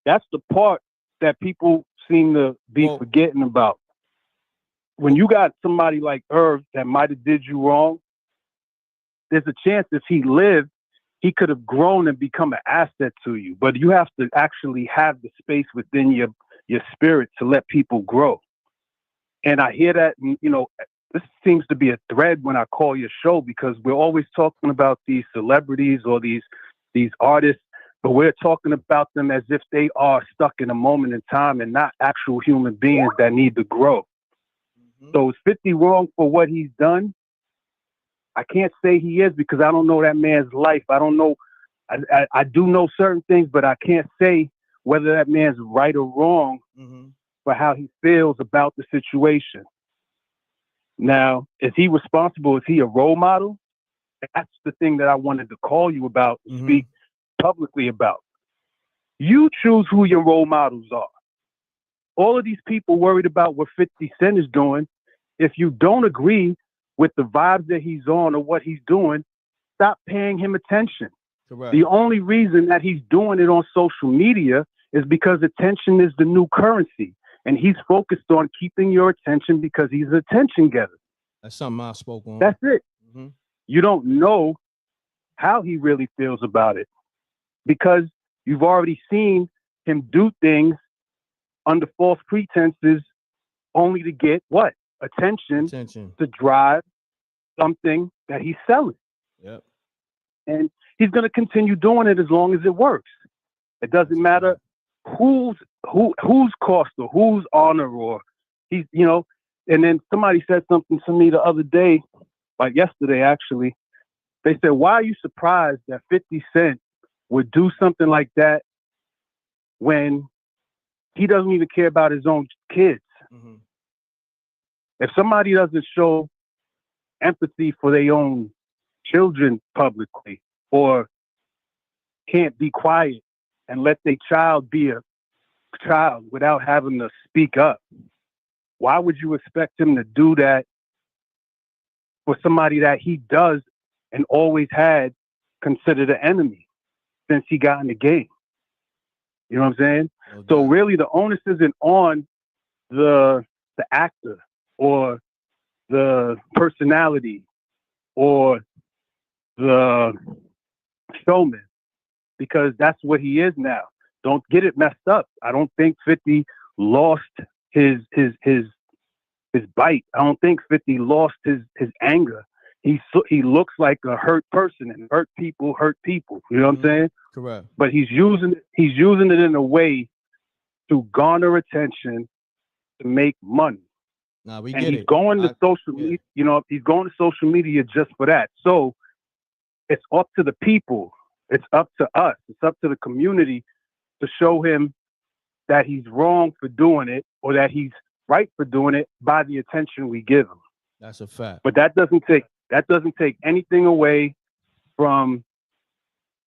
That's the part that people seem to be forgetting about. When you got somebody like Irv that might have did you wrong, there's a chance if he lived, he could have grown and become an asset to you. But you have to actually have the space within your spirit to let people grow. And I hear that, and, you know, this seems to be a thread when I call your show, because we're always talking about these celebrities or these artists, but we're talking about them as if they are stuck in a moment in time and not actual human beings that need to grow. So is 50 wrong for what he's done? I can't say he is, because I don't know that man's life. I don't know. I do know certain things, but I can't say whether that man's right or wrong for how he feels about the situation. Now, is he responsible? Is he a role model? That's the thing that I wanted to call you about, speak publicly about. You choose who your role models are. All of these people worried about what 50 Cent is doing. If you don't agree with the vibes that he's on or what he's doing, stop paying him attention. Correct. The only reason that he's doing it on social media is because attention is the new currency. And he's focused on keeping your attention because he's an attention getter. That's something I spoke on. That's it. You don't know how he really feels about it, because you've already seen him do things under false pretenses only to get what? Attention. To drive something that he's selling. Yep. And he's going to continue doing it as long as it works. It doesn't matter whose cost or whose honor, or he's, you know. And then somebody said something to me the other day, like yesterday actually. They said, why are you surprised that 50 Cent would do something like that when he doesn't even care about his own kids? If somebody doesn't show empathy for their own children publicly, or can't be quiet and let their child be a child without having to speak up, why would you expect him to do that for somebody that he does and always had considered an enemy since he got in the game? You know what I'm saying? So really the onus isn't on the actor or the personality or the showman, because that's what he is now. Don't get it messed up. I don't think 50 lost his bite. I don't think 50 lost his anger. He looks like a hurt person, and hurt people. You know what I'm saying? Correct. But he's using it in a way to garner attention, to make money. Nah, we And get he's it. going to social media, you know, he's going to social media just for that. So it's up to the people. It's up to us. It's up to the community to show him that he's wrong for doing it, or that he's right for doing it, by the attention we give him. That's a fact. But that doesn't take anything away from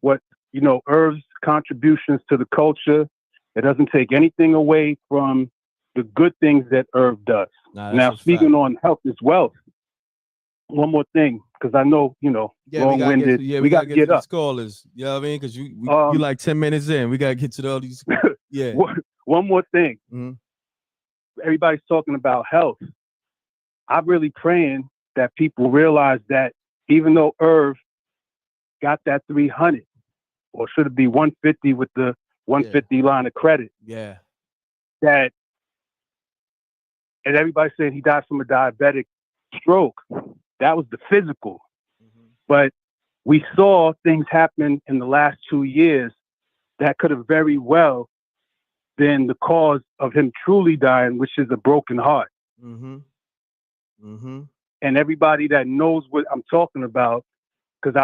what, you know, Irv's contributions to the culture. It doesn't take anything away from the good things that Irv does. Now, speaking on health as well, one more thing, because I know, you know, long-winded. We got to get to up. these callers. You know what I mean? Because you like 10 minutes in. We got to get to all these. Yeah. One more thing. Everybody's talking about health. I'm really praying that people realize that even though Irv got that 300, or should it be 150 with the 150 line of credit? Yeah. That, and everybody's saying he died from a diabetic stroke. That was the physical. But we saw things happen in the last 2 years that could have very well been the cause of him truly dying, which is a broken heart. And everybody that knows what I'm talking about, because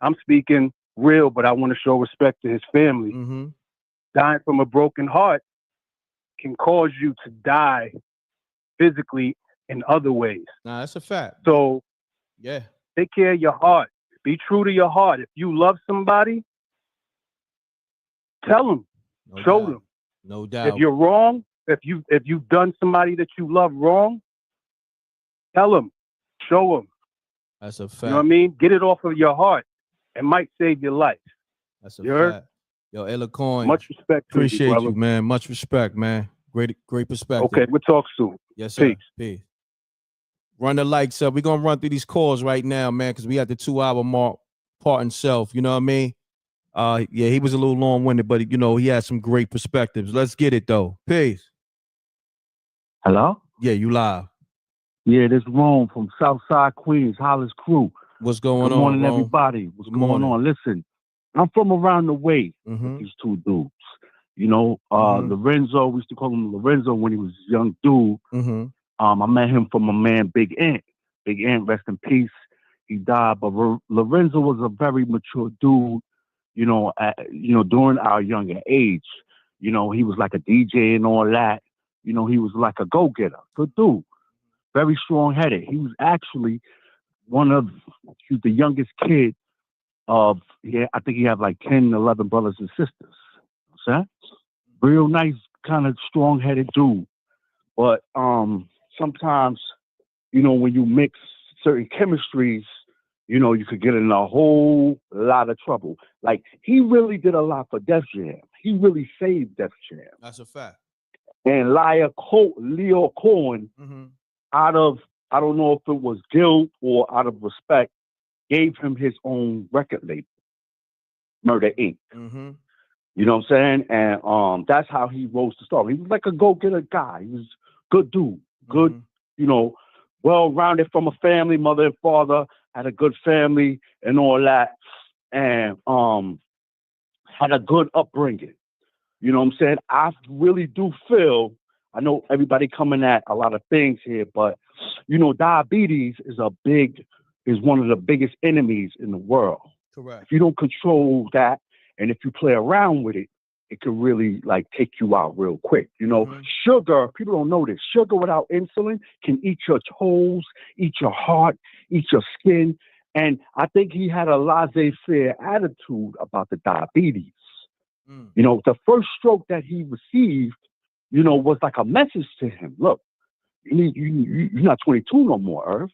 I'm speaking real, but I want to show respect to his family. Dying from a broken heart can cause you to die physically in other ways. Nah, that's a fact. So yeah, take care of your heart. Be true to your heart. If you love somebody, tell them, show them. No doubt. If you're wrong, if you've done somebody that you love wrong, tell them, show them. That's a fact. You know what I mean? Get it off of your heart. It might save your life. That's a You heard? fact. Yo, Ella Coin. Much respect to you, Appreciate brother. you, man. Much respect, man. Great perspective. Okay, we'll talk soon. Yes, sir. Peace. Peace. Run the lights up. We're gonna run through these calls right now, man, because we at the 2-hour mark, part and self. You know what I mean? Yeah, he was a little long-winded, but you know, he had some great perspectives. Let's get it though. Peace. Hello? Yeah, you live. Yeah, this is Rome from Southside Queens, Hollis Crew. What's going Good on, morning, Rome? everybody. What's Good going morning. on? Listen, I'm from around the way Mm-hmm. with these two dudes. You know, Lorenzo, we used to call him Lorenzo when he was a young dude. Mm-hmm. I met him from a man, Big Ant. Big Ant, rest in peace. He died, but Lorenzo was a very mature dude. You know, during our younger age, you know, he was like a DJ and all that. You know, he was like a go-getter, good dude, very strong-headed. He was actually he was the youngest kid of, I think he had like 10, 11 brothers and sisters. See? Real nice, kind of strong-headed dude. But sometimes, you know, when you mix certain chemistries, you know, you could get in a whole lot of trouble. Like, he really did a lot for Def Jam. He really saved Def Jam. That's a fact. And Leo Cohen, out of, I don't know if it was guilt or out of respect, gave him his own record label, Murder Inc. Mm-hmm. You know what I'm saying? And that's how he rose to stardom. He was like a go-getter guy. He was a good dude. Good, you know, well-rounded from a family, mother and father, had a good family and all that. And had a good upbringing. You know what I'm saying? I really do feel, I know everybody coming at a lot of things here, but, you know, diabetes is one of the biggest enemies in the world. Correct. If you don't control that, and if you play around with it, it could really like take you out real quick. You know, sugar, people don't know this. Sugar without insulin can eat your toes, eat your heart, eat your skin. And I think he had a laissez-faire attitude about the diabetes. You know, the first stroke that he received, you know, was like a message to him. Look, you're not 22 no more, Irv.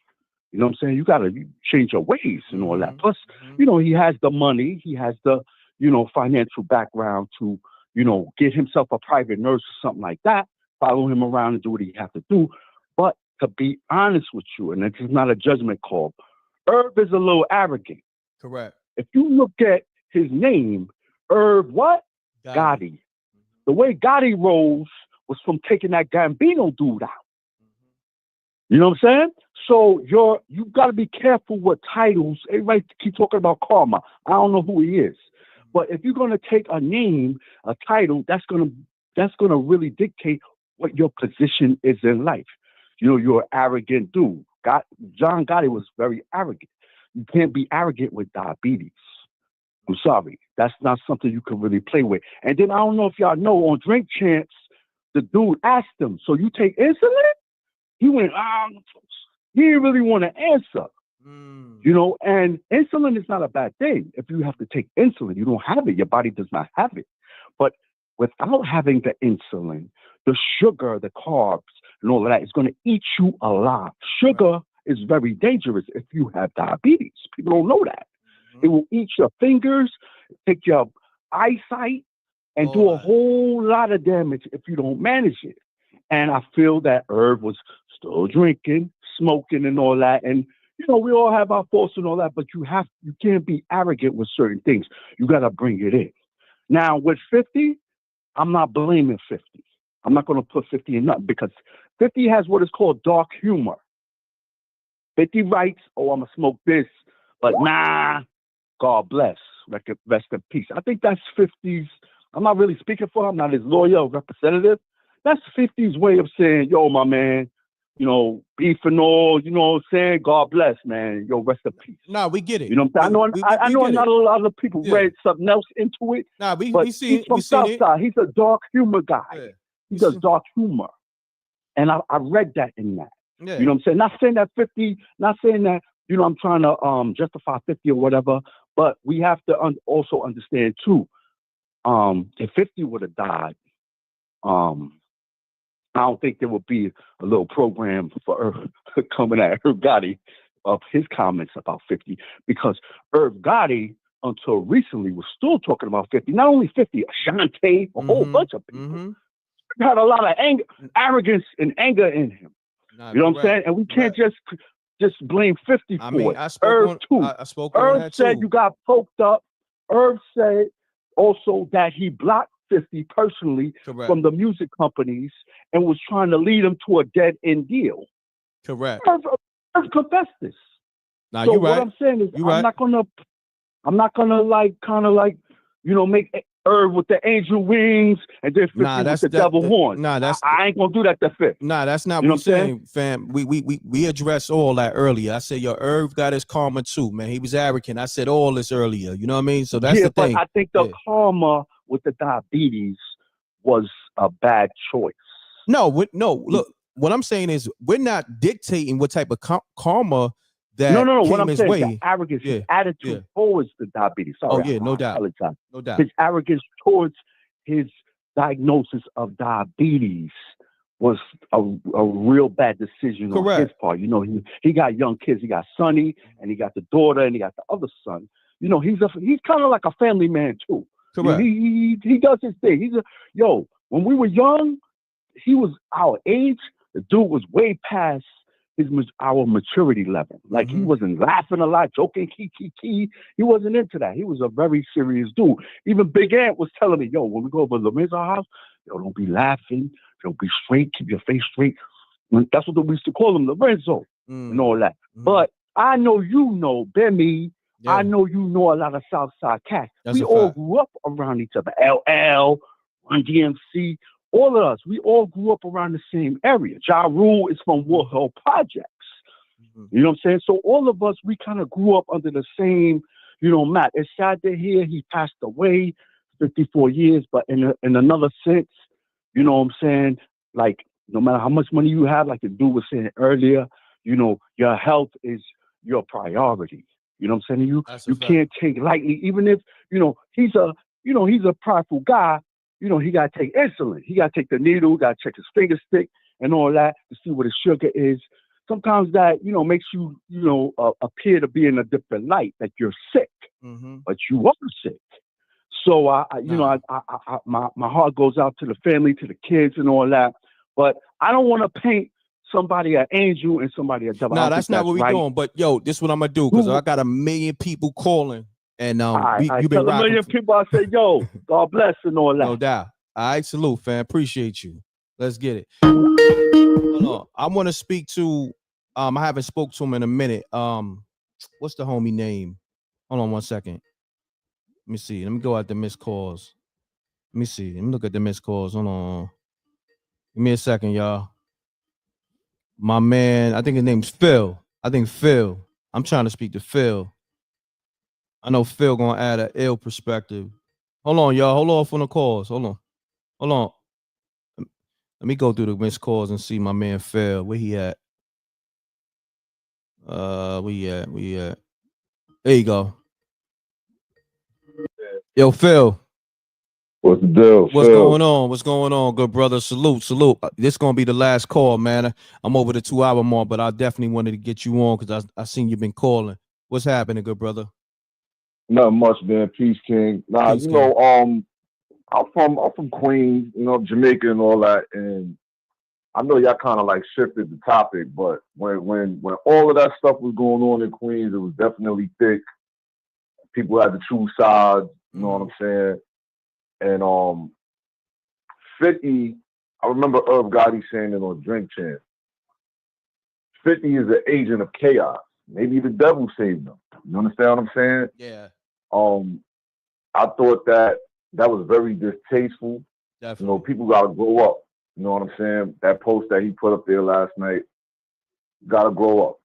You know what I'm saying? You got to change your ways and all that. Plus, you know, he has the money. He has the, you know, financial background to, you know, get himself a private nurse or something like that, follow him around and do what he has to do. But to be honest with you, and this is not a judgment call, Irv is a little arrogant. Correct. If you look at his name, Irv what? Gotti. The way Gotti rose was from taking that Gambino dude out. You know what I'm saying? So you got to be careful with titles. Everybody keep talking about karma. I don't know who he is. But if you're going to take a name, a title, that's going to really dictate what your position is in life. You know, you're an arrogant dude. John Gotti was very arrogant. You can't be arrogant with diabetes. I'm sorry. That's not something you can really play with. And then I don't know if y'all know, on Drink Champs, the dude asked him, so you take insulin? He went, he didn't really want to answer. You know, and insulin is not a bad thing. If you have to take insulin, you don't have it. Your body does not have it. But without having the insulin, the sugar, the carbs, and all of that is going to eat you alive. Sugar is very dangerous if you have diabetes. People don't know that. It will eat your fingers, take your eyesight, and do a whole lot of damage if you don't manage it. And I feel that Irv was still drinking, smoking, and all that. And you know, we all have our faults and all that, but you can't be arrogant with certain things. You got to bring it in. Now, with 50, I'm not blaming 50. I'm not going to put 50 in nothing because 50 has what is called dark humor. 50 writes, oh, I'm going to smoke this, but nah, God bless, rest in peace. I think that's 50's, I'm not really speaking for him, I'm not his lawyer or representative. That's 50's way of saying, yo, my man, you know, beef and all, you know what I'm saying? God bless, man. Yo, rest in peace. Nah, we get it. You know what I'm saying? I know not a lot of people read something else into it. Nah, we see he's it. from Southside. He's a dark humor guy. Yeah. He does dark humor. And I read that in that. Yeah. You know what I'm saying? Not saying that 50, not saying that, you know, I'm trying to justify 50 or whatever, but we have to also understand too, if 50 would have died, I don't think there would be a little program for Irv coming at Irv Gotti of his comments about 50, because Irv Gotti until recently was still talking about 50. Not only 50, Ashanti, a whole bunch of people. He had a lot of anger, arrogance and anger in him. You know what I'm saying? And we can't just blame 50 for it. I spoke Irv on, too. I spoke on Irv that said too. you got poked up. Irv said also that he blocked 50 personally from the music companies and was trying to lead him to a dead-end deal. Correct. Irv confessed this. Now, so you're right. what I'm saying is You're I'm not gonna like kind of like, you know, make Irv with the angel wings and then 50 with the devil horns. I ain't gonna do that to 50. Nah, that's not You know what we're saying, fam. We addressed all that earlier. I said, yo, Irv got his karma too, man. He was arrogant. I said all this earlier. You know what I mean? So that's the thing. But I think the karma with the diabetes was a bad choice. No, look, what I'm saying is we're not dictating what type of karma that No. came What I'm his saying, way. the arrogance, his attitude towards the diabetes. Oh, Sorry, yeah, no doubt. apologize. No doubt. His arrogance towards his diagnosis of diabetes was a real bad decision on his part. You know, he got young kids. He got Sonny, and he got the daughter, and he got the other son. You know, he's kind of like a family man too. Correct. You know, he does his thing. When we were young, he was our age. The dude was way past our maturity level. Like he wasn't laughing a lot, joking, key. He wasn't into that. He was a very serious dude. Even Big Ant was telling me, yo, when we go over to Lorenzo's house, yo, don't be laughing, don't be straight, keep your face straight. That's what we used to call him, Lorenzo, and all that. But I know you know, Bemi, I know you know a lot of Southside cats. We all grew up around each other. LL, Run DMC, all of us, we all grew up around the same area. Ja Rule is from Wood Hill Projects. You know what I'm saying? So all of us, we kind of grew up under the same, you know, mat. It's sad to hear he passed away 54 years, but in another sense, you know what I'm saying? Like, no matter how much money you have, like the dude was saying earlier, you know, your health is your priority. You know what I'm saying? You can't take lightly, even if, you know, he's a prideful guy. You know, he got to take insulin. He got to take the needle, got to check his finger stick and all that to see what his sugar is. Sometimes that, you know, makes you, you know, appear to be in a different light, that you're sick, but you are sick. So, my heart goes out to the family, to the kids and all that. But I don't want to paint somebody an angel and somebody a devil. No, that's not what we're doing. But, yo, this is what I'm going to do because I got 1 million people calling. And you've been tell 1 million people, I say, yo, God bless and all that. No doubt. All right, salute, fam. Appreciate you. Let's get it. Hold on. I want to speak to I haven't spoke to him in a minute. What's the homie name? Hold on 1 second. Let me see. Let me go at the missed calls. Let me see. Let me look at the missed calls. Hold on. Give me a second, y'all. My man, I think his name's Phil. Phil. I'm trying to speak to Phil. I know Phil gonna add an ill perspective. Hold on, y'all. Hold off on the calls. Hold on. Let me go through the missed calls and see my man Phil. Where he at? Where he at? There you go. Yo, Phil. What's the deal? What's going on? What's going on, good brother? Salute. This is gonna be the last call, man. I'm over the 2 hour mark, but I definitely wanted to get you on because I seen you been calling. What's happening, good brother? Nothing much, man. Peace, King. Nah, Peace, you know, I'm from Queens, you know, Jamaica and all that, and I know y'all kind of like shifted the topic, but when all of that stuff was going on in Queens, it was definitely thick. People had to choose sides, you know what I'm saying? And 50, I remember Irv Gotti saying it on Drink Champ. 50 is an agent of chaos. Maybe the devil saved him. You understand what I'm saying? Yeah. I thought that was very distasteful. Definitely. You know, people gotta grow up. You know what I'm saying? That post that he put up there last night, gotta grow up.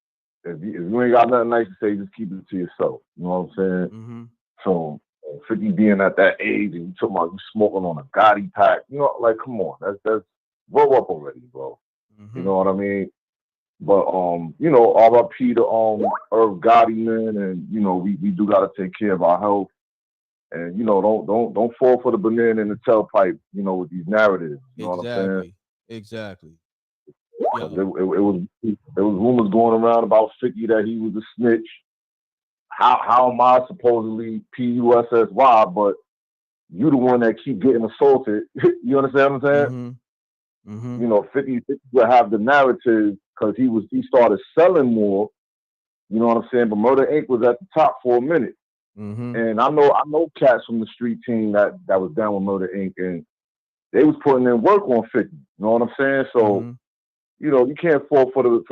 If you ain't got nothing nice to say, just keep it to yourself. You know what I'm saying? So 50 being at that age and you talking about you smoking on a Gotti pack, you know, like come on, that's grow up already, bro. You know what I mean? But you know, RIP to Irv Gotti, man, and you know, we do gotta take care of our health. And you know, don't fall for the banana in the tailpipe, you know, with these narratives. You know what I'm saying? Exactly. It was rumors going around about 50 that he was a snitch. how am I supposedly PUSSY, but you the one that keep getting assaulted? You understand what I'm saying? You know, 50 would have the narrative because he started selling more. You know what I'm saying? But Murder Inc. was at the top for a minute. And I know cats from the street team that was down with Murder Inc. and they was putting in work on 50. You know what I'm saying? So, you know, you can't fall for the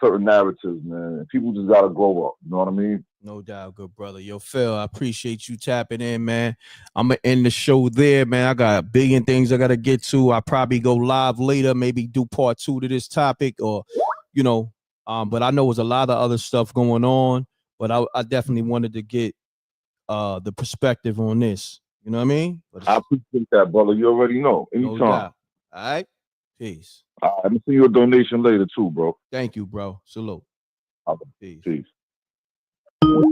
certain narratives, man. People just gotta grow up. You know what I mean? No doubt, good brother. Yo, Phil, I appreciate you tapping in, man. I'm gonna end the show there, man. I got a billion things I gotta get to. I'll probably go live later, maybe do part 2 to this topic, or you know, but I know there's a lot of other stuff going on. But I definitely wanted to get the perspective on this. You know what I mean? I appreciate that, brother. You already know. Anytime. No doubt. All right. Peace. I'm gonna send you a donation later too, bro. Thank you, bro. Salute. Peace. All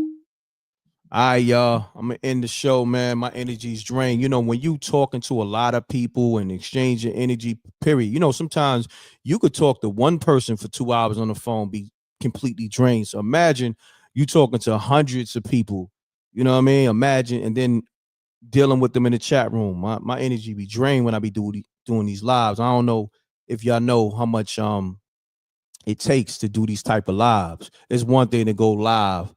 right, y'all. I'm gonna end the show, man. My energy's drained. You know, when you talking to a lot of people and exchanging energy, period. You know, sometimes you could talk to one person for 2 hours on the phone, be completely drained. So imagine you talking to hundreds of people. You know what I mean? Imagine, and then dealing with them in the chat room. My energy be drained when I be doing these lives. I don't know if y'all know how much it takes to do these type of lives. It's one thing to go live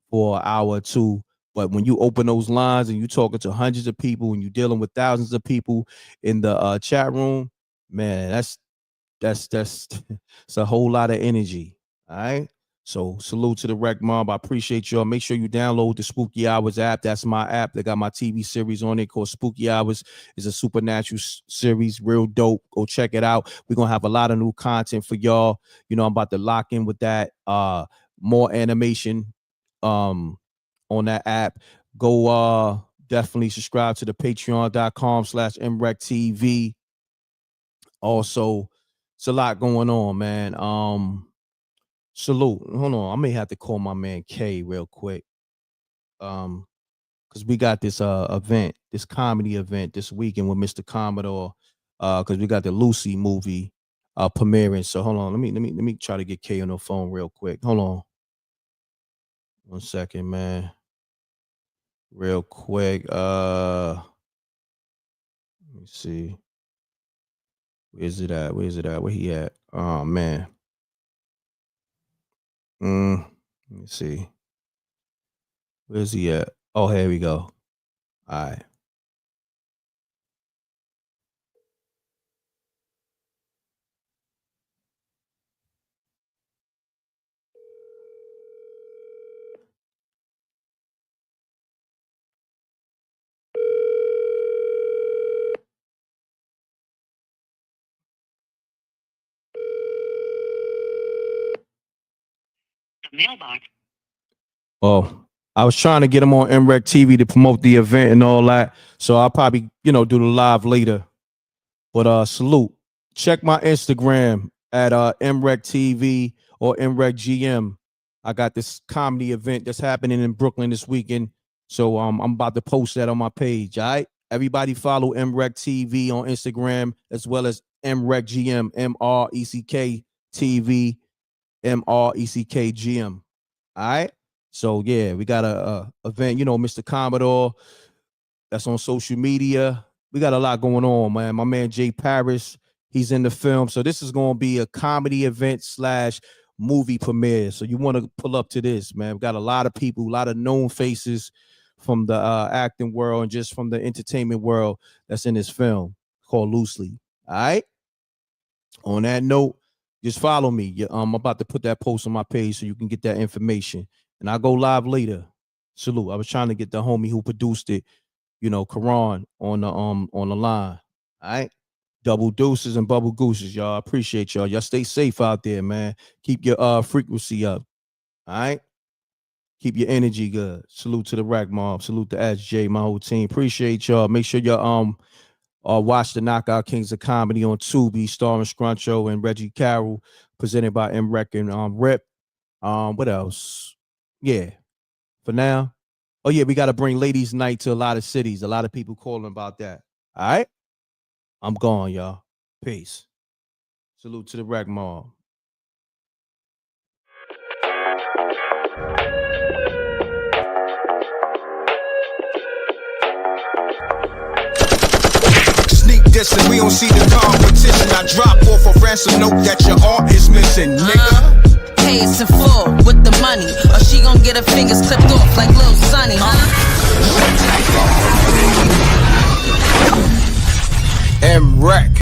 for an hour or two, but when you open those lines and you talking to hundreds of people and you dealing with thousands of people in the chat room, man, that's it's a whole lot of energy. All right. So salute to the Reckmobb. I appreciate y'all. Make sure you download the Spooky Hours app. That's my app. They got my TV series on it called Spooky Hours. It's a supernatural series, real dope. Go check it out. We're gonna have a lot of new content for y'all. You know, I'm about to lock in with that. More animation on that app. Go definitely subscribe to the patreon.com/MRECKTV. Also, it's a lot going on, man. Salute. Hold on. I may have to call my man K real quick. Because we got this event, this comedy event this weekend with Mr. Commodore. Because we got the Lucy movie premiering. So hold on. Let me try to get K on the phone real quick. Hold on. 1 second, man. Real quick. Let me see. Where's it at? Where he at? Oh man. Let me see. Where's he at? Oh, here we go. All right. Mailbox. Oh, I was trying to get him on MRECKTV to promote the event and all that. So I'll probably, do the live later. But salute. Check my Instagram at MRECKTV or MRECKGM. I got this comedy event that's happening in Brooklyn this weekend. So I'm about to post that on my page. All right. Everybody follow MRECKTV on Instagram as well as MRECKGM, MRECKTV, MRECKGM. All right. So yeah, we got a event, Mr. Commodore, that's on social media. We got a lot going on, man. My man Jay Paris, he's in the film. So this is going to be a comedy event / movie premiere. So you want to pull up to this, man. We got a lot of people, a lot of known faces from the acting world and just from the entertainment world that's in this film called Loosely. All right. On that note, just follow me. I'm about to put that post on my page so you can get that information. And I'll go live later. Salute. I was trying to get the homie who produced it, Karan on the line. All right. Double deuces and bubble gooses, y'all. I appreciate y'all. Y'all stay safe out there, man. Keep your frequency up. All right. Keep your energy good. Salute to the Reckmobb. Salute to SJ, my whole team. Appreciate y'all. Make sure y'all watch the Knockout Kings of Comedy on Tubi, starring Scruncho and Reggie Carroll, presented by M.Reck and Rip. What else? Yeah. For now. Oh, yeah, we got to bring Ladies' Night to a lot of cities. A lot of people calling about that. All right? I'm gone, y'all. Peace. Salute to the Reckmobb. dissing. We don't see the competition. I drop off a ransom note that your art is missing, nigga. Pay us in full with the money, or she gon' get her fingers clipped off like Lil Sonny, M.Reck.